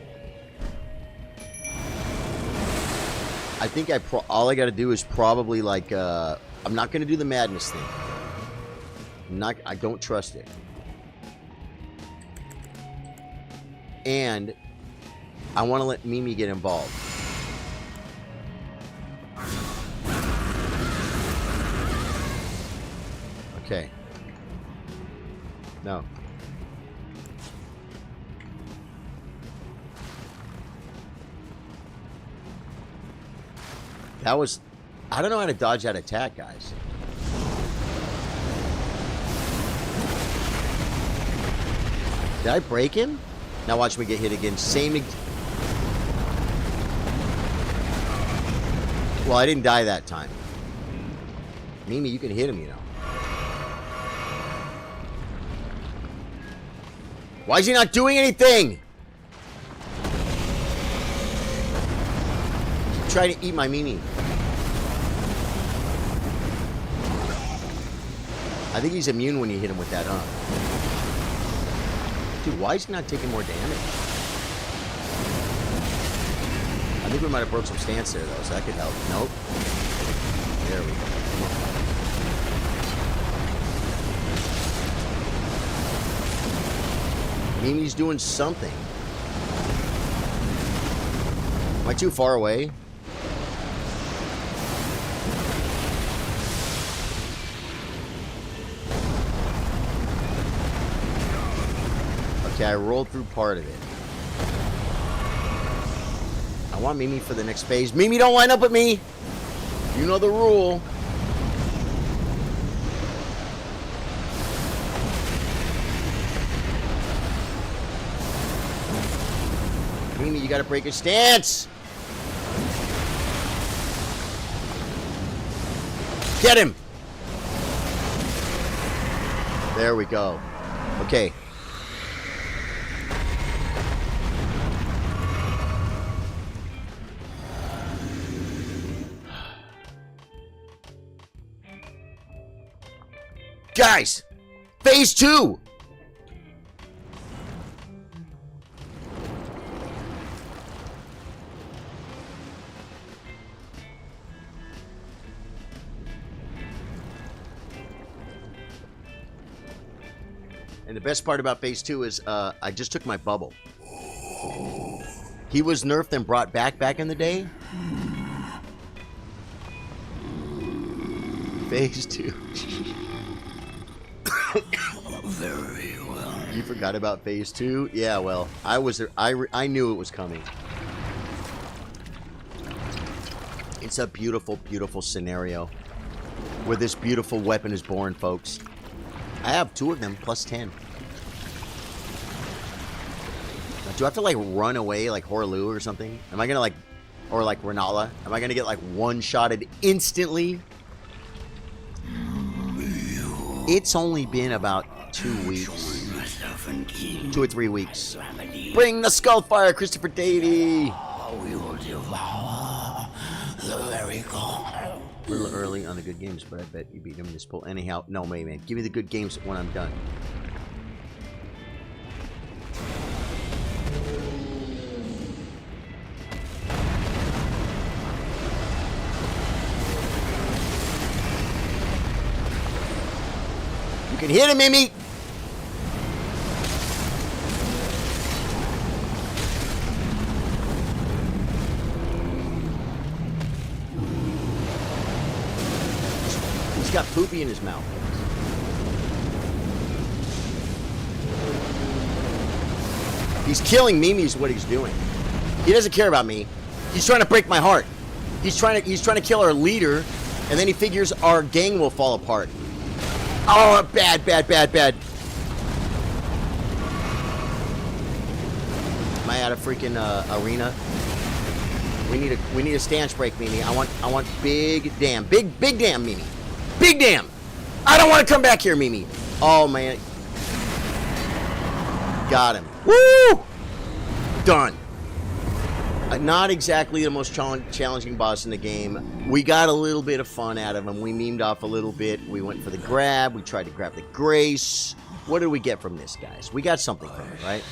I think all I got to do is probably like... I'm not going to do the madness thing. I don't trust it. And I want to let Mimi get involved. Okay. No. That was... I don't know how to dodge that attack, guys. Did I break him? Now watch me get hit again. Well, I didn't die that time. Mimi, you can hit him, you know. Why is he not doing anything? He's trying to eat my Mimi. I think he's immune when you hit him with that, huh? Dude, why is he not taking more damage? I think we might have broke some stance there, though, so that could help. Nope. There we go. Mimi's doing something. Am I too far away? Okay, I rolled through part of it. I want Mimi for the next phase. Mimi, don't line up with me! You know the rule. Mimi, you gotta break your stance! Get him! There we go. Okay. Guys! Phase 2! And the best part about phase 2 is I just took my bubble. He was nerfed and brought back in the day. Phase 2. Very well. You forgot about phase 2? Yeah, well, I was there. I knew it was coming. It's a beautiful, beautiful scenario where this beautiful weapon is born, folks. I have 2 of them, plus 10. Now, do I have to, like, run away like Horlu or something? Am I gonna, like, or like Renala? Am I gonna get, like, one-shotted instantly? It's only been about 2 weeks. 2 or 3 weeks. Bring the Skullfire, Christopher Davey! We will devour the very core. A little early on the good games, but I bet you beat him this pull. Anyhow, no, man. Give me the good games when I'm done. You can hit him, Mimi! He's got poopy in his mouth. He's killing Mimi is what he's doing. He doesn't care about me. He's trying to break my heart. He's trying to kill our leader, and then he figures our gang will fall apart. Oh, bad. Am I out of freaking arena? We need a stance break, Mimi. I want big damn, big damn, Mimi. Big damn. I don't want to come back here, Mimi. Oh man. Got him. Woo! Done. Not exactly the most challenging boss in the game. We got a little bit of fun out of him. We memed off a little bit. We went for the grab. We tried to grab the grace. What did we get from this, guys? We got something from it, right?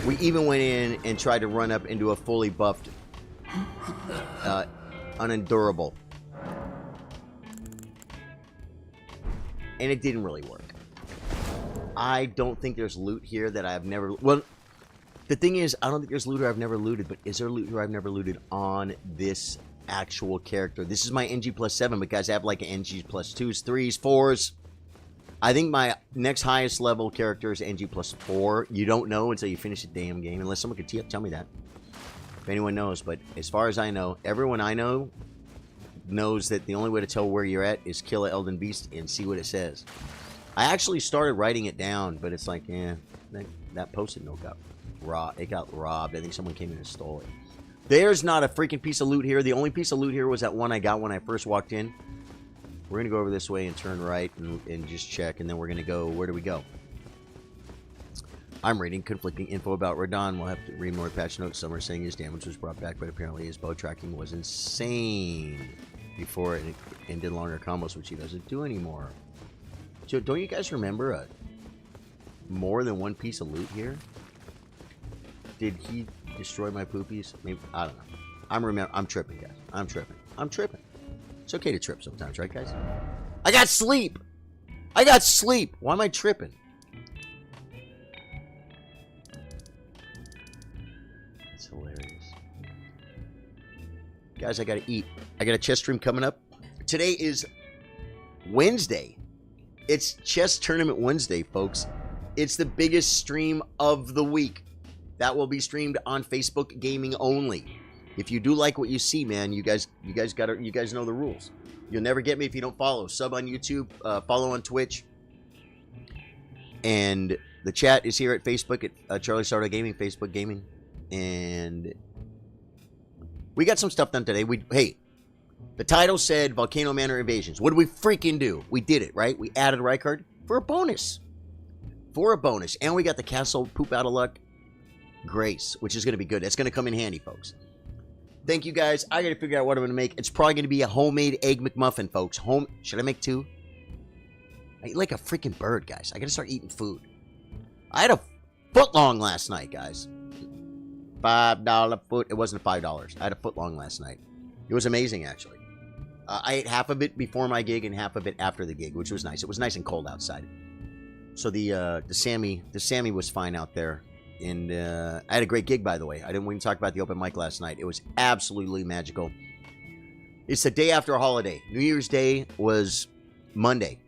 We even went in and tried to run up into a fully buffed unendurable. And it didn't really work. I don't think there's loot here that I've never... Well, the thing is, I don't think there's loot here I've never looted, but is there loot here I've never looted on this actual character? This is my Ng+7, but guys, I have like Ng+2s, 3s, 4s. I think my next highest level character is Ng+4. You don't know until you finish the damn game, unless someone could tell me that. If anyone knows, but as far as I know, everyone I know knows that the only way to tell where you're at is kill an Elden Beast and see what it says. I actually started writing it down, but it's like, that post-it note got robbed. It got robbed. I think someone came in and stole it. There's not a freaking piece of loot here. The only piece of loot here was that one I got when I first walked in. We're going to go over this way and turn right and just check, and then we're going to go, where do we go? I'm reading conflicting info about Radon. We'll have to read more patch notes. Some are saying his damage was brought back, but apparently his bow tracking was insane before it and did longer combos, which he doesn't do anymore. So don't you guys remember more than one piece of loot here? Did he destroy my poopies? Maybe, I don't know. I'm tripping, guys. I'm tripping. It's okay to trip sometimes, right, guys? I got sleep. Why am I tripping? Guys, I gotta eat. I got a chess stream coming up. Today is Wednesday. It's Chess Tournament Wednesday, folks. It's the biggest stream of the week. That will be streamed on Facebook Gaming only. If you do like what you see, man, you guys know the rules. You'll never get me if you don't follow. Sub on YouTube, follow on Twitch. And the chat is here at Facebook at Charlie Sardo Gaming, Facebook Gaming. And we got some stuff done today. Hey, the title said Volcano Manor Invasions. What did we freaking do? We did it, right? We added a right card for a bonus. And we got the Castle Poop Out of Luck Grace, which is going to be good. That's going to come in handy, folks. Thank you, guys. I got to figure out what I'm going to make. It's probably going to be a homemade Egg McMuffin, folks. Should I make 2? I eat like a freaking bird, guys. I got to start eating food. I had a footlong last night, guys. $5 foot. It wasn't $5. I had a footlong last night. It was amazing, actually. I ate half of it before my gig and half of it after the gig, which was nice. It was nice and cold outside. So the Sammy was fine out there. And I had a great gig, by the way. We didn't talk about the open mic last night. It was absolutely magical. It's the day after a holiday. New Year's Day was Monday.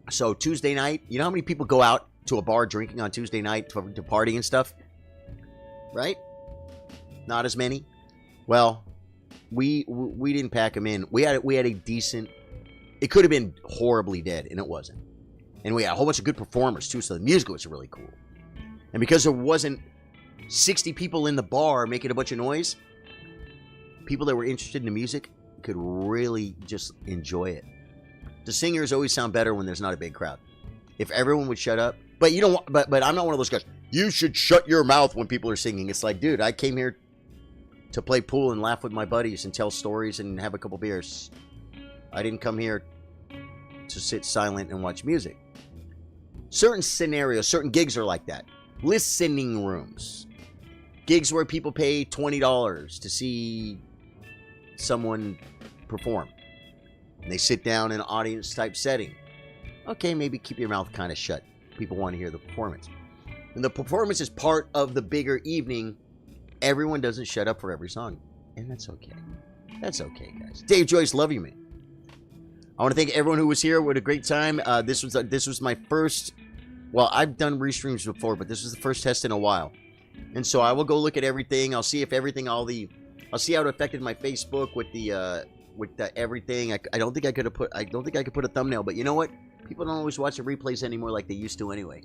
So Tuesday night, you know how many people go out to a bar drinking on Tuesday night to party and stuff? Right? Not as many. Well, we didn't pack them in. We had a decent. It could have been horribly dead, and it wasn't. And we had a whole bunch of good performers too. So the music was really cool. And because there wasn't 60 people in the bar making a bunch of noise, people that were interested in the music could really just enjoy it. The singers always sound better when there's not a big crowd. If everyone would shut up, but you don't. But I'm not one of those guys. You should shut your mouth when people are singing. It's like, dude, I came here to play pool and laugh with my buddies and tell stories and have a couple beers. I didn't come here to sit silent and watch music. Certain scenarios, certain gigs are like that. Listening rooms. Gigs where people pay $20 to see someone perform. And they sit down in an audience type setting. Okay, maybe keep your mouth kind of shut. People want to hear the performance. And the performance is part of the bigger evening. Everyone doesn't shut up for every song. And that's okay. That's okay, guys. Dave Joyce, love you, man. I want to thank everyone who was here. We had a great time. This was my first. Well, I've done restreams before, but this was the first test in a while. And so I will go look at everything. I'll see if everything, I'll see how it affected my Facebook with the everything. I don't think I could put a thumbnail, but you know what? People don't always watch the replays anymore like they used to anyway.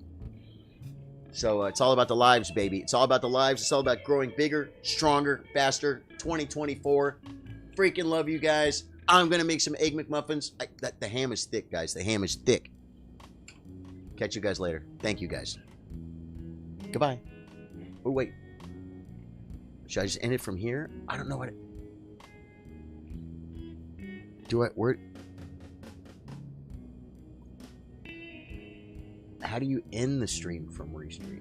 So it's all about the lives, baby. It's all about the lives. It's all about growing bigger, stronger, faster. 2024. Freaking love you guys. I'm going to make some Egg McMuffins. The ham is thick, guys. The ham is thick. Catch you guys later. Thank you, guys. Goodbye. Oh, wait. Should I just end it from here? I don't know what... How do you end the stream from Restream?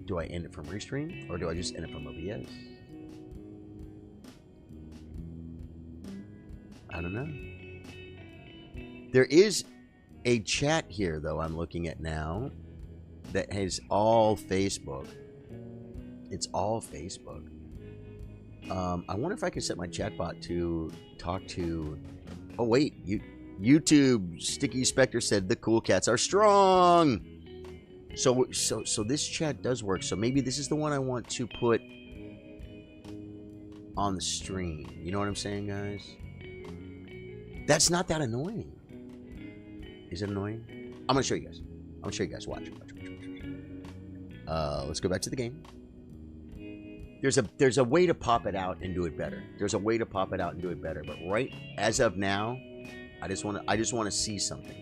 Do I end it from Restream? Or do I just end it from OBS? I don't know. There is a chat here, though, I'm looking at now that has all Facebook. It's all Facebook. I wonder if I can set my chatbot to talk to... Oh, wait. YouTube Sticky Spectre said the cool cats are strong. So this chat does work. So maybe this is the one I want to put on the stream. You know what I'm saying, guys? That's not that annoying. Is it annoying? I'm gonna show you guys. Watch. Let's go back to the game. There's a way to pop it out and do it better. But right as of now, I just want to see something.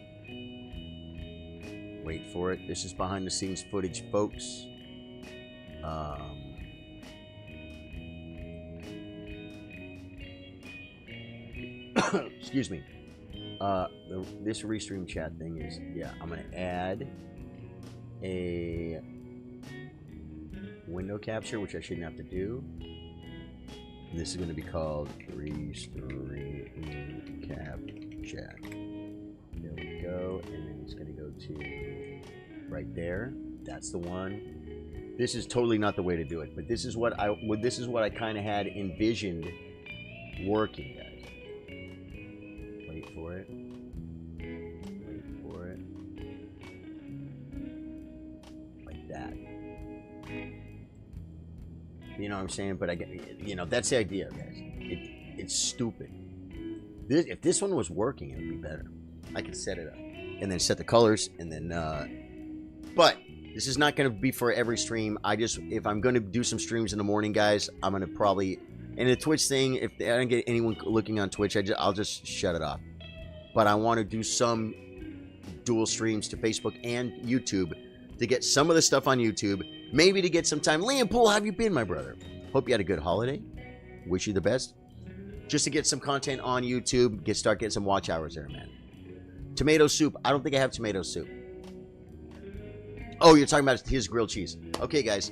Wait for it. This is behind the scenes footage, folks. Excuse me. This restream chat thing is, yeah, I'm going to add a window capture, which I shouldn't have to do. And this is going to be called restream cap chat. There we go. And then it's going to go to right there. That's the one. This is totally not the way to do it, but this is what I kind of had envisioned working, guys. Wait for it. Wait for it. Like that. You know what I'm saying? But I get, you know, that's the idea, guys. It's stupid. If this one was working, it would be better. I could set it up and then set the colors and then. But this is not going to be for every stream. If I'm going to do some streams in the morning, guys, I'm going to probably. And the Twitch thing, if I don't get anyone looking on Twitch, I'll just shut it off. But I want to do some dual streams to Facebook and YouTube to get some of the stuff on YouTube. Maybe to get some time. Liam Poole, how have you been, my brother? Hope you had a good holiday. Wish you the best. Just to get some content on YouTube. Start getting some watch hours there, man. Tomato soup. I don't think I have tomato soup. Oh, you're talking about his grilled cheese. Okay, guys.